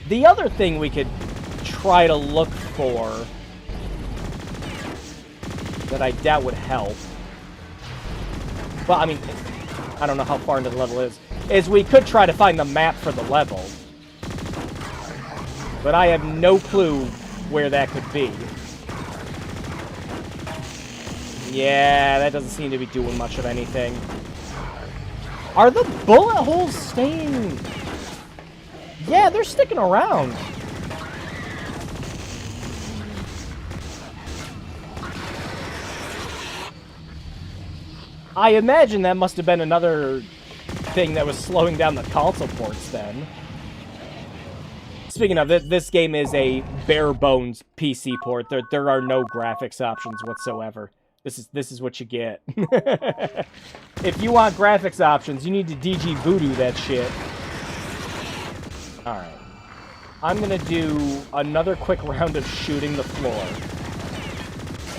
Speaker 1: The other thing we could try to look for that I doubt would help, well, I mean, I don't know how far into the level it is we could try to find the map for the level. But I have no clue where that could be. Yeah, that doesn't seem to be doing much of anything. Are the bullet holes staying? Yeah, they're sticking around. I imagine that must have been another thing that was slowing down the console ports then. Speaking of it, this game is a bare bones PC port. There are no graphics options whatsoever. This is what you get. If you want graphics options, you need to DG Voodoo that shit. Alright. I'm gonna do another quick round of shooting the floor.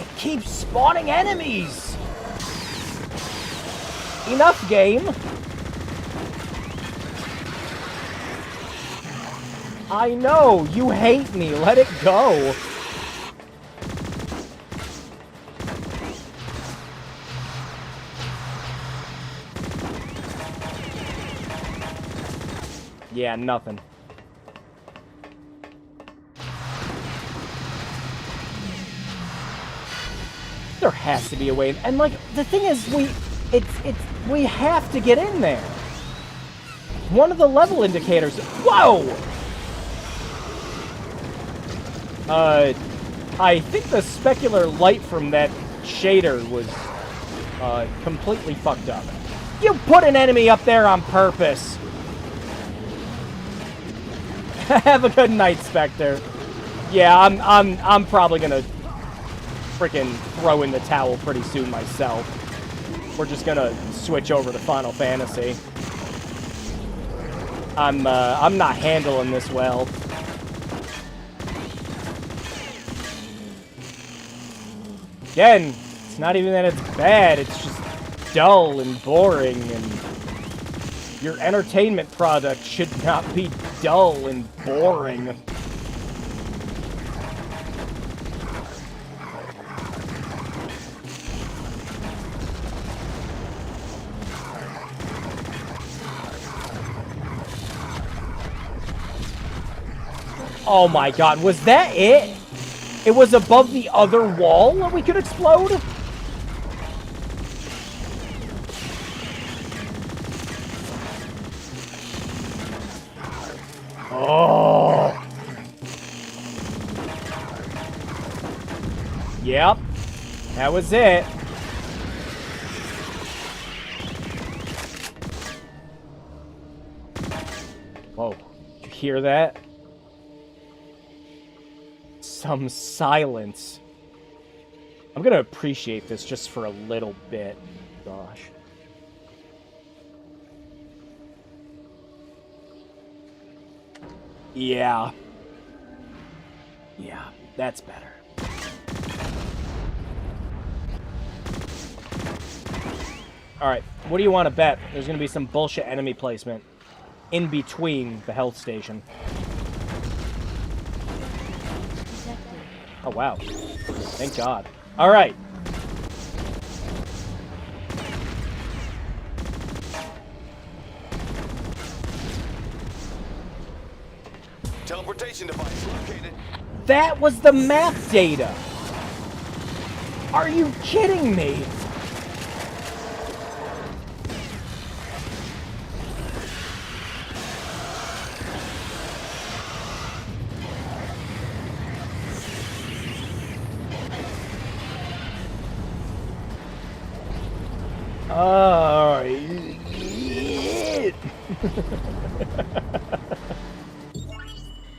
Speaker 1: It keeps spawning enemies! Enough, game! I know! You hate me! Let it go! Yeah, nothing. There has to be a way, and like the thing is, we have to get in there. One of the level indicators. Whoa! I think the specular light from that shader was completely fucked up. You put an enemy up there on purpose. Have a good night, Spectre. Yeah, I'm probably gonna freaking throw in the towel pretty soon myself. We're just gonna switch over to Final Fantasy. I'm not handling this well. Again, it's not even that it's bad, it's just dull and boring, and your entertainment product should not be dull and boring. Oh my god, was that it? It was above the other wall that we could explode? Oh. Yep. That was it. Whoa. Did you hear that? Some silence. I'm gonna appreciate this just for a little bit. Gosh. Yeah. Yeah, that's better. Alright, what do you want to bet? There's gonna be some bullshit enemy placement in between the health station. Oh, wow. Thank God. Alright.
Speaker 3: Communication device located.
Speaker 1: That was the map data! Are you kidding me? Oh,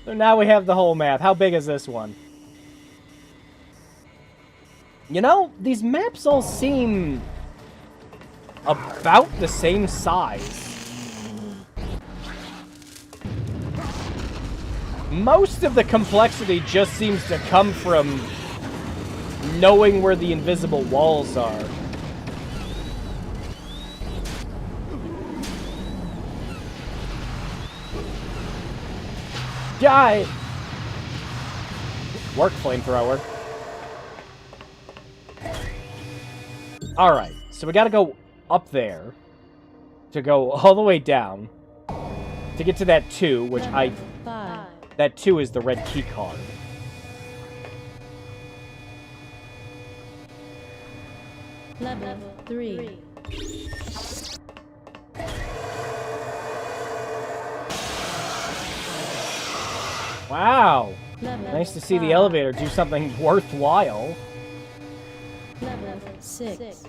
Speaker 1: so now we have the whole map. How big is this one? You know, these maps all seem about the same size. Most of the complexity just seems to come from knowing where the invisible walls are. Die! Work, flamethrower. Alright, so we gotta go up there to go all the way down to get to that 2, which that 2 is the red key card.
Speaker 4: Level 3.
Speaker 1: Wow!
Speaker 4: Level
Speaker 1: Nice to see the
Speaker 4: 5.
Speaker 1: elevator do something worthwhile.
Speaker 4: Level 6.
Speaker 1: Is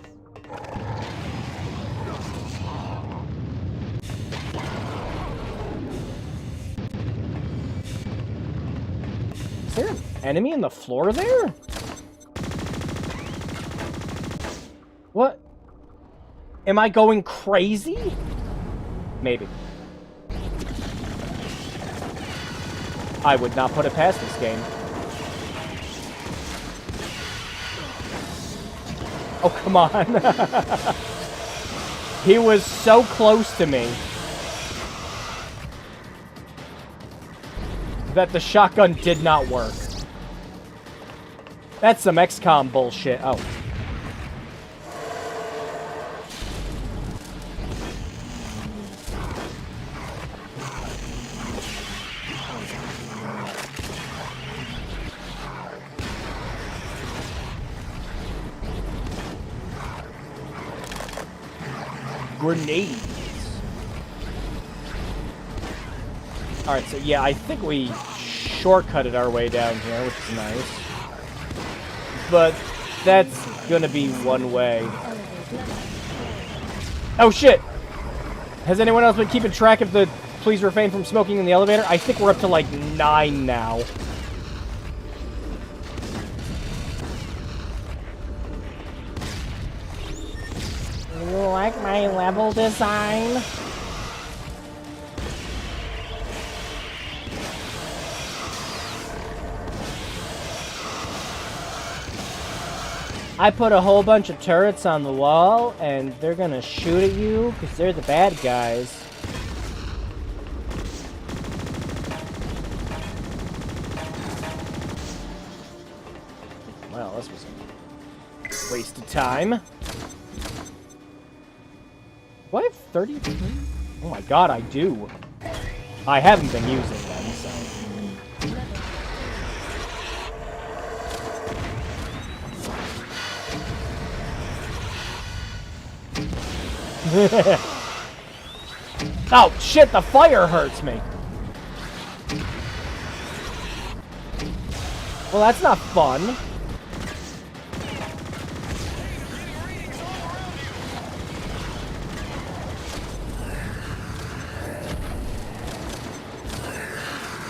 Speaker 1: there an enemy in the floor there? What? Am I going crazy? Maybe. I would not put it past this game. Oh, come on. He was so close to me that the shotgun did not work. That's some XCOM bullshit. Oh. Grenades. Alright, so yeah, I think we shortcutted our way down here, which is nice. But that's gonna be one way. Oh shit! Has anyone else been keeping track of the please refrain from smoking in the elevator? I think we're up to like 9 now.
Speaker 5: You like my level design?
Speaker 1: I put a whole bunch of turrets on the wall, and they're gonna shoot at you, because they're the bad guys. Well, this was a waste of time. Do I have 33? Oh my god, I do. I haven't been using them, so... Oh, shit, the fire hurts me. Well, that's not fun.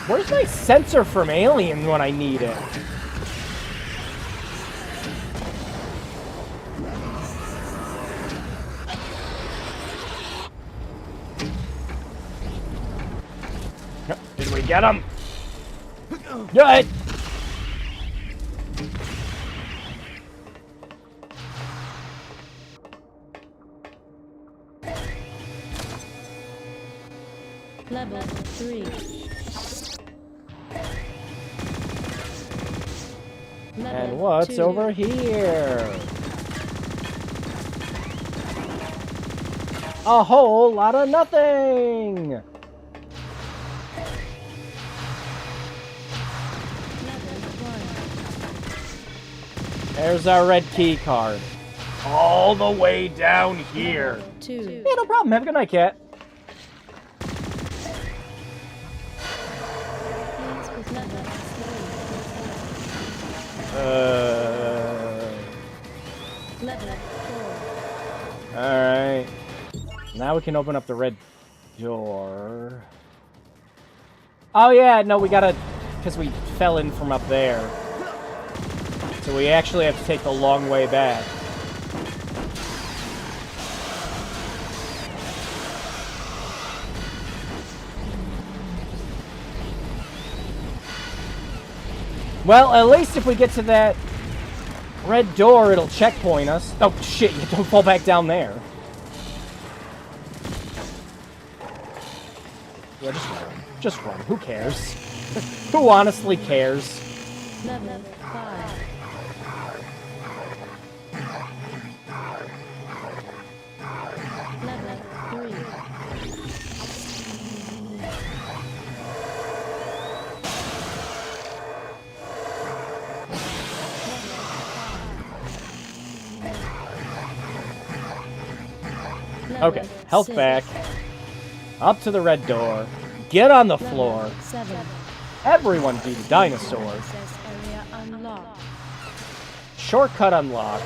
Speaker 1: Where's my sensor from Alien when I need it? Did we get him? Good.
Speaker 4: Level 3.
Speaker 1: And what's over here? A whole lot of nothing! There's our red key card. All the way down here.
Speaker 4: 2.
Speaker 1: Yeah, no problem. Have a good night, cat.
Speaker 4: Keys with level 3. Level 4.
Speaker 1: Alright. Now we can open up the red door. Oh yeah, no, we gotta... Because we fell in from up there. So we actually have to take the long way back. Well, at least if we get to that red door, it'll checkpoint us. Oh, shit, you don't fall back down there. Yeah, just run. Just run. Who cares? Who honestly cares?
Speaker 4: Level 5. Level 3.
Speaker 1: Okay, health back. Up to the red door. Get on the floor.
Speaker 4: 7.
Speaker 1: Everyone beat a dinosaur.
Speaker 4: Access area unlocked.
Speaker 1: Shortcut unlocked.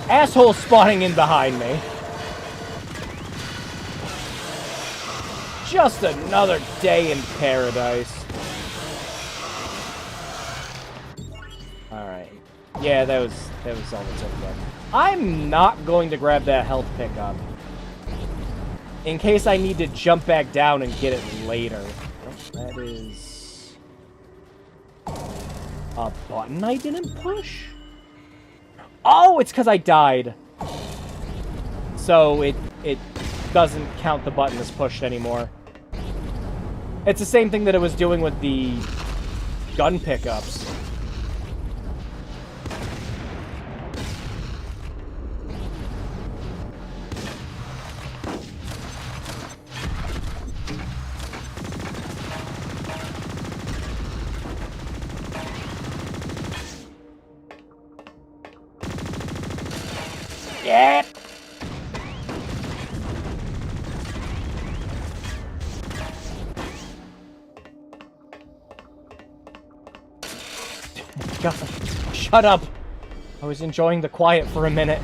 Speaker 1: Asshole spawning in behind me. Just another day in paradise. Alright. Yeah, that was all that's over there. I'm not going to grab that health pickup. In case I need to jump back down and get it later. Oh, that is... a button I didn't push? Oh, it's because I died. So it doesn't count the button as pushed anymore. It's the same thing that it was doing with the gun pickups. Yeah. God, shut up. I was enjoying the quiet for a minute.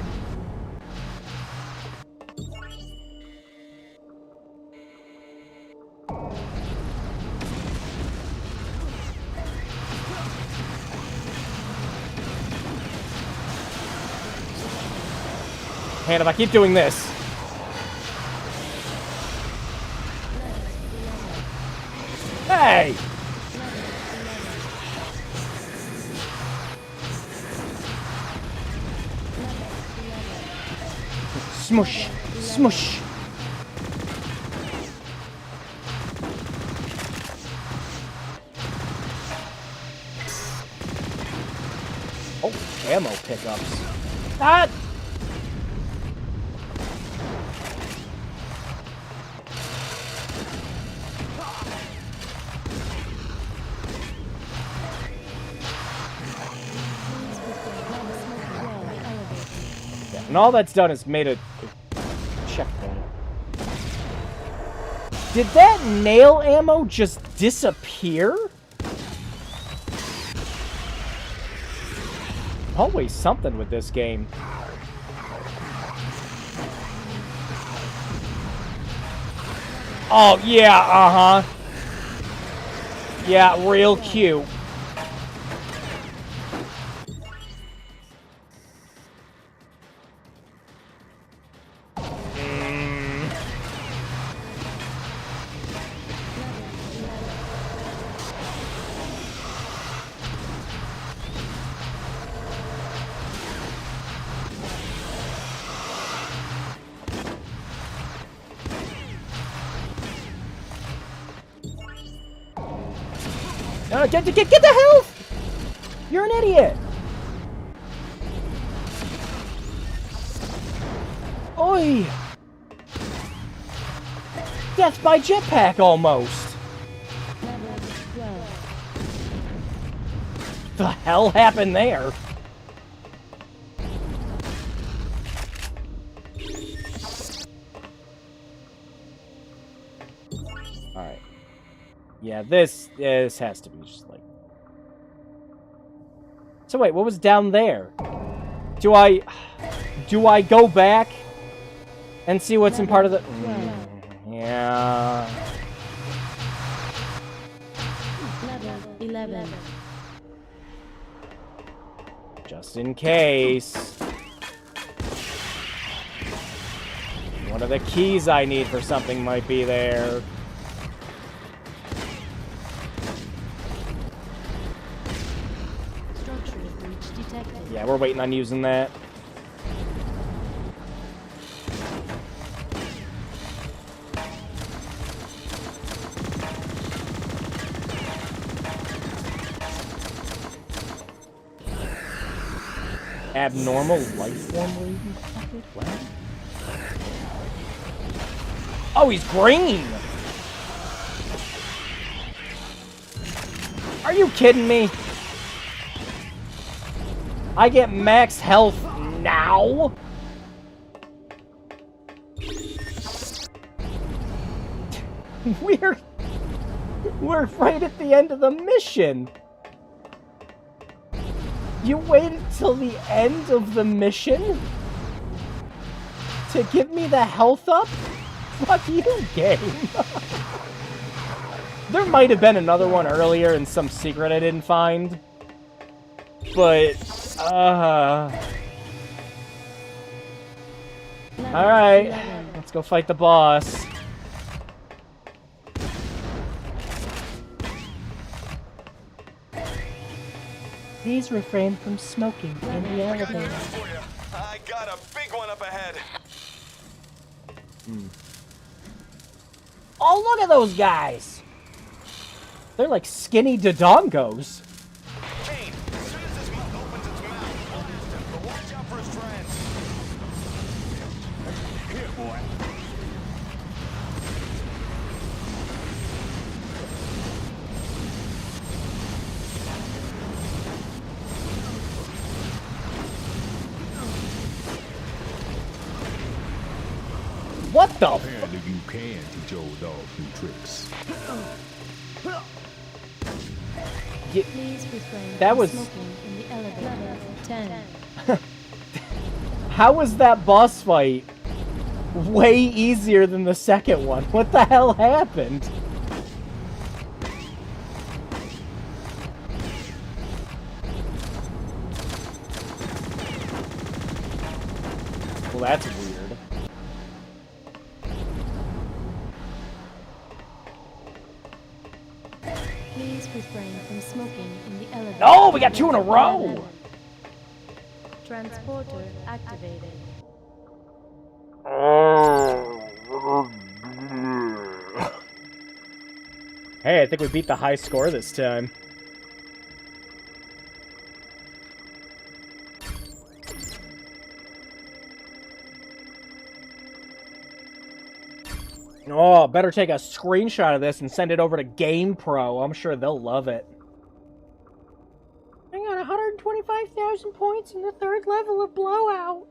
Speaker 1: Man, if I keep doing this... Hey! Smush! Smush! Oh, ammo pickups. Ah! And all that's done is made a checkpoint. Did that nail ammo just disappear? Always something with this game. Oh, yeah, uh-huh. Yeah, real cute. Get the health! You're an idiot! Oi! Death by jetpack, almost!
Speaker 4: Level 12.
Speaker 1: The hell happened there? Yeah, this has to be just like... So wait, what was down there? Do I go back and see what's in part of the... yeah...
Speaker 4: Level 11.
Speaker 1: Just in case. One of the keys I need for something might be there.
Speaker 4: Structural breach detected.
Speaker 1: Yeah, we're waiting on using that. Abnormal life form reading? What? Oh, he's green! Are you kidding me? I get max health now? We're right at the end of the mission. You waited till the end of the mission to give me the health up? Fuck you, game. There might have been another one earlier in some secret I didn't find. But, alright, let's go fight the boss. Please refrain from smoking in the elevator.
Speaker 3: I got a big one up ahead.
Speaker 1: Oh, look at those guys! They're like skinny dodongos.
Speaker 3: Kane, as soon as this mouth opens its mouth, blast him, but watch out for his friends.
Speaker 2: Here, boy.
Speaker 1: What the?
Speaker 2: Apparently you can teach old dogs new tricks.
Speaker 4: Please refrain
Speaker 1: That
Speaker 4: from
Speaker 1: was-
Speaker 4: smoking in the elevator. 10.
Speaker 1: How was that boss fight way easier than the second one? What the hell happened? Well, that's weird.
Speaker 4: Please refrain from smoking in the elevator.
Speaker 1: No, we got two in a row!
Speaker 4: Transporter activated.
Speaker 1: Hey, I think we beat the high score this time. Oh, better take a screenshot of this and send it over to GamePro. I'm sure they'll love it. I got 125,000 points in the 3rd level of BlowOut.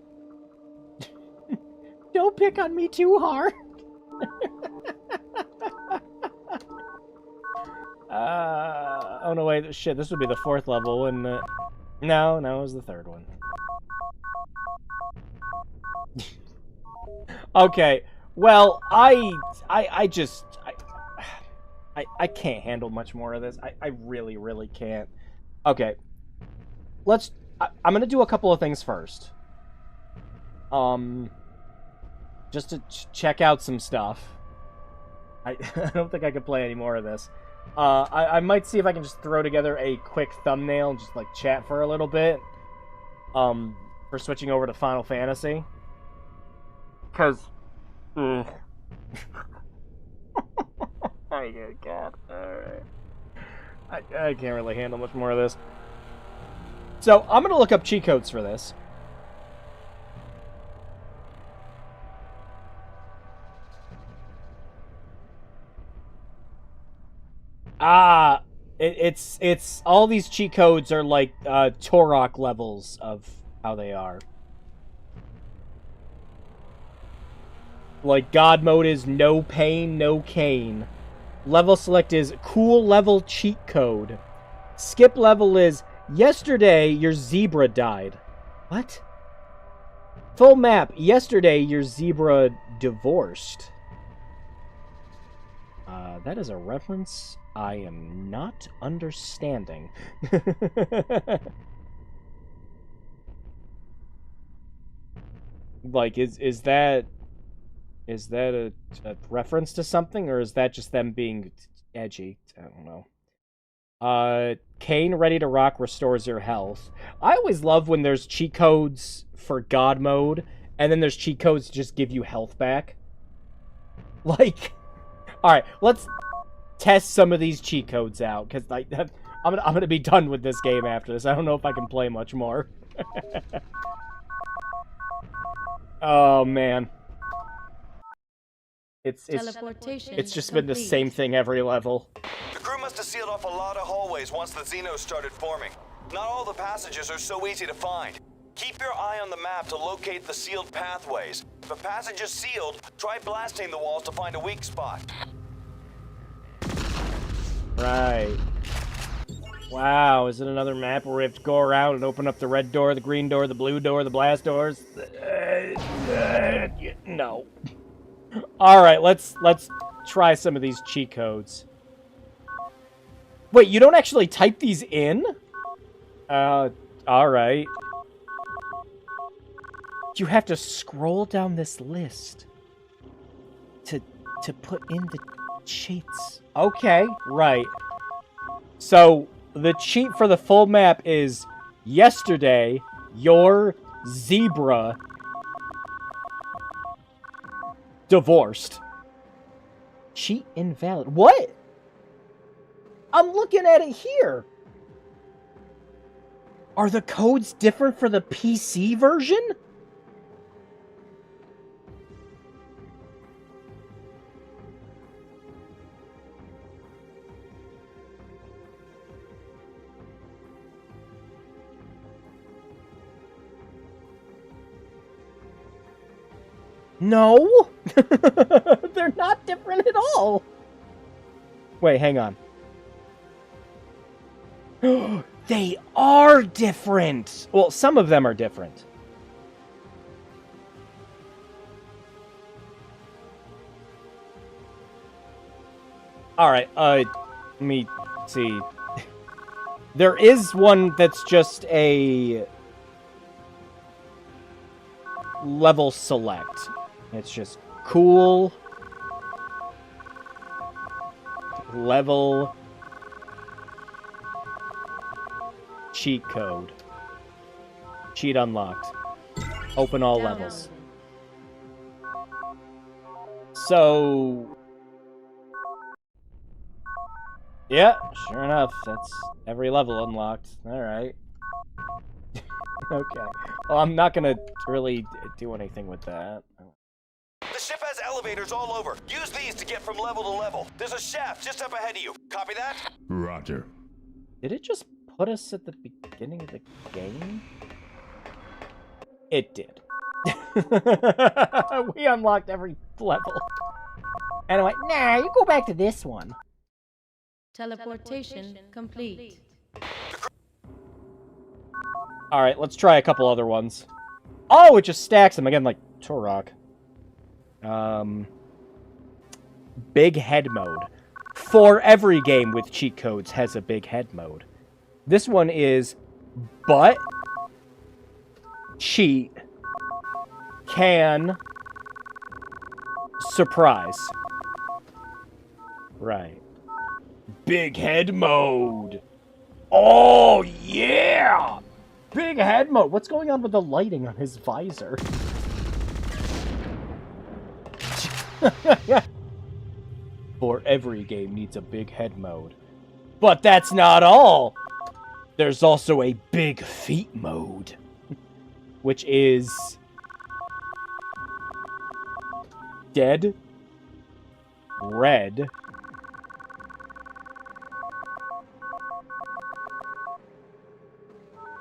Speaker 1: Don't pick on me too hard. Oh no, wait, shit, this would be the 4th level, wouldn't it? No, it was the 3rd one. Okay, well, I can't handle much more of this. I really, really can't. Okay, I'm gonna do a couple of things first. Just to check out some stuff. I don't think I can play any more of this. I might see if I can just throw together a quick thumbnail and just, like, chat for a little bit. For switching over to Final Fantasy. Because... oh, good God. Alright. I can't really handle much more of this. So, I'm gonna look up cheat codes for this. It's all these cheat codes are like Torok levels of how they are. Like God mode is no pain, no cane. Level select is cool level cheat code. Skip level is yesterday your zebra died. What? Full map. Yesterday your zebra divorced. That is a reference I am not understanding. Like, is that a reference to something, or is that just them being edgy? I don't know. Kane ready to rock restores your health. I always love when there's cheat codes for God mode, and then there's cheat codes to just give you health back. Like, alright, let's test some of these cheat codes out, because like, I'm gonna be done with this game after this. I don't know if I can play much more. Oh, man. It's just been the same thing every level.
Speaker 3: The crew must have sealed off a lot of hallways once the Xenos started forming. Not all the passages are so easy to find. Keep your eye on the map to locate the sealed pathways. If a passage is sealed, try blasting the walls to find a weak spot.
Speaker 1: Right. Wow, is it another map where we have to go around and open up the red door, the green door, the blue door, the blast doors? No. Alright, let's try some of these cheat codes. Wait, you don't actually type these in? Alright. You have to scroll down this list to put in the cheats. Okay, right. So, the cheat for the full map is yesterday, your zebra divorced. Cheat invalid. What? I'm looking at it here. Are the codes different for the PC version? No! They're not different at all! Wait, hang on. They are different! Well, some of them are different. Alright, let me see. There is one that's just a level select. It's just cool level cheat code. Cheat unlocked. Open all levels. So, yeah, sure enough, that's every level unlocked. Alright. Okay. Well, I'm not gonna really do anything with that.
Speaker 3: The ship has elevators all over. Use these to get from level to level. There's a shaft just up ahead of you. Copy that?
Speaker 2: Roger.
Speaker 1: Did it just put us at the beginning of the game? It did. We unlocked every level. Anyway, nah, you go back to this one.
Speaker 4: Teleportation complete.
Speaker 1: Alright, let's try a couple other ones. Oh, it just stacks them again like Turok. Big head mode. For every game with cheat codes has a big head mode. This one is but cheat can surprise. Right. Big head mode. Oh, yeah! Big head mode. What's going on with the lighting on his visor? For every game needs a big head mode. But that's not all! There's also a big feet mode. Which is dead, red,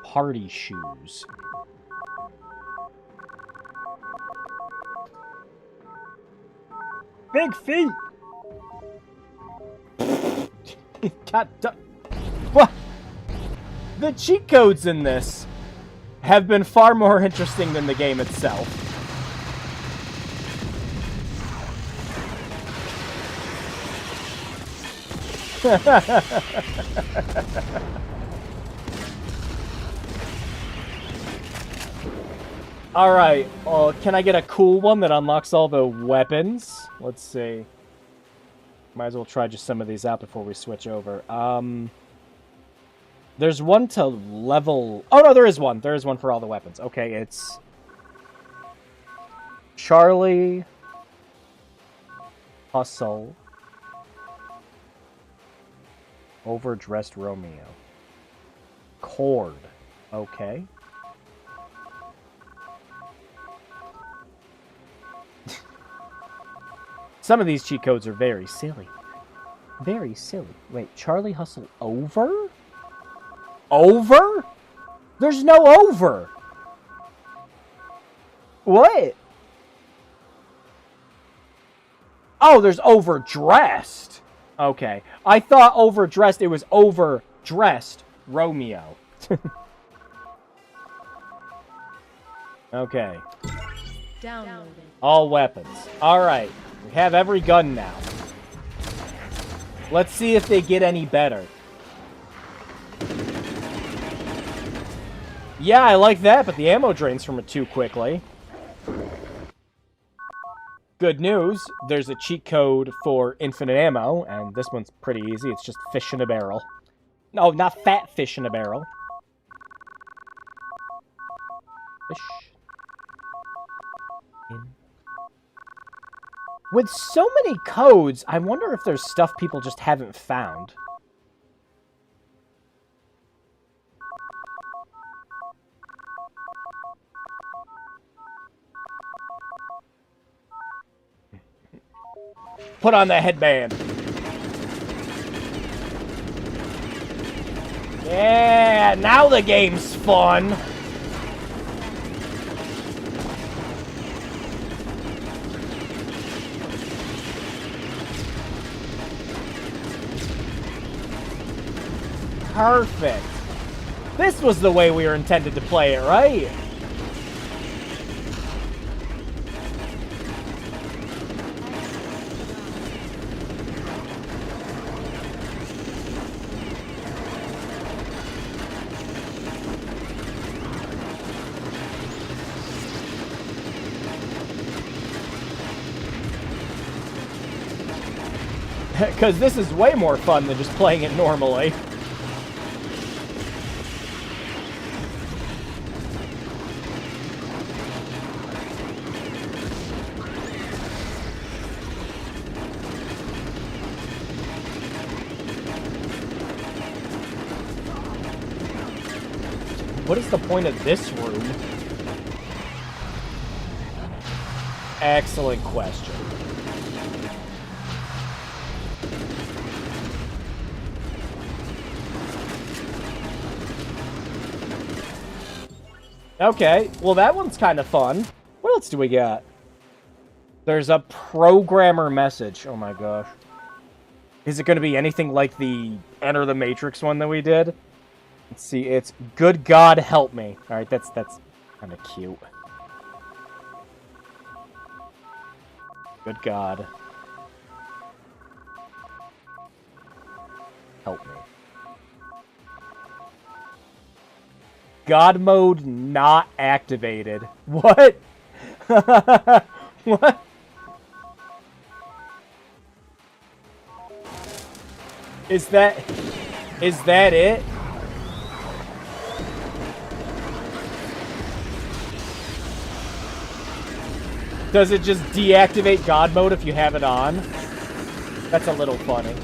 Speaker 1: party shoes. Big feet! God, what? The cheat codes in this have been far more interesting than the game itself. Alright, can I get a cool one that unlocks all the weapons? Let's see. Might as well try just some of these out before we switch over. There's one to level... Oh, no, there is one. There is one for all the weapons. Okay, it's... Charlie... Hustle... Overdressed Romeo. Cord. Okay. Some of these cheat codes are very silly. Very silly. Wait, Charlie Hustle over? Over? There's no over! What? Oh, there's overdressed. Okay. I thought overdressed, it was overdressed Romeo. Okay.
Speaker 4: Downloaded.
Speaker 1: All weapons. Alright. We have every gun now. Let's see if they get any better. Yeah, I like that, but the ammo drains from it too quickly. Good news, there's a cheat code for infinite ammo, and this one's pretty easy. It's just fish in a barrel. No, not fat fish in a barrel. Fish. With so many codes, I wonder if there's stuff people just haven't found. Put on the headband. Yeah, now the game's fun. Perfect. This was the way we were intended to play it, right? Because this is way more fun than just playing it normally. What is the point of this room? Excellent question. Okay, well that one's kind of fun. What else do we got? There's a programmer message. Oh my gosh. Is it going to be anything like the Enter the Matrix one that we did? Let's see, it's good God help me. Alright, that's kind of cute. Good God. Help me. God mode not activated. What? What? Is that it? Does it just deactivate God mode if you have it on? That's a little funny.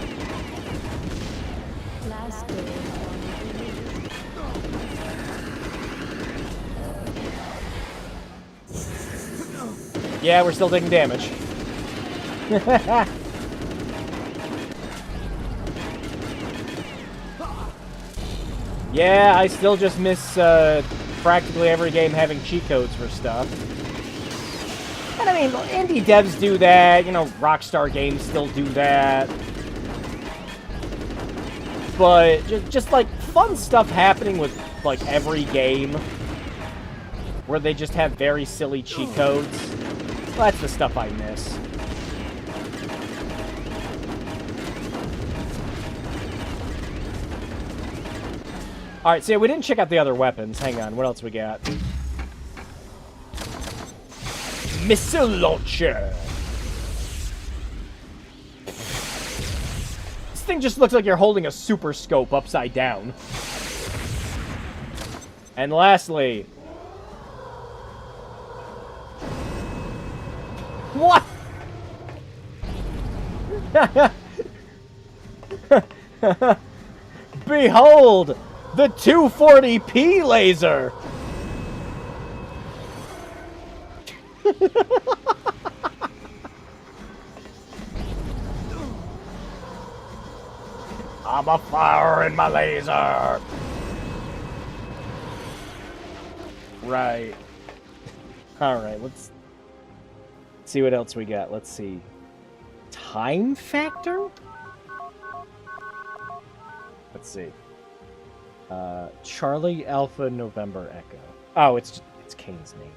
Speaker 4: Last day.
Speaker 1: Yeah, we're still taking damage. Yeah, I still just miss practically every game having cheat codes for stuff. And I mean, indie devs do that, you know, Rockstar games still do that. but just like fun stuff happening with like every game where they just have very silly cheat codes. That's the stuff I miss. Alright, so yeah, we didn't check out the other weapons. Hang on, what else we got? Missile launcher! This thing just looks like you're holding a super scope upside down. And lastly... What? Behold! The 240p laser! I'm a fire in my laser! Right. Alright, let's see what else we got. Let's see. Time factor? Let's see. Charlie Alpha November Echo. Oh, it's Kane's name.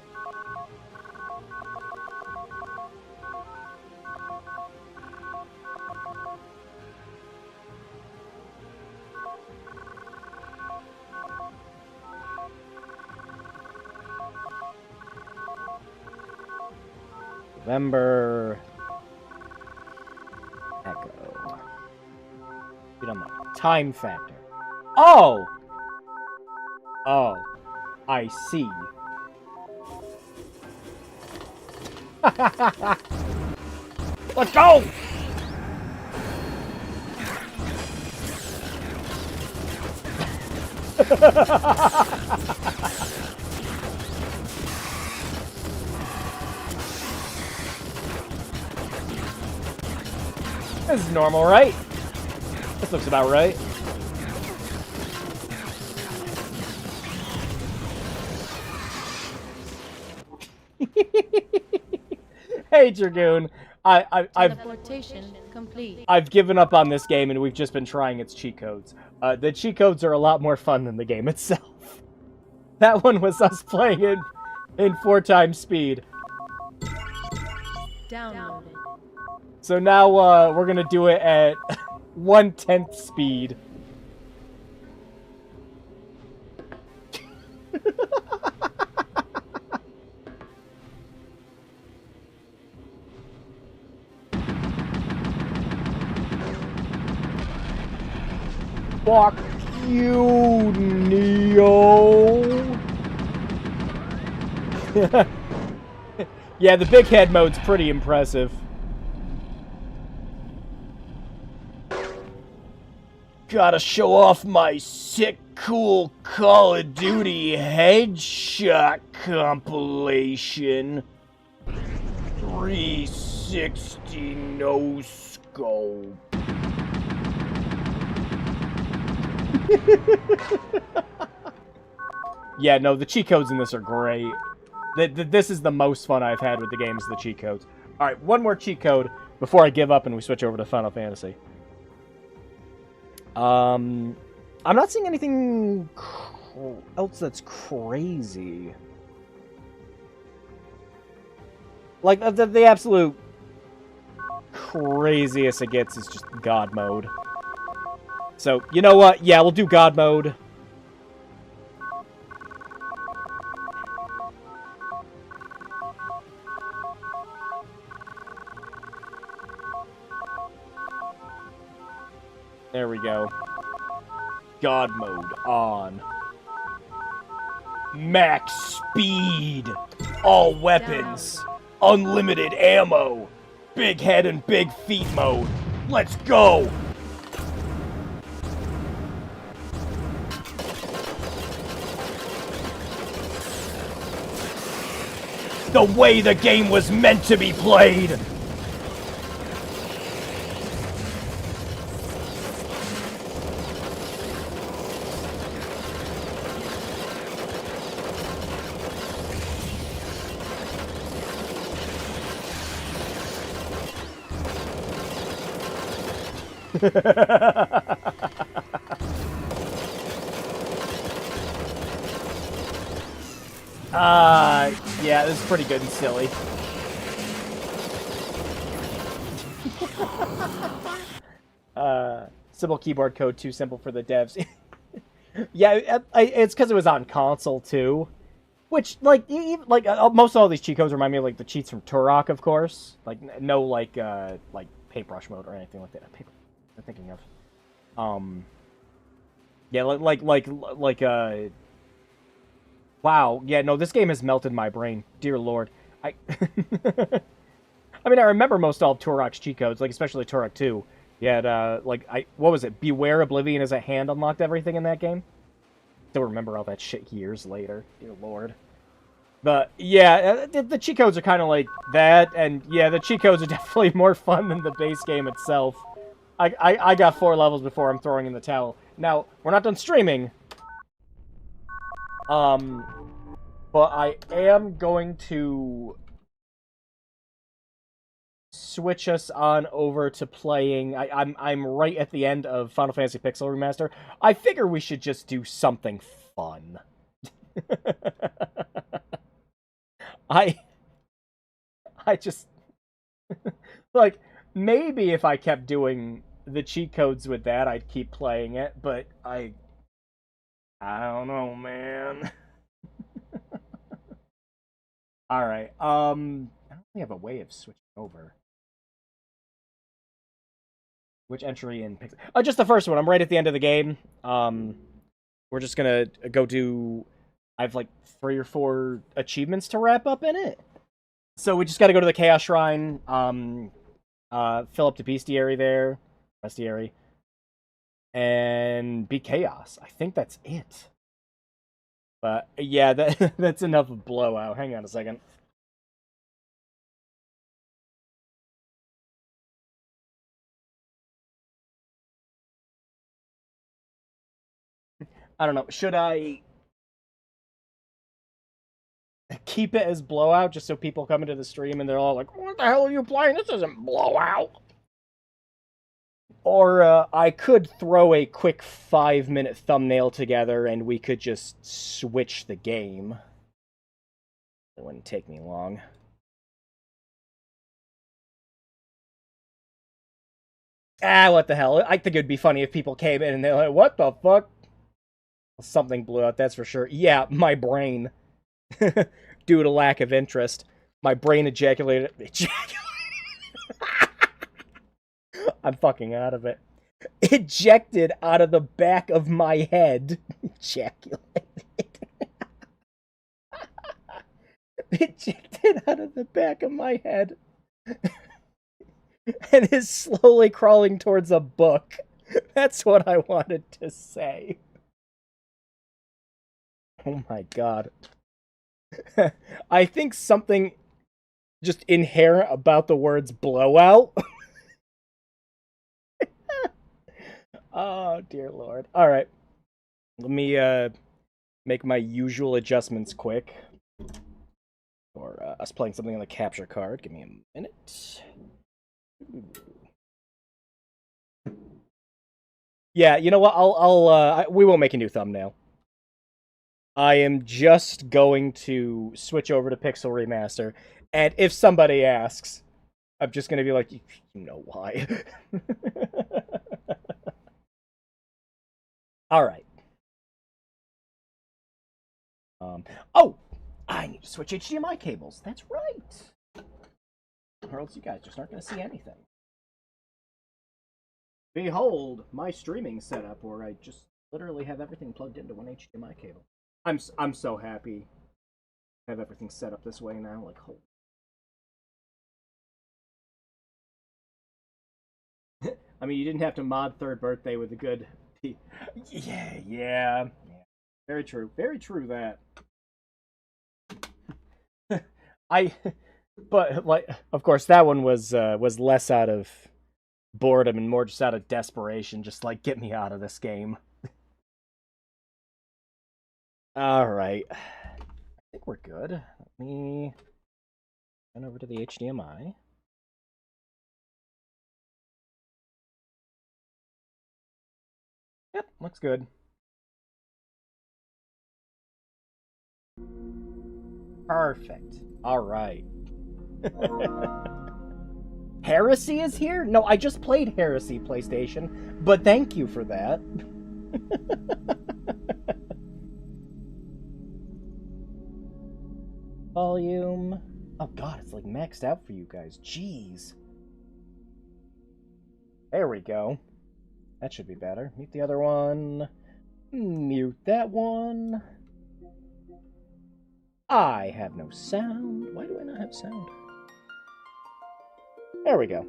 Speaker 1: November Echo. You don't mind. Time factor. Oh! Oh. I see. Let's go! This is normal, right? This looks about right. Hey, Dragoon.
Speaker 4: Teleportation complete.
Speaker 1: I've given up on this game, and we've just been trying its cheat codes. The cheat codes are a lot more fun than the game itself. That one was us playing it in 4 times speed.
Speaker 4: Downloaded.
Speaker 1: So now we're gonna do it at 1/10 speed. Fuck you, Neo. Yeah, the big head mode's pretty impressive. Gotta show off my sick, cool Call of Duty headshot compilation. 360 no scope. Yeah, no, the cheat codes in this are great. This is the most fun I've had with the game, is the cheat codes. Alright, one more cheat code before I give up and we switch over to Final Fantasy. I'm not seeing anything else that's crazy. Like, the absolute craziest it gets is just God mode. So, you know what? Yeah, we'll do God mode. There we go. God mode on. Max speed. All weapons. Unlimited ammo. Big head and big feet mode. Let's go! The way the game was meant to be played! Yeah, this is pretty good and silly. Simple keyboard code too simple for the devs. Yeah, it's because it was on console too. Which, like, most of all these cheat codes remind me of, like, the cheats from Turok, of course. Like, no, like paintbrush mode or anything like that. Paper, I'm thinking of. Yeah, wow, yeah, no, this game has melted my brain. Dear Lord. I mean, I remember most all of Turok's cheat codes, like, especially Turok 2. You had, what was it? Beware Oblivion as a hand unlocked everything in that game? Still remember all that shit years later. Dear Lord. But, yeah, the cheat codes are kind of like that, and, yeah, the cheat codes are definitely more fun than the base game itself. I got 4 levels before I'm throwing in the towel. Now, we're not done streaming. But I am going to switch us on over to playing. I'm right at the end of Final Fantasy Pixel Remaster. I figure we should just do something fun. I just like maybe if I kept doing the cheat codes with that, I'd keep playing it, but I don't know, man. All right. I don't really have a way of switching over. Which entry in Pixel? Oh, just the first one. I'm right at the end of the game. We're just gonna go do. I have like 3 or 4 achievements to wrap up in it. So we just got to go to the Chaos Shrine. Fill up the bestiary there, bestiary, and be chaos. I think that's it. But yeah, that's enough of BlowOut. Hang on a second. I don't know. Should I keep it as BlowOut just so people come into the stream and they're all like, "What the hell are you playing? This isn't BlowOut." Or I could throw a quick 5-minute thumbnail together and we could just switch the game. It wouldn't take me long. What the hell? I think it'd be funny if people came in and they're like, "What the fuck?" Something blew out, that's for sure. Yeah, my brain. Due to lack of interest. My brain ejaculated. I'm fucking out of it. Ejected out of the back of my head. Ejaculated. Ejected out of the back of my head. And is slowly crawling towards a book. That's what I wanted to say. Oh my god. I think something just inherent about the words BlowOut. Oh, dear lord. Alright. Let me, make my usual adjustments quick. Or, us playing something on the capture card. Give me a minute. Yeah, you know what? We won't make a new thumbnail. I am just going to switch over to Pixel Remaster, and if somebody asks, I'm just going to be like, you know why. Alright. Oh! I need to switch HDMI cables. That's right! Or else you guys just aren't going to see anything. Behold, my streaming setup, where I just literally have everything plugged into one HDMI cable. I'm so happy to have everything set up this way now. Like, holy. I mean, you didn't have to mod Third Birthday with a good... Yeah. Very true. Very true, that. But, like, of course, that one was less out of boredom and more just out of desperation. Just, like, get me out of this game. Alright. I think we're good. Let me run over to the HDMI. Yep, looks good. Perfect. All right. Heresy is here? No, I just played Heresy PlayStation, but thank you for that. Volume. Oh god, it's like maxed out for you guys. Jeez. There we go. That should be better. Mute the other one. Mute that one. I have no sound. Why do I not have sound? There we go.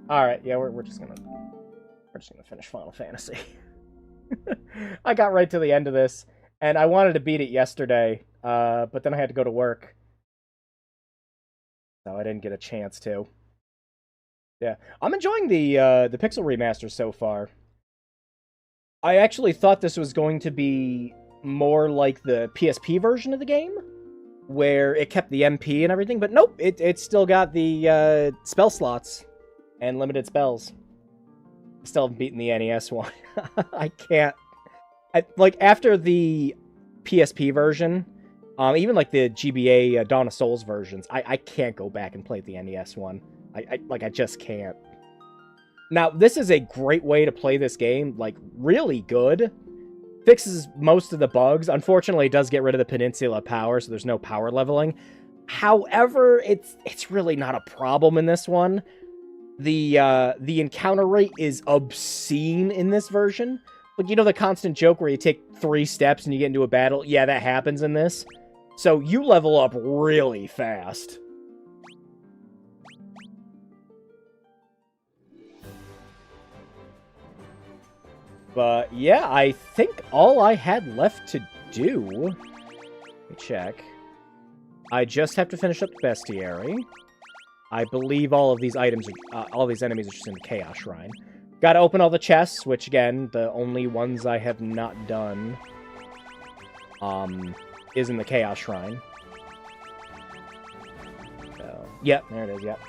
Speaker 1: Alright, yeah, we're just gonna finish Final Fantasy. I got right to the end of this, and I wanted to beat it yesterday, but then I had to go to work. So I didn't get a chance to. Yeah. I'm enjoying the Pixel remaster so far. I actually thought this was going to be more like the PSP version of the game, where it kept the MP and everything, but nope, it still got the spell slots and limited spells. I still haven't beaten the NES one. I can't. Like, after the PSP version, even like the GBA Dawn of Souls versions, I can't go back and play the NES one. I just can't. Now, this is a great way to play this game, like, really good. Fixes most of the bugs. Unfortunately, it does get rid of the Peninsula power, so there's no power leveling. However, it's really not a problem in this one. The encounter rate is obscene in this version. Like, you know the constant joke where you take 3 steps and you get into a battle? Yeah, that happens in this. So you level up really fast. But yeah, I think all I had left to do... Let me check. I just have to finish up the Bestiary. I believe all of these items, all these enemies are just in the Chaos Shrine. Gotta open all the chests, which again, the only ones I have not done, is in the Chaos Shrine. So, yep, there it is, yep.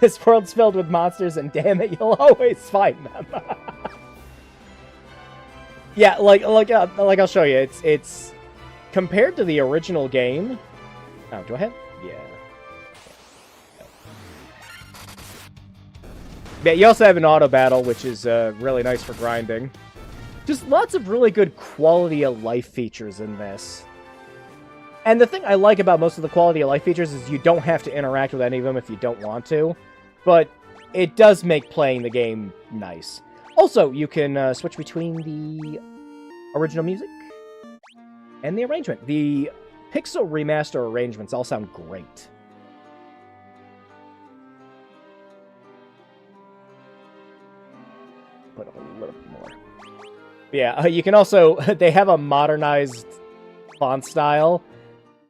Speaker 1: This world's filled with monsters, and damn it, you'll always find them. Yeah, like I'll show you. It's compared to the original game. Oh, do I have? Yeah. Yeah, you also have an auto battle, which is really nice for grinding. Just lots of really good quality of life features in this. And the thing I like about most of the quality of life features is you don't have to interact with any of them if you don't want to. But it does make playing the game nice. Also, you can switch between the original music and the arrangement. The Pixel Remaster arrangements all sound great. Put a little bit more. Yeah, you can also... They have a modernized font style.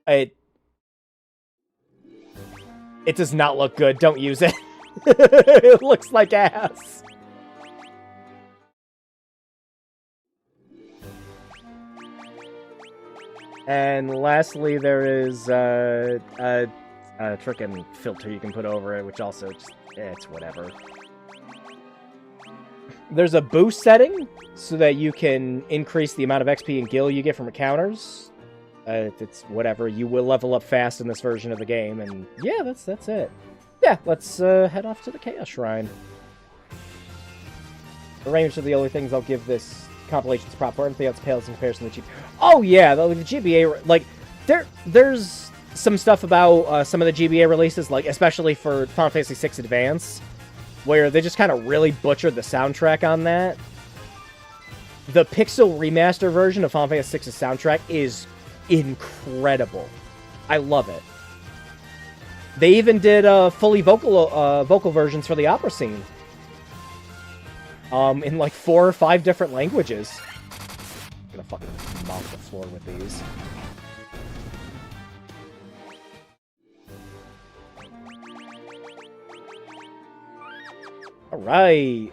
Speaker 1: It does not look good. Don't use it. It looks like ass. And lastly, there is a frickin' filter you can put over it, which also just, it's whatever. There's a boost setting so that you can increase the amount of XP and gil you get from encounters. It's whatever. You will level up fast in this version of the game, and yeah, that's it. Yeah, let's head off to the Chaos Shrine. The range are the only things I'll give this compilation's prop for. Everything else pales in comparison to the GBA. Oh yeah, the GBA, like, there's some stuff about some of the GBA releases, like, especially for Final Fantasy VI Advance, where they just kind of really butchered the soundtrack on that. The Pixel Remaster version of Final Fantasy VI's soundtrack is incredible. I love it. They even did fully vocal versions for the opera scene. In like 4 or 5 different languages. I'm gonna fucking mop the floor with these. Alright.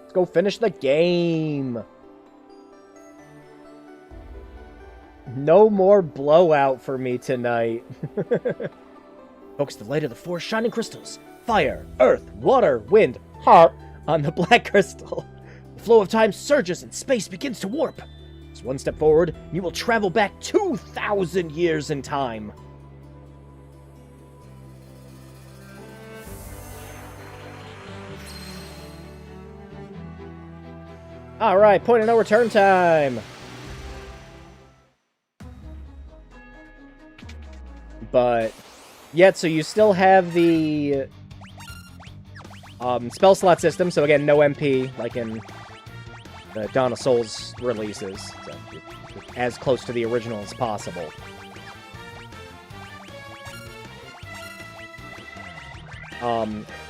Speaker 1: Let's go finish the game. No more BlowOut for me tonight. Focus the light of the 4 shining crystals. Fire, earth, water, wind, heart on the black crystal. The flow of time surges and space begins to warp. As one step forward, you will travel back 2,000 years in time. Alright, point of no return time. But, yet, so you still have the spell slot system, so again, no MP, like in the Dawn of Souls releases. So as close to the original as possible.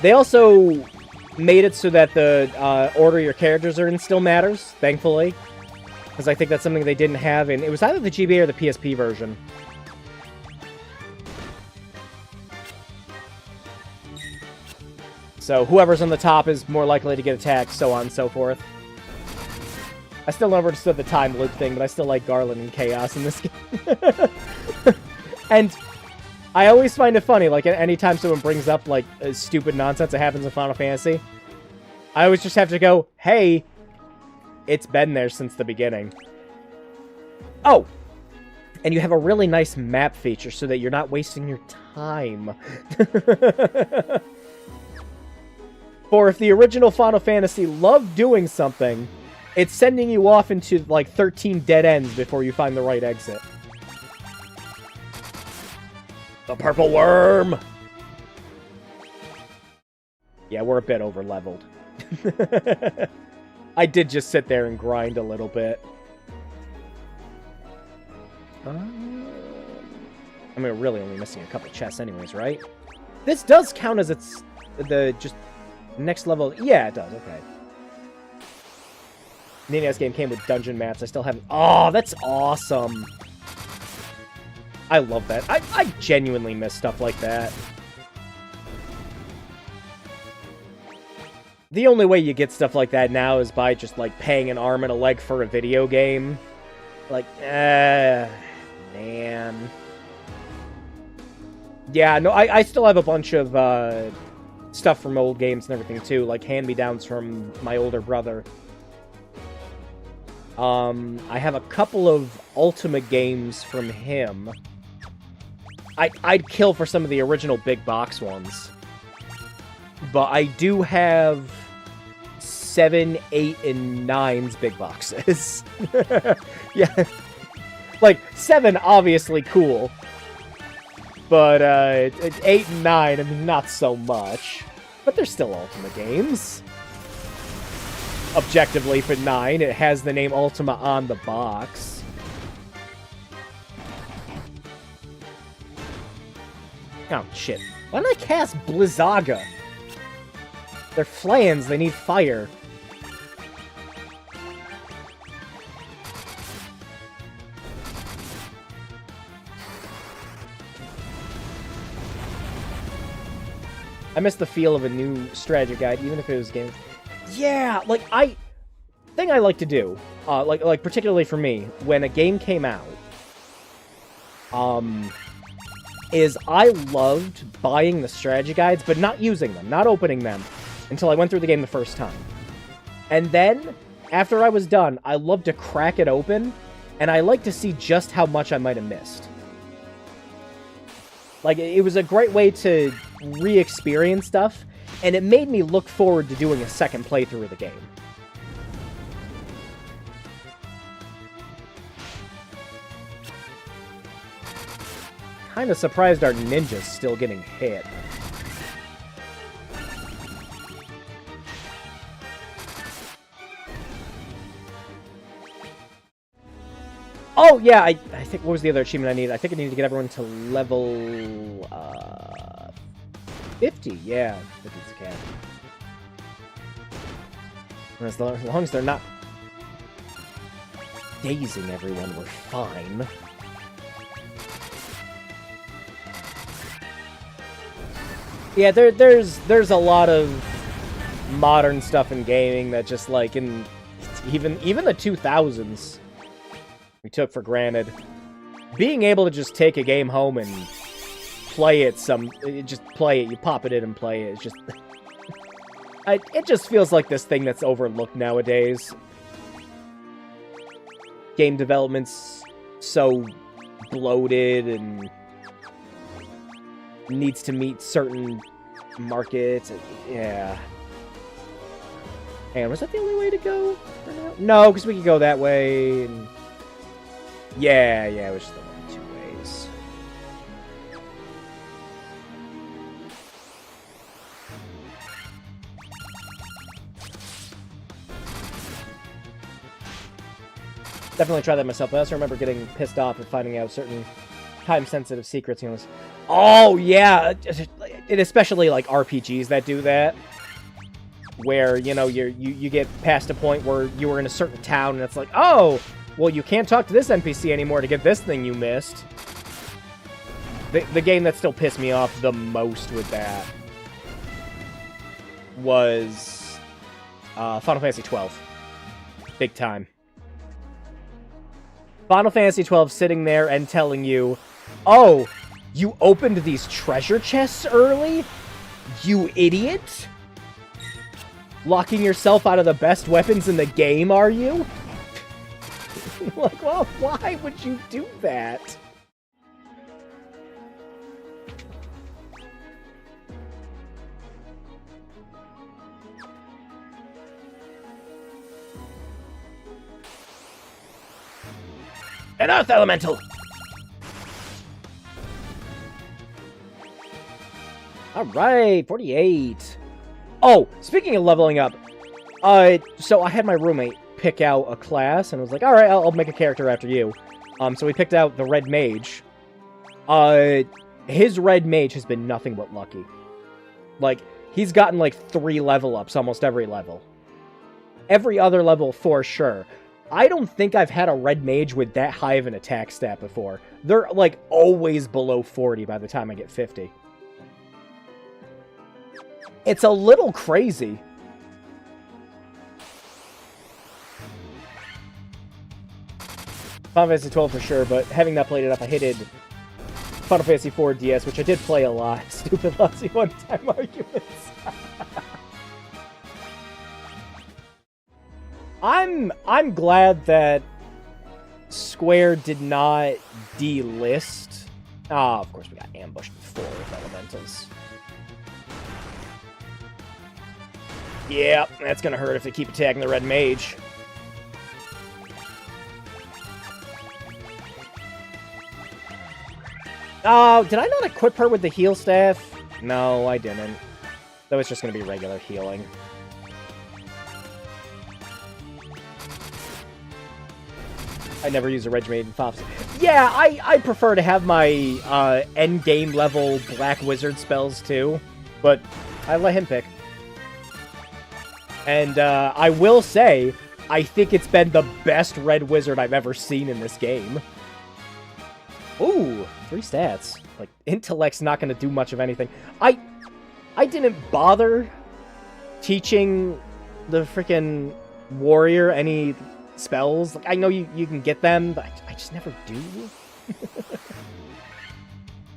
Speaker 1: They also made it so that the order your characters are in still matters, thankfully. Because I think that's something they didn't have in... It was either the GBA or the PSP version. So whoever's on the top is more likely to get attacked, so on and so forth. I still never understood the time loop thing, but I still like Garland and Chaos in this game. And I always find it funny, like, anytime someone brings up, like, stupid nonsense that happens in Final Fantasy, I always just have to go, hey, it's been there since the beginning. Oh! And you have a really nice map feature so that you're not wasting your time. For if the original Final Fantasy loved doing something, it's sending you off into, like, 13 dead ends before you find the right exit. The purple worm! Yeah, we're a bit over-leveled. I did just sit there and grind a little bit. I mean, we're really only missing a couple chests anyways, right? This does count as it's the just next level. Yeah, it does, okay. The NES game came with dungeon mats. I still haven't... Oh, that's awesome! I love that. I genuinely miss stuff like that. The only way you get stuff like that now is by just, like, paying an arm and a leg for a video game. Like, man. Yeah, no, I still have a bunch of, stuff from old games and everything, too. Like, hand-me-downs from my older brother. I have a couple of Ultimate games from him. I'd kill for some of the original big box ones. But I do have 7, 8, and 9's big boxes. Yeah. Like, 7, obviously cool. But, 8 and 9, I mean, not so much. But they're still Ultima games. Objectively, for 9, it has the name Ultima on the box. Oh, shit. Why don't I cast Blizzaga? They're flans, they need fire. I miss the feel of a new strategy guide, even if it was game. Yeah, like, thing I like to do, like particularly for me, when a game came out, is I loved buying the strategy guides, but not using them, not opening them, until I went through the game the first time. And then, after I was done, I loved to crack it open, and I liked to see just how much I might have missed. Like, it was a great way to re-experience stuff, and it made me look forward to doing a second playthrough of the game. Kinda surprised our ninja's still getting hit. Oh, yeah, I think, what was the other achievement I needed? I think I needed to get everyone to level, 50, yeah, 50's the cap. As long as they're not dazing everyone, we're fine. Yeah, there's a lot of modern stuff in gaming that just, like, in even the 2000s we took for granted. Being able to just take a game home and play it, just play it, you pop it in and play it, it's just It just feels like this thing that's overlooked nowadays. Game development's so bloated and needs to meet certain markets. Yeah. And was that the only way to go for now? No, because we could go that way. And... yeah, it was just the only 2 ways. Definitely try that myself. I also remember getting pissed off at finding out certain time-sensitive secrets. You know, oh yeah, it especially like RPGs that do that, where you know you get past a point where you were in a certain town and it's like, oh, well you can't talk to this NPC anymore to get this thing you missed. The game that still pissed me off the most with that was Final Fantasy XII. Big time. Final Fantasy XII sitting there and telling you, oh, you opened these treasure chests early? You idiot? Locking yourself out of the best weapons in the game, are you? Like, well, why would you do that? An Earth Elemental! Alright, 48. Oh, speaking of leveling up, so I had my roommate pick out a class, and was like, alright, I'll make a character after you. So we picked out the Red Mage. His Red Mage has been nothing but lucky. Like, he's gotten like 3 level ups almost every level. Every other level for sure. I don't think I've had a Red Mage with that high of an attack stat before. They're, like, always below 40 by the time I get 50. It's a little crazy. Final Fantasy 12 for sure, but having not played it up, I hated Final Fantasy 4 DS, which I did play a lot. Stupid lousy one-time arguments. I'm glad that Square did not delist. Ah, of course we got ambushed with 4 elementals. Yeah, that's gonna hurt if they keep attacking the Red Mage. Oh, did I not equip her with the heal staff? No, I didn't. That was just gonna be regular healing. I never use a Red Maiden Fops. Yeah, I prefer to have my endgame level Black Wizard spells too, but I let him pick. And I will say, I think it's been the best Red Wizard I've ever seen in this game. Ooh, 3 stats. Like, Intellect's not going to do much of anything. I didn't bother teaching the freaking warrior any spells. Like, I know you can get them, but I just never do.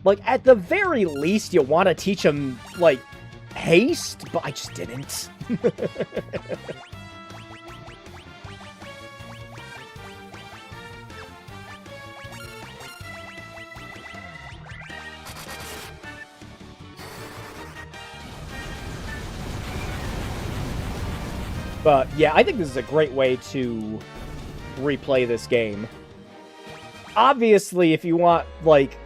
Speaker 1: Like, at the very least, you want to teach them, like, haste, but I just didn't. But, yeah, I think this is a great way to replay this game. Obviously, if you want, like,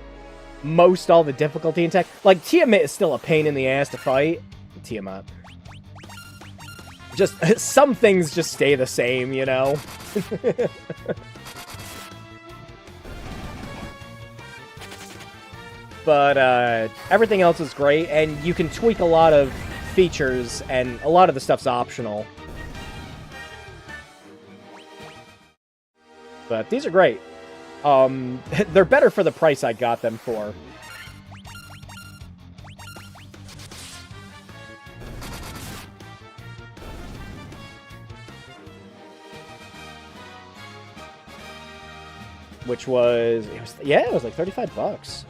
Speaker 1: most all the difficulty in tech, like, Tiamat is still a pain in the ass to fight. Tiamat. Just, some things just stay the same, you know? But, everything else is great, and you can tweak a lot of features, and a lot of the stuff's optional. But these are great. They're better for the price I got them for. Which was, it was like $35.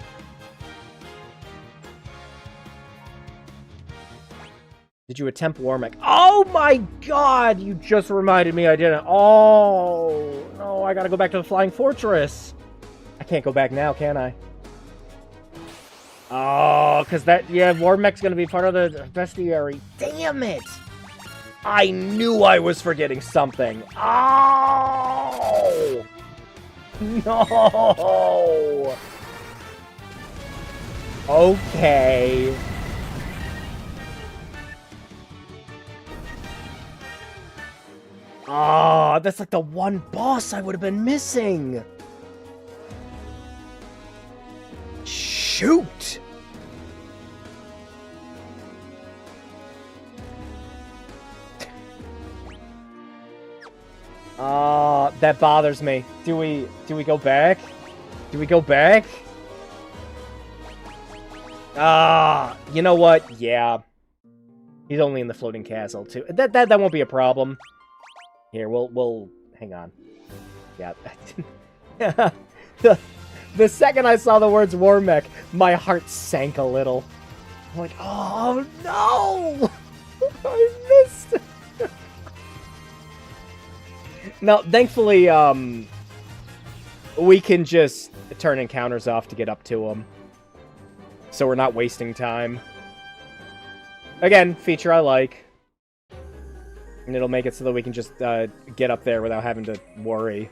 Speaker 1: Did you attempt war mech? Oh my god! You just reminded me I didn't. Oh, no, I gotta go back to the Flying Fortress. I can't go back now, can I? Oh, because that, yeah, war mech's gonna be part of the bestiary. Damn it! I knew I was forgetting something. Oh! No! Okay. Ah, that's like the one boss I would have been missing. Shoot! That bothers me. Do we go back? Do we go back? You know what? Yeah. He's only in the floating castle too. That won't be a problem. Here, we'll hang on. Yeah. The second I saw the words war mech, my heart sank a little. I'm like, oh no! I missed it. Now, thankfully, we can just turn encounters off to get up to him. So we're not wasting time. Again, feature I like. And it'll make it so that we can just get up there without having to worry.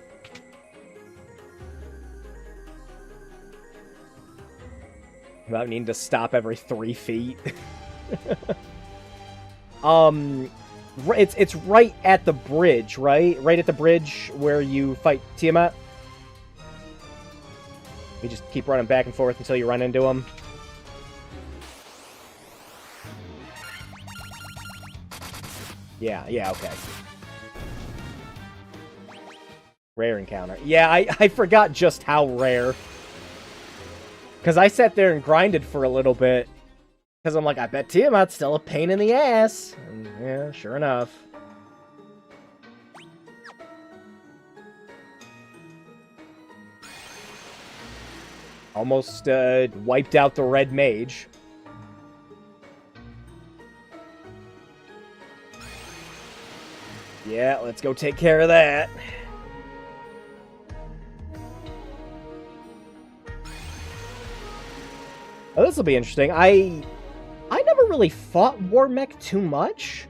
Speaker 1: Without needing to stop every 3 feet. It's right at the bridge, right? Right at the bridge where you fight Tiamat. You just keep running back and forth until you run into him. Yeah, okay. Rare encounter. Yeah, I forgot just how rare. Because I sat there and grinded for a little bit. Because I'm like, I bet Tiamat's still a pain in the ass. And, yeah, sure enough. Almost wiped out the red mage. Yeah, let's go take care of that. Oh, this will be interesting. I never really fought War Mech too much,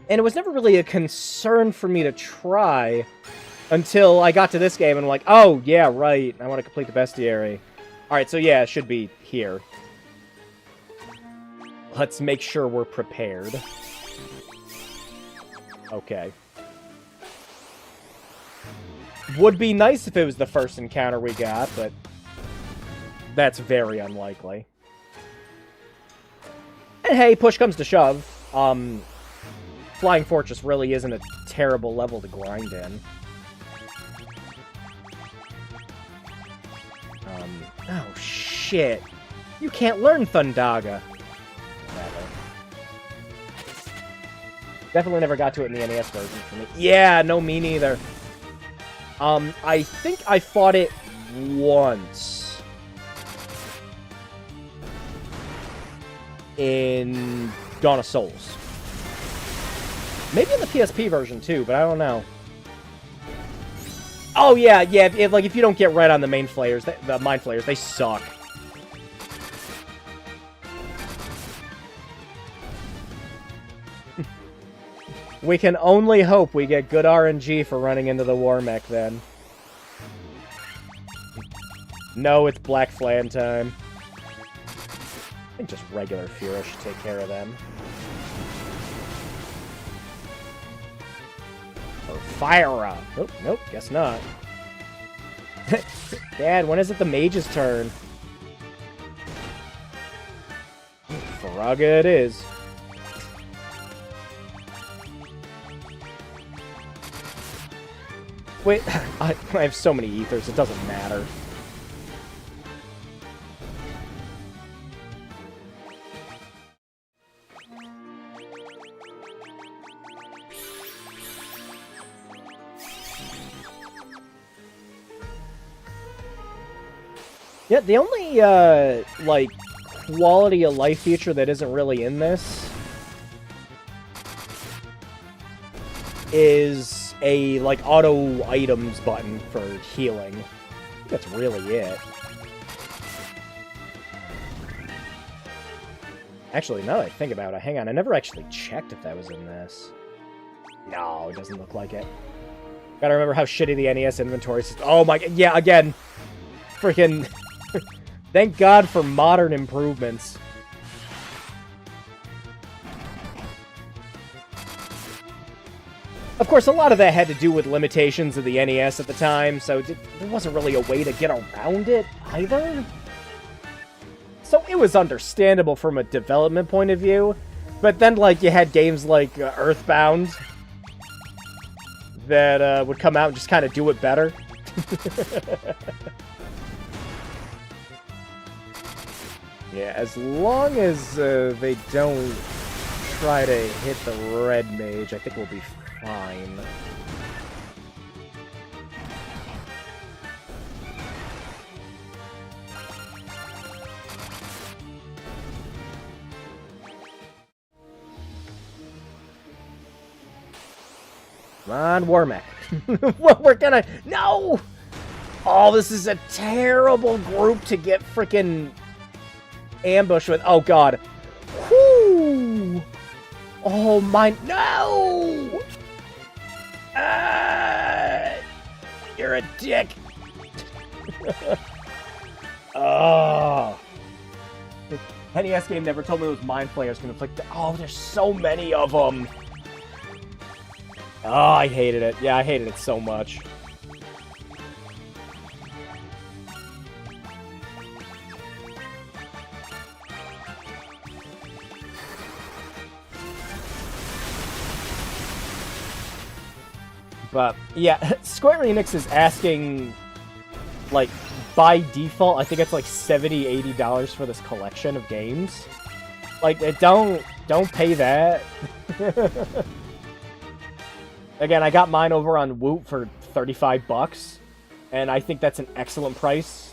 Speaker 1: and it was never really a concern for me to try until I got to this game and I'm like, oh, yeah, right, I want to complete the bestiary. Alright, so yeah, it should be here. Let's make sure we're prepared. Okay. Would be nice if it was the first encounter we got, but that's very unlikely. And hey, push comes to shove. Flying Fortress really isn't a terrible level to grind in. Oh shit. You can't learn Thundaga. Never. Definitely never got to it in the NES version for me. Yeah, no, me neither. I think I fought it once. In Dawn of Souls. Maybe in the PSP version too, but I don't know. Oh yeah, if you don't get right on the main flayers, the mind flayers, they suck. We can only hope we get good RNG for running into the War Mech then. No, it's Black Flan time. I think just regular Fura should take care of them. Or fire up. Nope, guess not. Dad, when is it the mage's turn? Faraga it is. Wait, I have so many ethers, it doesn't matter. Yeah, the only, like, quality of life feature that isn't really in this is a, like, auto items button for healing. I think that's really it. Actually, now that I think about it, hang on, I never actually checked if that was in this. No, it doesn't look like it. Gotta remember how shitty the NES inventory system... Oh my... Yeah, again. Freaking... Thank God for modern improvements. Of course, a lot of that had to do with limitations of the NES at the time, so there wasn't really a way to get around it either. So it was understandable from a development point of view, but then, like, you had games like Earthbound that would come out and just kind of do it better. Yeah, as long as they don't try to hit the red mage, I think we'll be fine. Come on, Warmech. We're gonna... No! Oh, this is a terrible group to get freaking ambushed with. Oh, God. Whoo! Oh, my... No! You're a dick. Oh. The NES game never told me it was Mind Flayers gonna inflict... Oh, there's so many of them. Oh, I hated it. Yeah, I hated it so much. But, yeah, Square Enix is asking, like, by default, I think it's like $70, $80 for this collection of games. Like, don't pay that. Again, I got mine over on Woot for $35, and I think that's an excellent price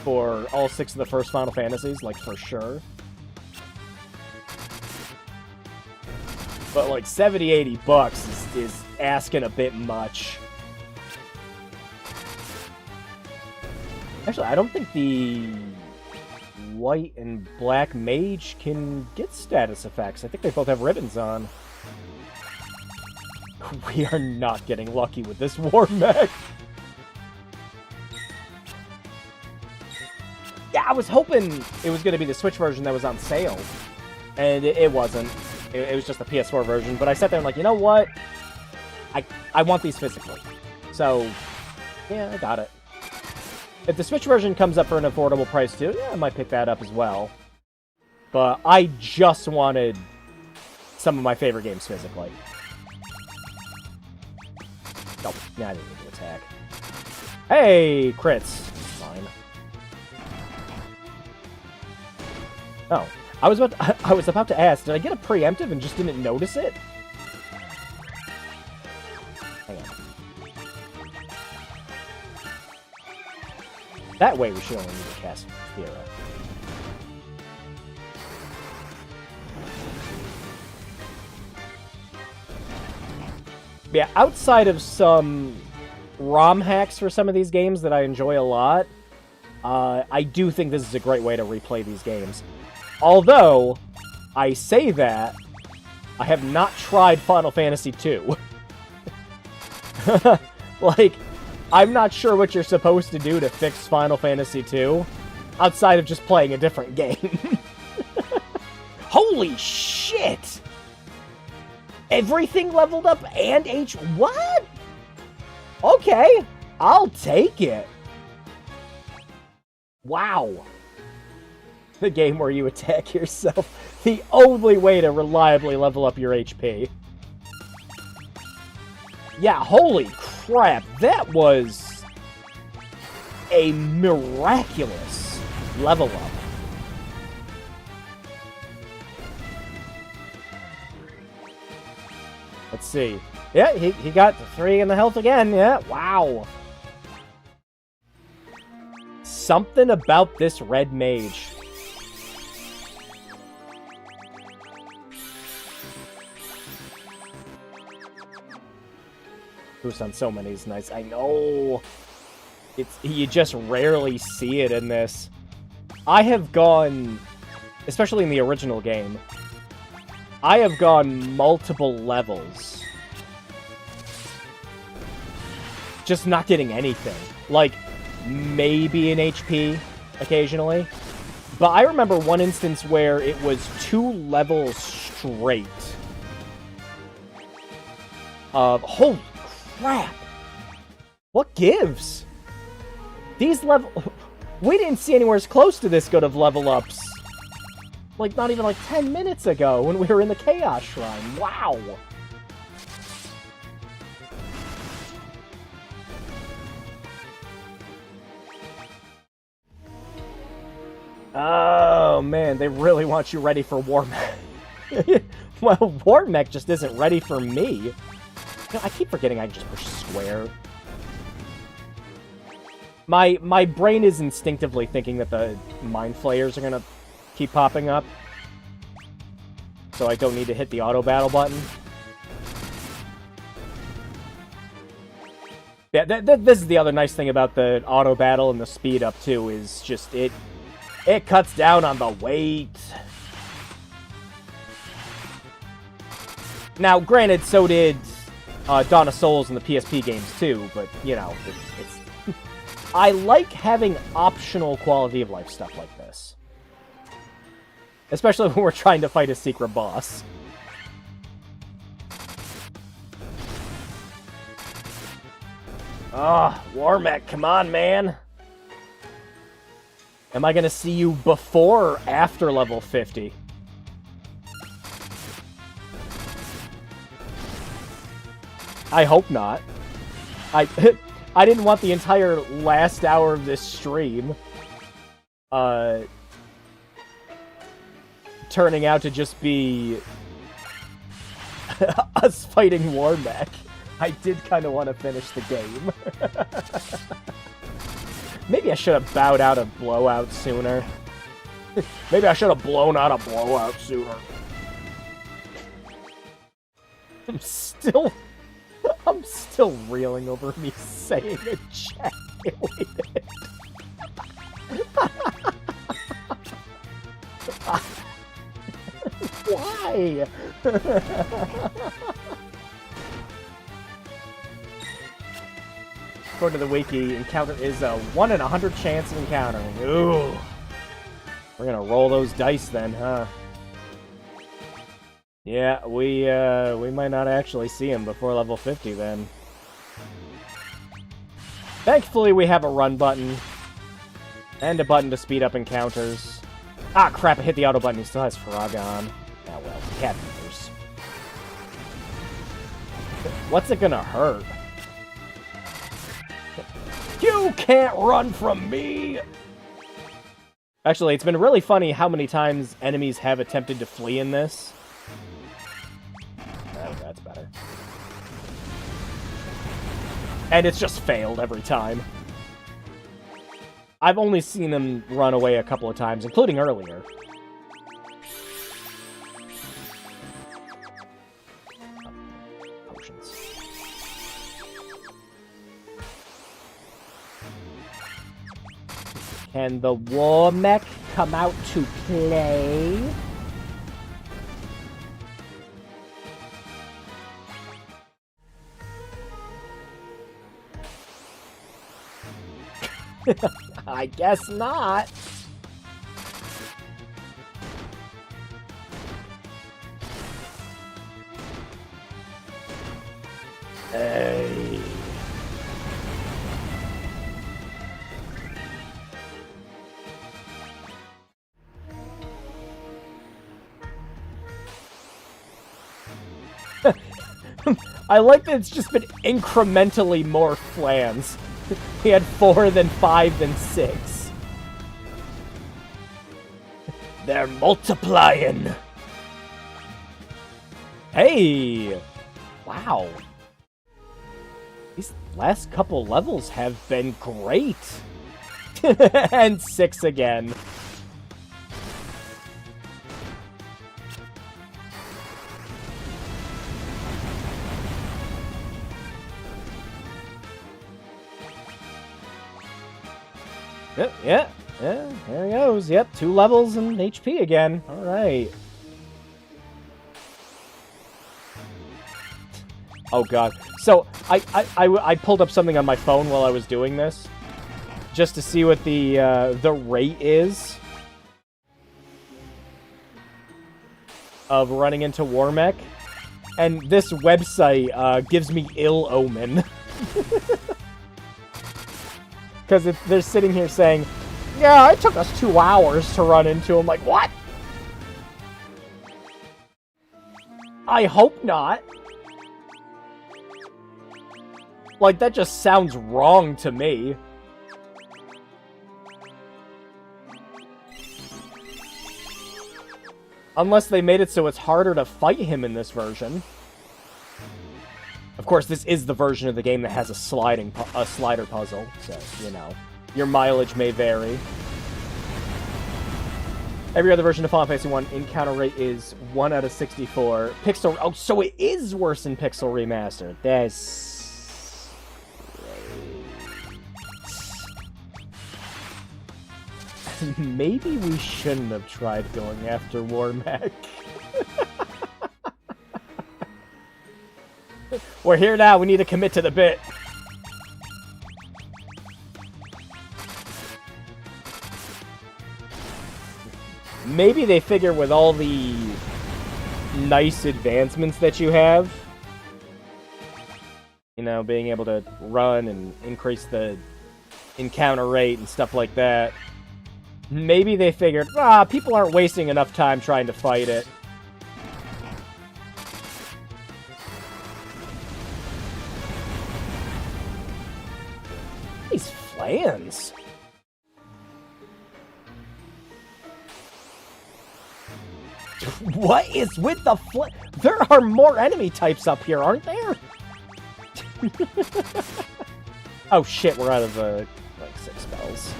Speaker 1: for all 6 of the first Final Fantasies, like, for sure. But, like, $70, $80 is asking a bit much. Actually, I don't think the white and black mage can get status effects. I think they both have ribbons on. We are not getting lucky with this war mech. Yeah, I was hoping it was going to be the Switch version that was on sale. And it wasn't. It was just the PS4 version. But I sat there and like, you know what? I want these physically. So, yeah, I got it. If the Switch version comes up for an affordable price too, yeah, I might pick that up as well. But I just wanted some of my favorite games physically. Oh, yeah, I didn't need to attack. Hey, crits. Fine. Oh, I was about to ask, did I get a preemptive and just didn't notice it? Hang on. That way we should only need to cast Fira. Yeah, outside of some ROM hacks for some of these games that I enjoy a lot, I do think this is a great way to replay these games. Although, I say that, I have not tried Final Fantasy II. Like, I'm not sure what you're supposed to do to fix Final Fantasy II, outside of just playing a different game. Holy shit! Everything leveled up and What? Okay, I'll take it. Wow. The game where you attack yourself. The only way to reliably level up your HP. Yeah, holy crap. That was a miraculous level up. Let's see. Yeah, he got 3 in the health again. Yeah, wow. Something about this red mage. Boost on so many is nice. I know. You just rarely see it in this. I have gone, especially in the original game, I have gone multiple levels just not getting anything. Like, maybe an HP occasionally. But I remember one instance where it was 2 levels straight of... Holy crap! What gives? These level... We didn't see anywhere as close to this good of level ups. Like, not even like 10 minutes ago when we were in the Chaos Shrine. Wow! Oh, man, they really want you ready for War Mech. Well, War Mech just isn't ready for me. You know, I keep forgetting I can just push square. My brain is instinctively thinking that the Mind Flayers are gonna keep popping up. So I don't need to hit the auto battle button. Yeah, this is the other nice thing about the auto battle and the speed up, too, is just it cuts down on the wait. Now, granted, so did Dawn of Souls in the PSP games too, but, you know, it's I like having optional quality of life stuff like this. Especially when we're trying to fight a secret boss. Ah, War Mech, come on, man. Am I gonna see you before or after level 50? I hope not. I didn't want the entire last hour of this stream turning out to just be us fighting War Mech. I did kind of want to finish the game. Maybe I should have bowed out of BlowOut sooner. Maybe I should have blown out of BlowOut sooner. I'm still reeling over me saying ejaculated. Why? According to the wiki, encounter is a 1 in 100 chance of encountering. Ooh. We're gonna roll those dice then, huh? Yeah, we might not actually see him before level 50 then. Thankfully, we have a run button. And a button to speed up encounters. Ah, crap, I hit the auto button. He still has Frog on. Ah, well, cat beavers. What's it gonna hurt? You can't run from me! Actually, it's been really funny how many times enemies have attempted to flee in this. Oh, that's better. And it's just failed every time. I've only seen them run away a couple of times, including earlier. Potions. Can the War Mech come out to play? I guess not. Hey. I like that it's just been incrementally more flans. We had 4, then 5, then 6. They're multiplying. Hey! Wow. These last couple levels have been great. And 6 again. Yeah, there he goes. Yep, 2 levels and HP again. All right. Oh god. So I pulled up something on my phone while I was doing this, just to see what the rate is of running into Warmech, and this website gives me ill omen. Because they're sitting here saying, yeah, it took us 2 hours to run into him. Like, what? I hope not. Like, that just sounds wrong to me. Unless they made it so it's harder to fight him in this version. Of course, this is the version of the game that has a slider puzzle, so, you know, your mileage may vary. Every other version of Final Fantasy 1 encounter rate is 1 out of 64. Pixel... Oh, so it is worse in Pixel Remastered. That's... Maybe we shouldn't have tried going after Warmech. We're here now, we need to commit to the bit. Maybe they figure with all the nice advancements that you have, you know, being able to run and increase the encounter rate and stuff like that, maybe they figured, people aren't wasting enough time trying to fight it. These flans. What is with the There are more enemy types up here, aren't there? Oh shit, we're out of, like, 6 spells.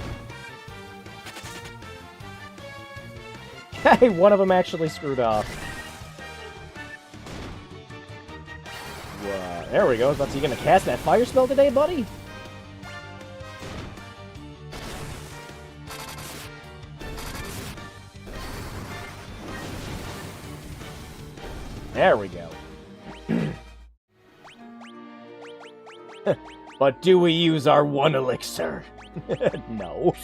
Speaker 1: Hey, one of them actually screwed off. There we go. So you gonna cast that fire spell today, buddy? There we go. But do we use our 1 elixir? No.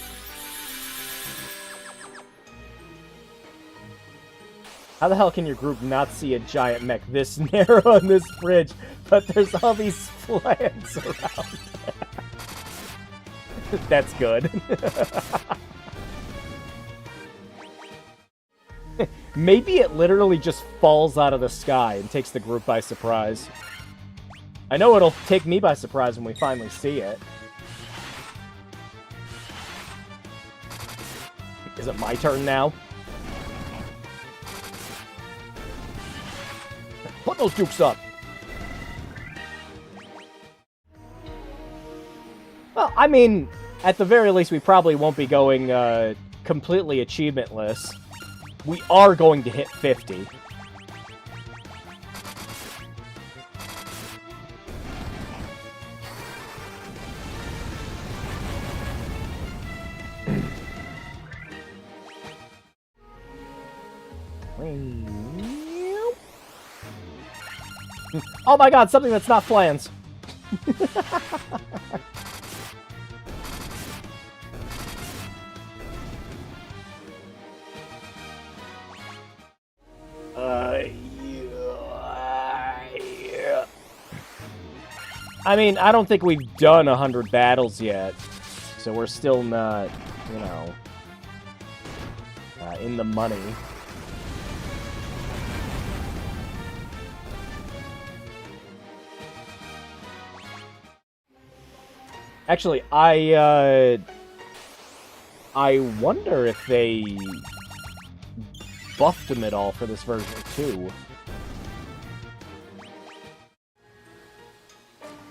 Speaker 1: How the hell can your group not see a giant mech this narrow on this bridge, but there's all these flans around? That's good. Maybe it literally just falls out of the sky and takes the group by surprise. I know it'll take me by surprise when we finally see it. Is it my turn now? Put those dukes up! Well, I mean, at the very least, we probably won't be going completely achievementless. We are going to hit 50. Oh my god, something that's not flans. Yeah. I mean, I don't think we've done 100 battles yet, so we're still not, you know, in the money. Actually, I wonder if they buffed him at all for this version too.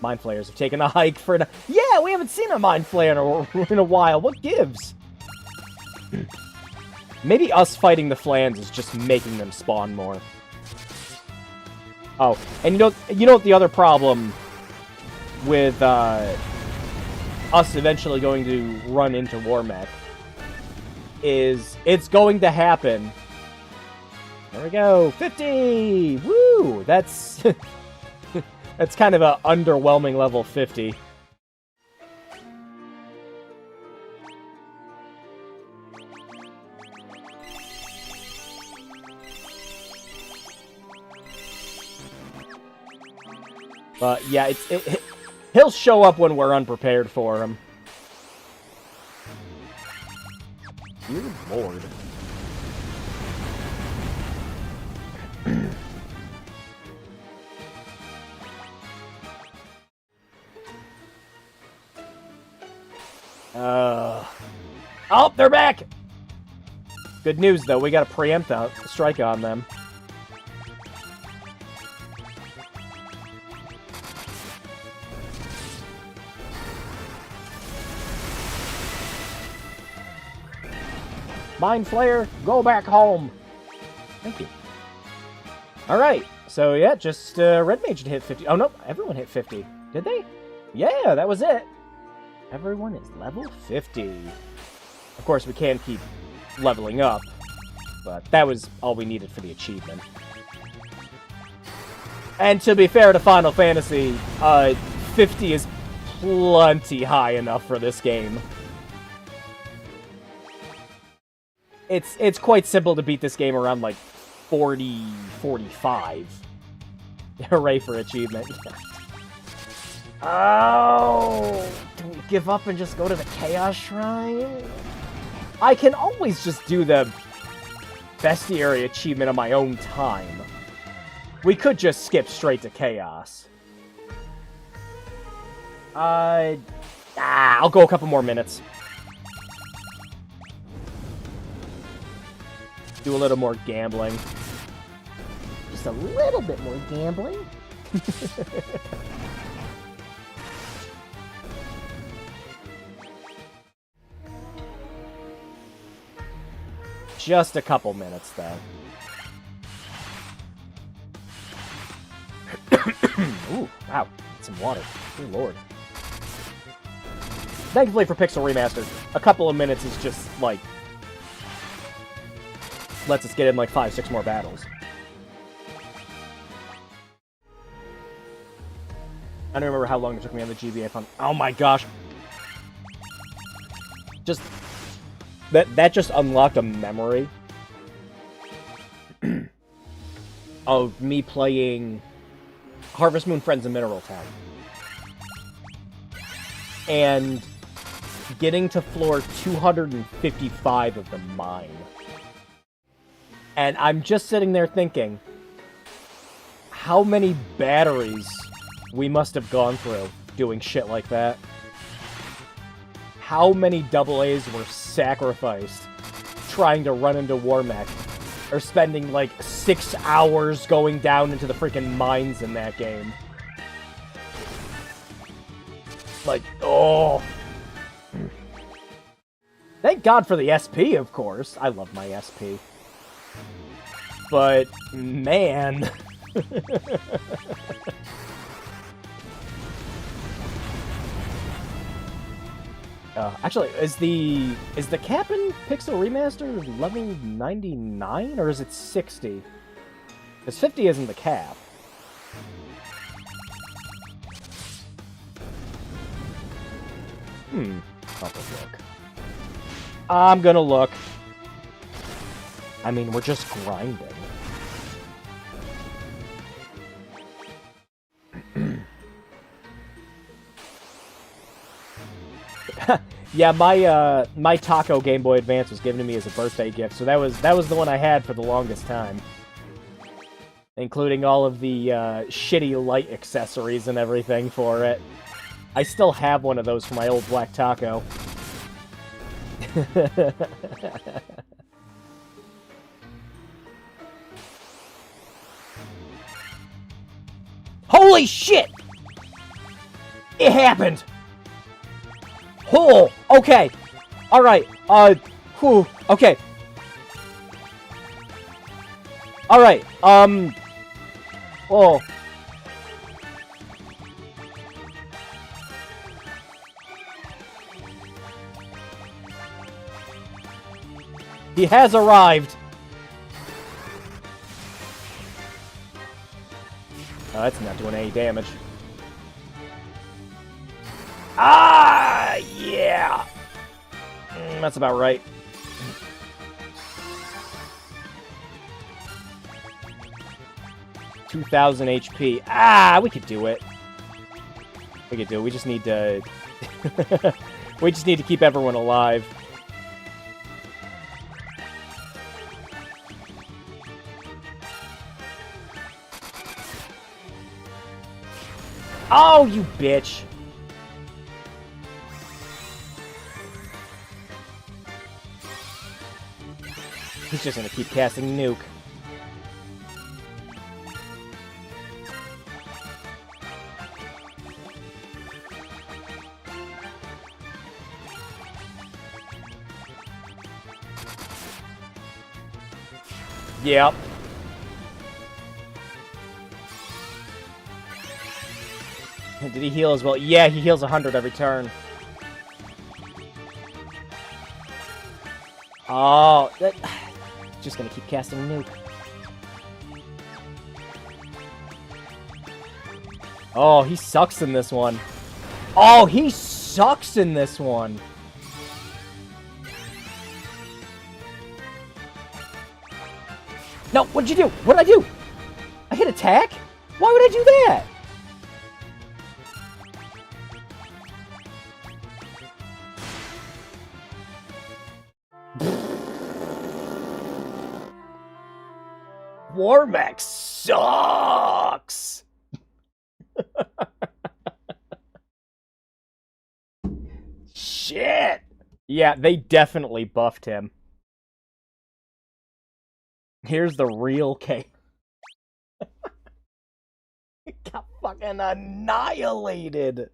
Speaker 1: Mind Flayers have taken a hike for yeah, we haven't seen a Mind Flayer in a while. What gives? Maybe us fighting the flans is just making them spawn more. Oh, and you know what the other problem with us eventually going to run into Warmech is it's going to happen. There we go, 50! Woo! That's that's kind of an underwhelming level 50. But yeah, he'll show up when we're unprepared for him. Dear Lord. Oh, they're back! Good news, though. We got a preempt out, strike on them. Mind Flayer, go back home. Thank you. Alright, so yeah, just Red Mage hit 50. Oh no, everyone hit 50. Did they? Yeah, that was it. Everyone is level 50. Of course, we can keep leveling up, but that was all we needed for the achievement. And to be fair to Final Fantasy, 50 is plenty high enough for this game. It's quite simple to beat this game around, like, 40, 45. Hooray for achievement. Oh! Can we give up and just go to the Chaos Shrine? I can always just do the Bestiary achievement on my own time. We could just skip straight to Chaos. I'll go a couple more minutes. Do a little more gambling. Just a little bit more gambling. Just a couple minutes, though. Ooh, wow. Get some water. Good lord. Thankfully for Pixel Remastered, a couple of minutes is just, like, lets us get in, like, 5-6 more battles. I don't remember how long it took me on the GBA fun. Oh my gosh. Just... That just unlocked a memory of me playing Harvest Moon Friends in Mineral Town. And getting to floor 255 of the mine. And I'm just sitting there thinking, how many batteries we must have gone through doing shit like that. How many AAs were sacrificed trying to run into Warmech, or spending like 6 hours going down into the freaking mines in that game. Like, oh. Thank God for the SP, of course. I love my SP. But, man. Actually, is the cap in Pixel Remaster level 99, or is it 60? Because 50 isn't the cap. I'll have to look. I'm gonna look. I mean, we're just grinding. Yeah, my Taco Game Boy Advance was given to me as a birthday gift, so that was the one I had for the longest time, including all of the shitty light accessories and everything for it. I still have one of those for my old black Taco. Holy shit! It happened! Oh, okay. Alright, whew, okay. Alright, oh. He has arrived! Oh, that's not doing any damage. Ah, yeah! That's about right. $2,000 HP. Ah, we could do it. We could do it. We just need to... we just need to keep everyone alive. Oh, you bitch! He's just gonna keep casting nuke. Yep. Did he heal as well? Yeah, he heals 100 every turn. Oh, that... Just gonna keep casting nuke. Oh, he sucks in this one. Oh, he sucks in this one. No, what'd you do? What'd I do? I hit attack? Why would I do that? Warmax sucks! Shit! Yeah, they definitely buffed him. Here's the real K. Got fucking annihilated!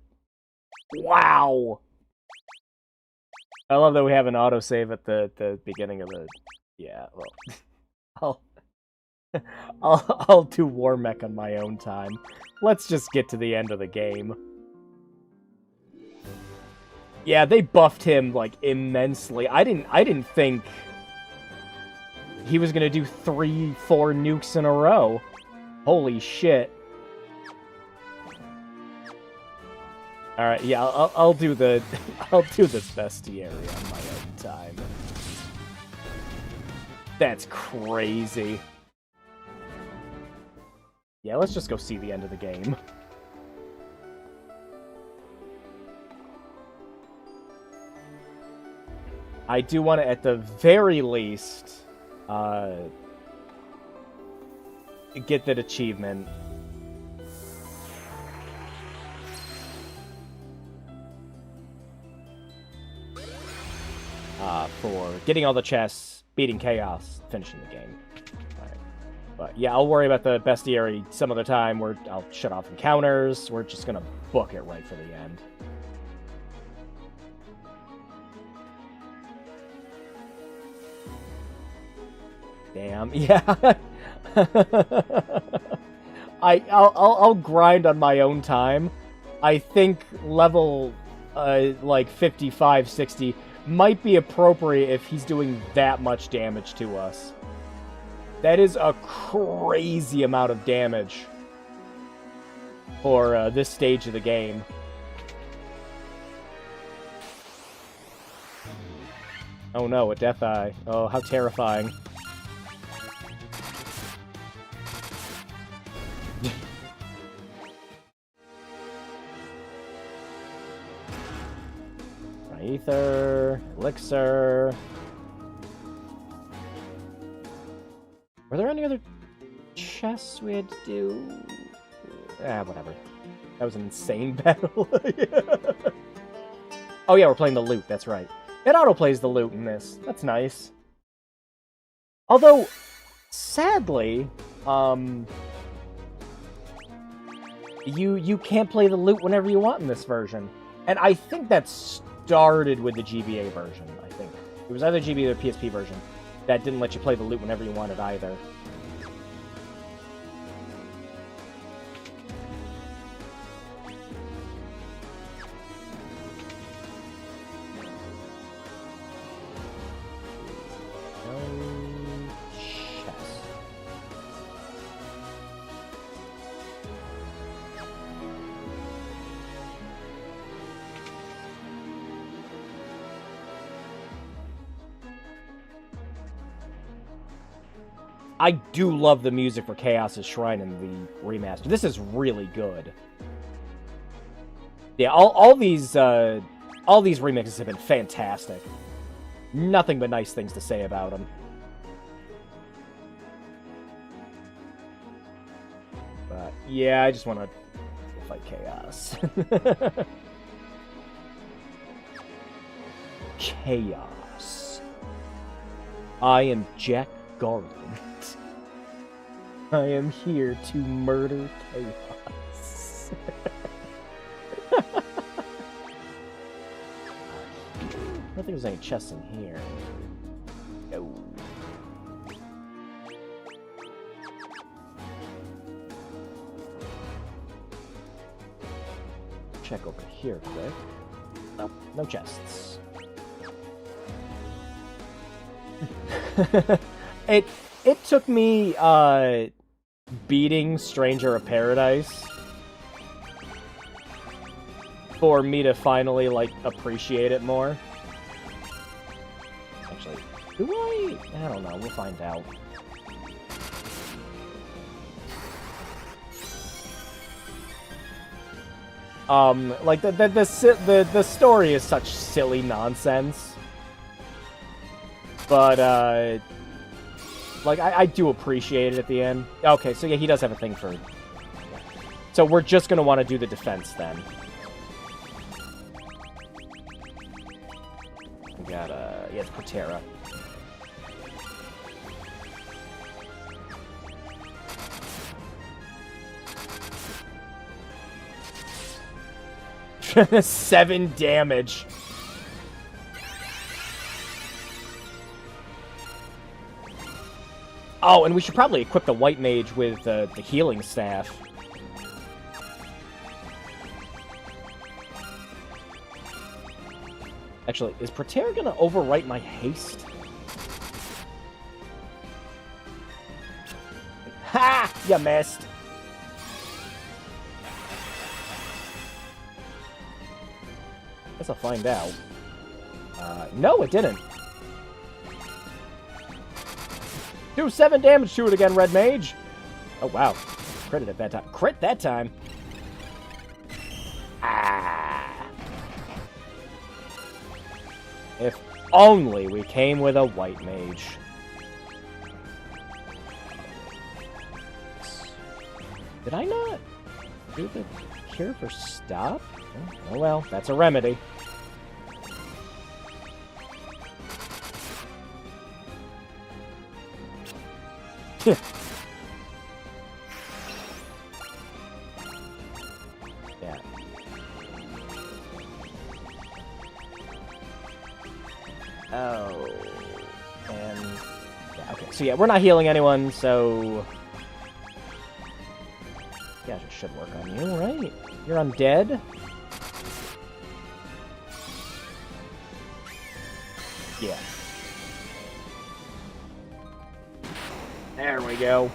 Speaker 1: Wow! I love that we have an autosave at the beginning of the... Yeah, well... I'll do War Mech on my own time. Let's just get to the end of the game. Yeah, they buffed him like immensely. I didn't think he was gonna do 3-4 nukes in a row. Holy shit. Alright, yeah, I'll do the I'll do the bestiary on my own time. That's crazy. Yeah, let's just go see the end of the game. I do want to, at the very least, get that achievement. For getting all the chests, beating Chaos, finishing the game. But yeah, I'll worry about the bestiary some other time where I'll shut off encounters. We're just gonna book it right for the end. Damn, yeah. I'll grind on my own time. I think level like 55, 60 might be appropriate if he's doing that much damage to us. That is a crazy amount of damage for this stage of the game. Oh no, a Death Eye. Oh, how terrifying. Ether, Elixir... Were there any other chests we had to do? Whatever. That was an insane battle. Oh yeah, we're playing the loot, that's right. It auto-plays the loot in this. That's nice. Although, sadly, you can't play the loot whenever you want in this version. And I think that started with the GBA version, I think. It was either GBA or PSP version. That didn't let you play the loot whenever you wanted either. I do love the music for Chaos's Shrine in the remaster. This is really good. Yeah, all these remixes have been fantastic. Nothing but nice things to say about them. But yeah, I just want to fight Chaos. Chaos. I am Jack Garland. I am here to murder Chaos. I don't think there's any chests in here. No. Check over here quick. Nope, no chests. It took me beating Stranger of Paradise for me to finally like appreciate it more. Actually, do I don't know, we'll find out. Like the story is such silly nonsense. But like I do appreciate it at the end. Okay, so yeah, he does have a thing for. Yeah. So we're just gonna want to do the defense then. We got yeah, it's Protera. Seven damage. Oh, and we should probably equip the White Mage with the healing staff. Actually, is Protera gonna overwrite my haste? Ha! You missed. Guess I'll find out. No, it didn't. Do 7 damage to it again, Red Mage. Oh, wow. Crit at that time. Crit that time. Ah. If only we came with a White Mage. Did I not do the cure for stop? Oh well, that's a remedy. Yeah. Oh. And yeah, okay. So yeah, we're not healing anyone, so yeah, it should work on you, right? You're undead? Yeah. There we go.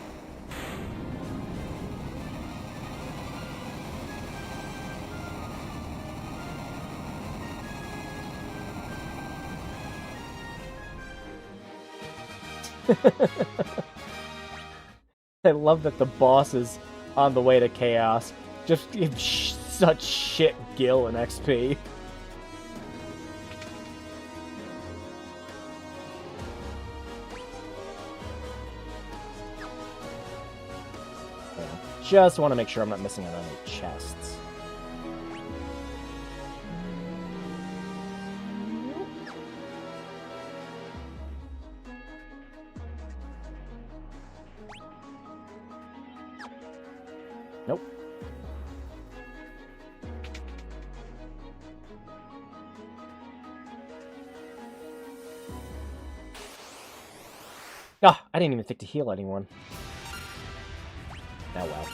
Speaker 1: I love that the boss is on the way to Chaos. Just give such shit gil and XP. Just want to make sure I'm not missing out on any chests. Nope. Ah, I didn't even think to heal anyone. Oh well.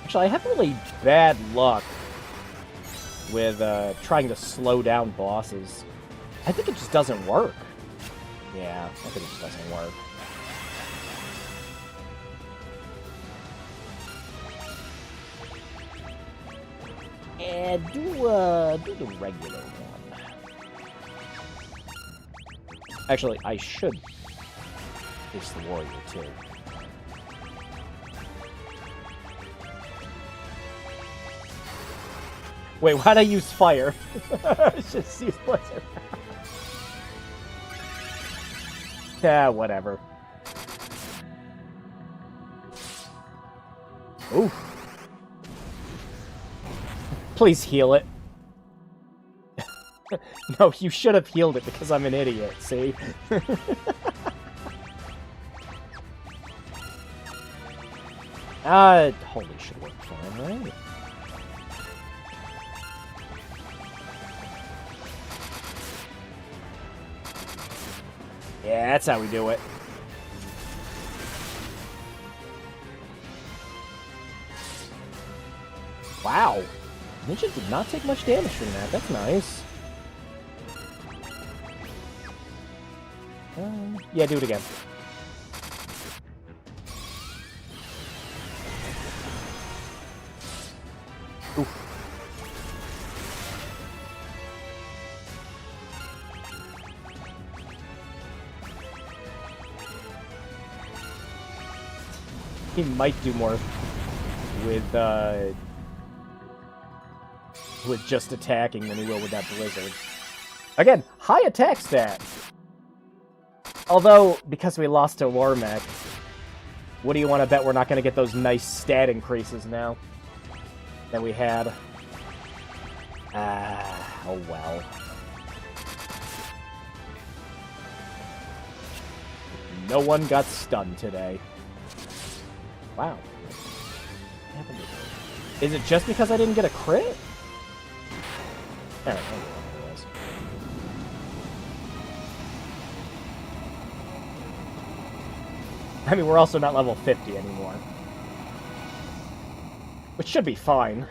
Speaker 1: Actually, I have really bad luck with trying to slow down bosses. I think it just doesn't work. Yeah, I think it just doesn't work.
Speaker 5: Yeah, do the regular one.
Speaker 1: Actually, I should face the warrior, too. Wait, why'd I use fire? Just use blizzard. Yeah, whatever. Ooh. Please heal it. No, you should have healed it because I'm an idiot, see? Holy should work fine, right? Yeah, that's how we do it. Wow. Ninja did not take much damage from that. That's nice. Yeah, do it again. Oof. He might do more with just attacking than he will with that blizzard. Again, high attack stat. Although, because we lost to Warmech, what do you want to bet we're not going to get those nice stat increases now that we had? Oh well. No one got stunned today. Wow. What happened to it? Is it just because I didn't get a crit? Alright, I don't know what it was. I mean, we're also not level 50 anymore. Which should be fine.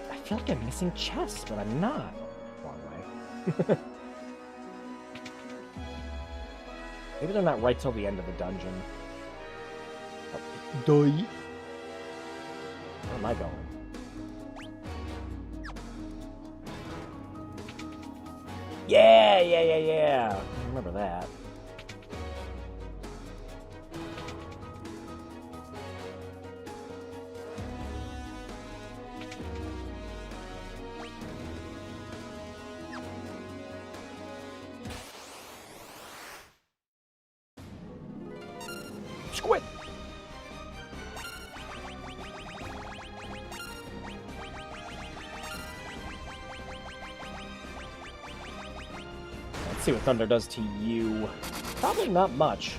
Speaker 1: I feel like I'm missing chests, but I'm not. Wrong way. Maybe they're not right till the end of the dungeon. Oh, die. Where am I going? Yeah! I remember that. Squid! Let's see what Thunder does to you. Probably not much.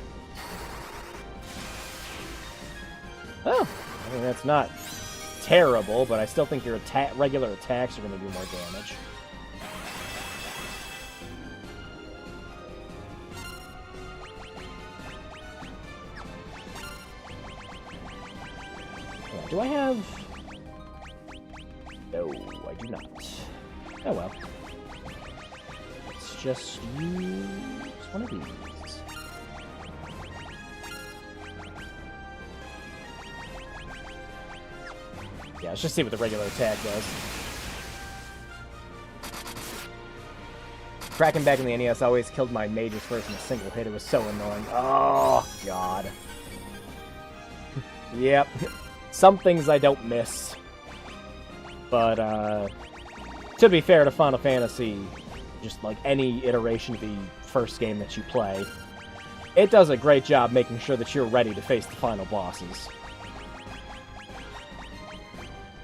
Speaker 1: Oh, I mean, that's not terrible, but I still think your regular attacks are going to do more damage. Do I have... No, I do not. Oh well. Let's just use one of these. Yeah, let's just see what the regular attack does. Cracking back in the NES always killed my mages first in a single hit. It was so annoying. Oh, God. Yep. Some things I don't miss. But, to be fair to Final Fantasy, just like any iteration of the first game that you play, it does a great job making sure that you're ready to face the final bosses.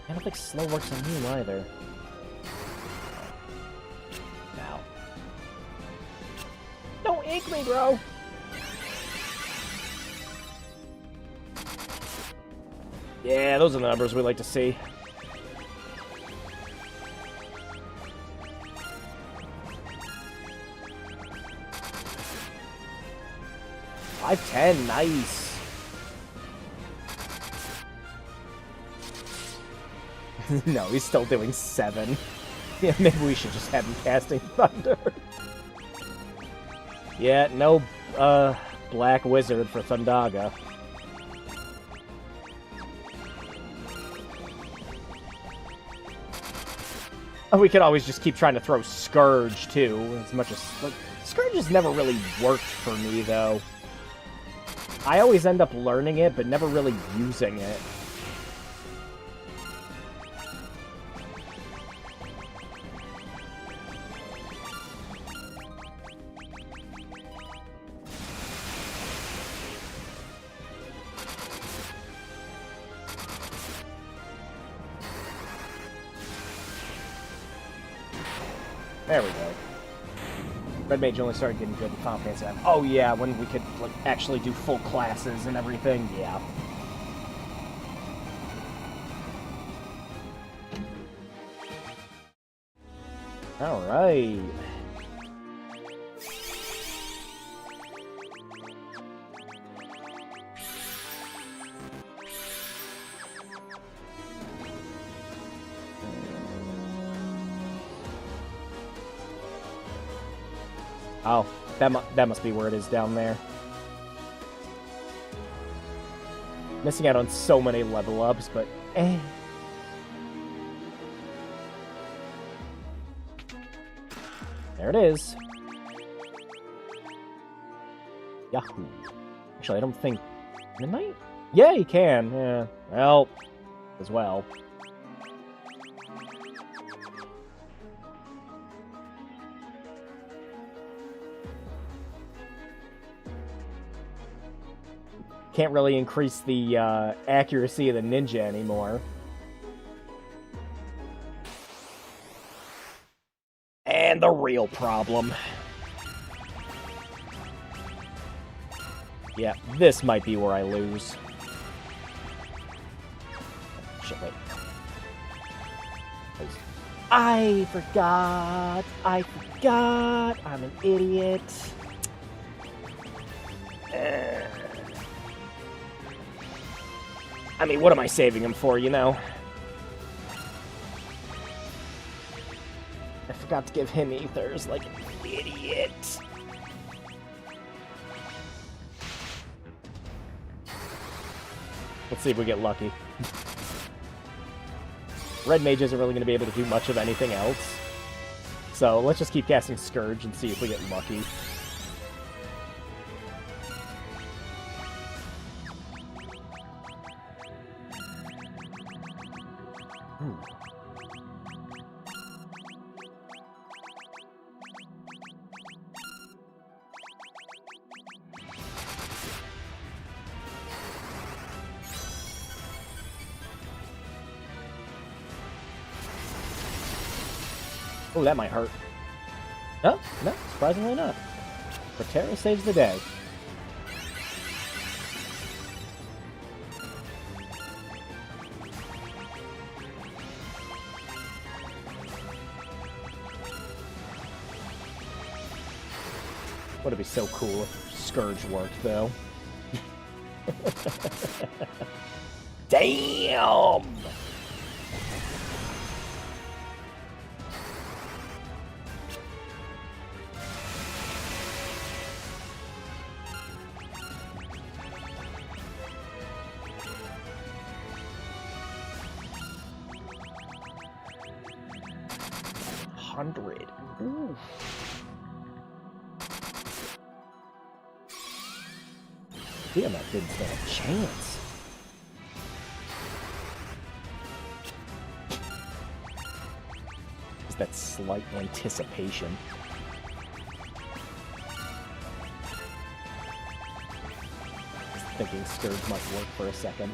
Speaker 1: I don't think slow works on you either. Now. Don't ink me, bro! Yeah, those are the numbers we like to see. 510, nice. No, he's still doing 7. Yeah, maybe we should just have him casting Thunder. Yeah, no, Black Wizard for Thundaga. Oh, we could always just keep trying to throw Scourge, too, as much as... Like, Scourge has never really worked for me, though. I always end up learning it, but never really using it. There we go. Red Mage only started getting good in Final Fantasy VII. Oh yeah, when we could like actually do full classes and everything, yeah. Alright. Oh, that must be where it is down there. Missing out on so many level ups, but eh. There it is. Yahoo. Actually, I don't think... Midnight? Yeah, you can. Yeah. Well, as well. Can't really increase the accuracy of the ninja anymore. And the real problem. Yeah, this might be where I lose. Shit, wait. I forgot. I'm an idiot. I mean, what am I saving him for, you know? I forgot to give him ethers, like an idiot. Let's see if we get lucky. Red Mage isn't really going to be able to do much of anything else. So let's just keep casting Scourge and see if we get lucky. Oh, that might hurt. No, surprisingly not. Protera saves the day. Would it be so cool if Scourge worked, though? Damn! Ooh. Damn, that didn't stand a chance. Is that slight anticipation? I was thinking Scourge might work for a second.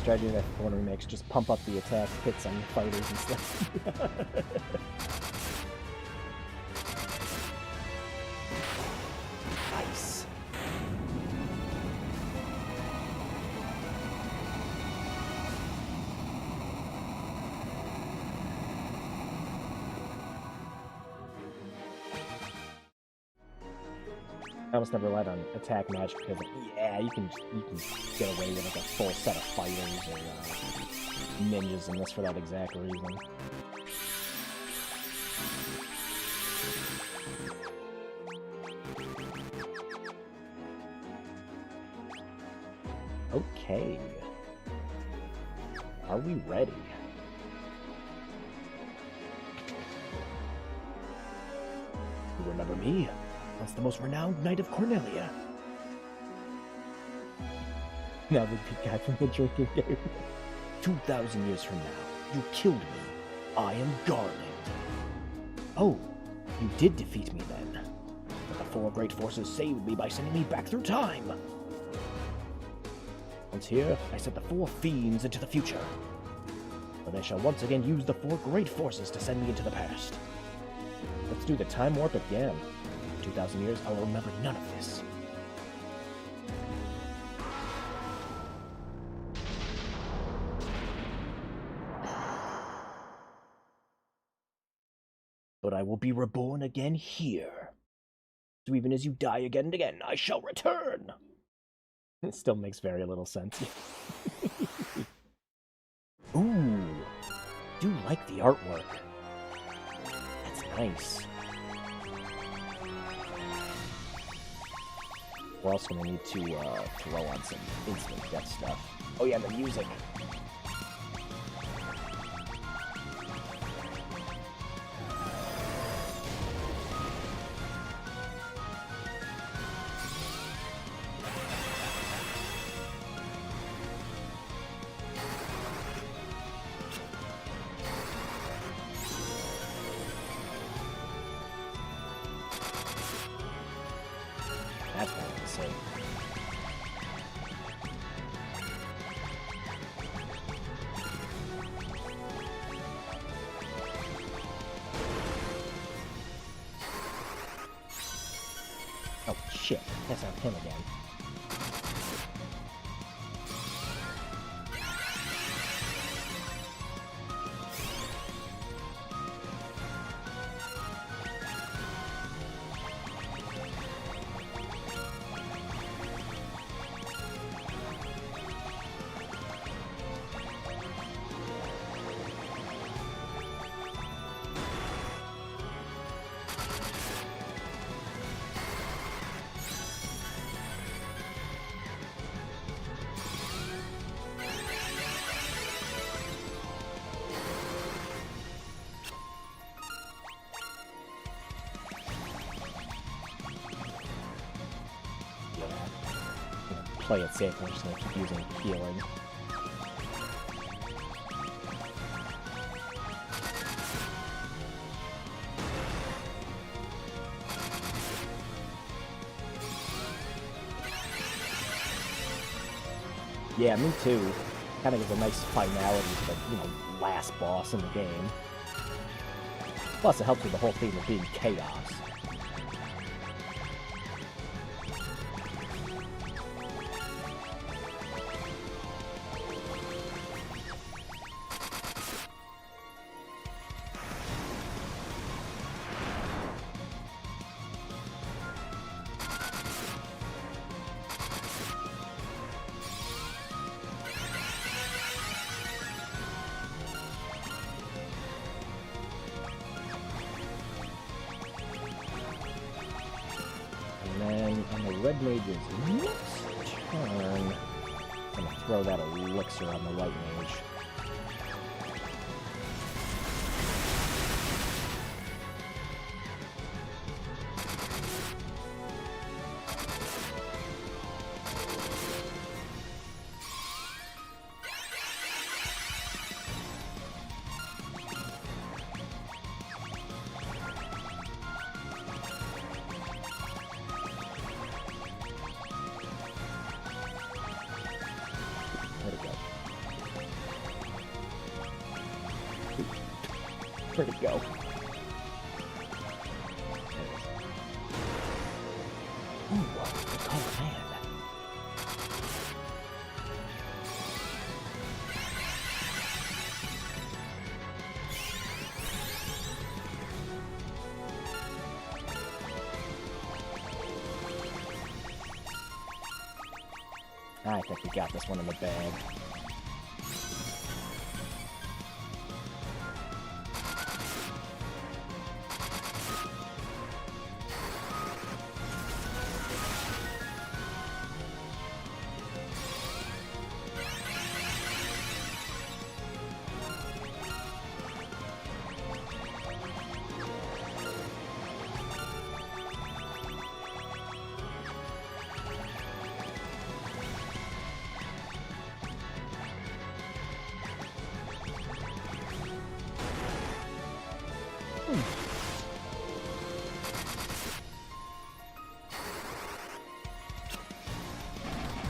Speaker 1: Strategy that one remakes, just pump up the attack hits on fighters and stuff. I almost never relied on attack magic because, yeah, you can get away with like a full set of fighters or ninjas in this for that exact reason. Okay. Are we ready? You remember me? Once the most renowned knight of Cornelia. Now the big guy from the drinking game. 2,000 years from now, you killed me. I am Garland. Oh, you did defeat me then. But the four great forces saved me by sending me back through time. Once here, I sent the four fiends into the future. Where they shall once again use the four great forces to send me into the past. Let's do the time warp again. 2,000 years, I will remember none of this. But I will be reborn again here. So even as you die again and again, I shall return! It still makes very little sense. Ooh, do like the artwork. That's nice. We're also gonna need to throw on some instant death stuff. Oh yeah, the music. That's what I'm saying. Oh shit, that's not him again. Play it safe, we're just gonna keep using healing. Yeah, me too. Kind of gives a nice finality to the, last boss in the game. Plus, it helps with the whole theme of being chaos. And then on the Red Mage's next turn, I'm gonna throw that elixir on the White Mage. Where'd it go? Ooh, the cold hand. I think we got this one in the bag.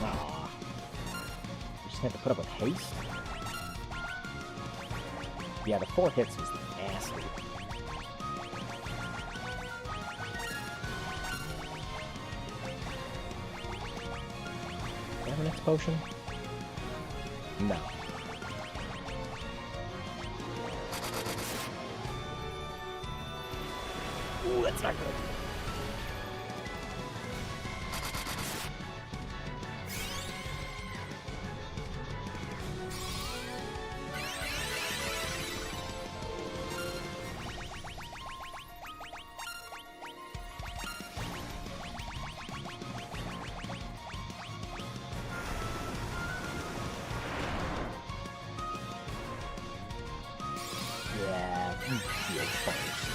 Speaker 1: Aw. You just have to put up with haste? Yeah, the 4 hits was nasty. Do I have an X potion? No. Ooh, that's not good. Yeah, you feel first.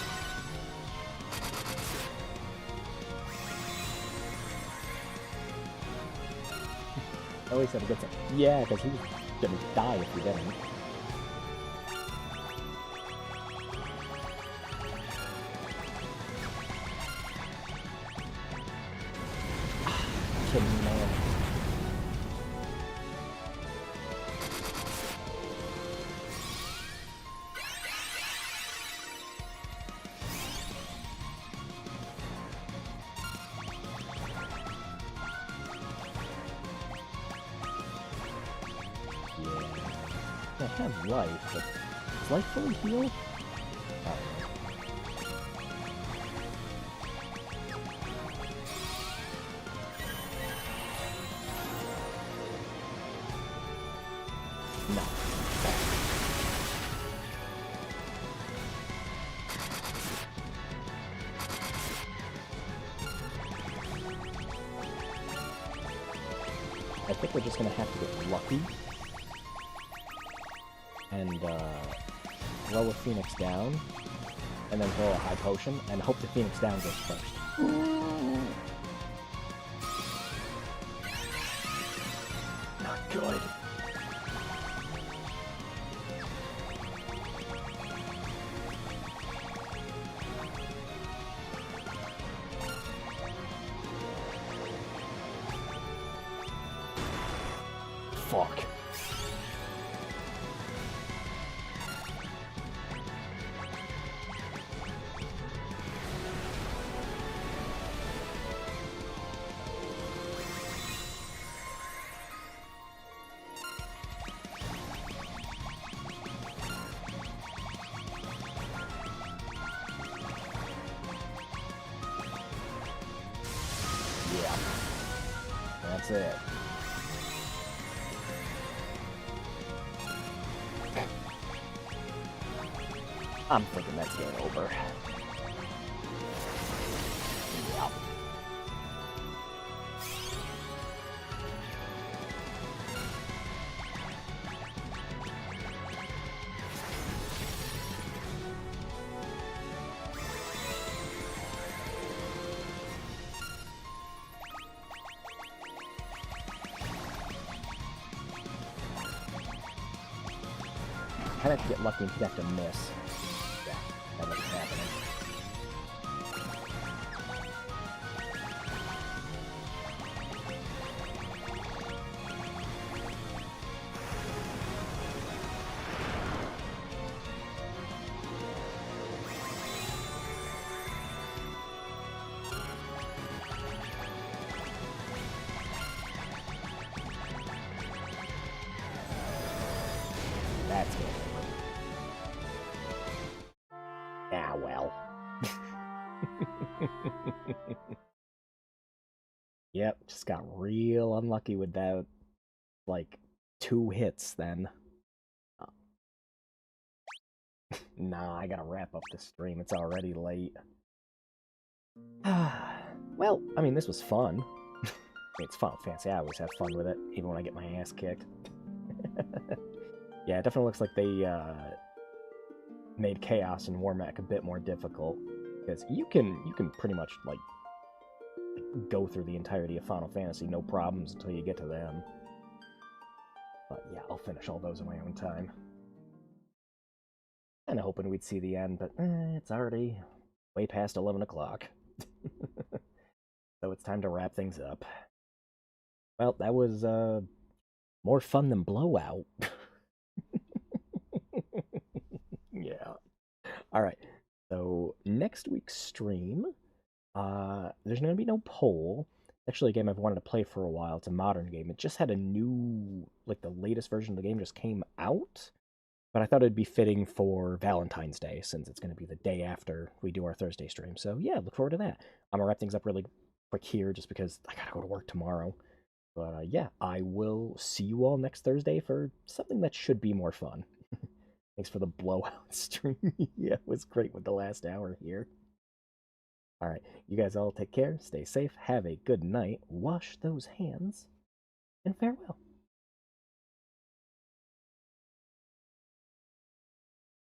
Speaker 1: At least that gets it. Yeah, because he was gonna die if he didn't. Kidding me, man. I have life, but is life fully healed? I don't know. No. I think we're just gonna have to get lucky. And throw a Phoenix down, and then throw a high potion, and hope the Phoenix down goes first. Not good. Fuck. Yeah. That's it. I'm thinking that's game over. Yep. I'd have to get lucky and he'd have to miss. Yeah, that wasn't happening. That's it. Ah, well. Yep, just got real unlucky with that. like 2 hits then. Nah, I gotta wrap up the stream. It's already late. Well, I mean, this was fun. I mean, it's Final Fantasy. I always have fun with it, even when I get my ass kicked. Yeah, it definitely looks like they made Chaos and Warmac a bit more difficult, because you can pretty much like go through the entirety of Final Fantasy no problems until you get to them. But yeah, I'll finish all those in my own time. Kinda hoping we'd see the end, but it's already way past 11 o'clock. So it's time to wrap things up. Well, that was more fun than BlowOut. Yeah. Alright, so next week's stream, there's going to be no poll. It's actually a game I've wanted to play for a while. It's a modern game. It just had a new, like the latest version of the game just came out. But I thought it'd be fitting for Valentine's Day, since it's going to be the day after we do our Thursday stream. So yeah, look forward to that. I'm going to wrap things up really quick here, just because I got to go to work tomorrow. But yeah, I will see you all next Thursday for something that should be more fun. Thanks for the BlowOut stream. Yeah, it was great with the last hour here. Alright, you guys all take care, stay safe, have a good night, wash those hands, and farewell.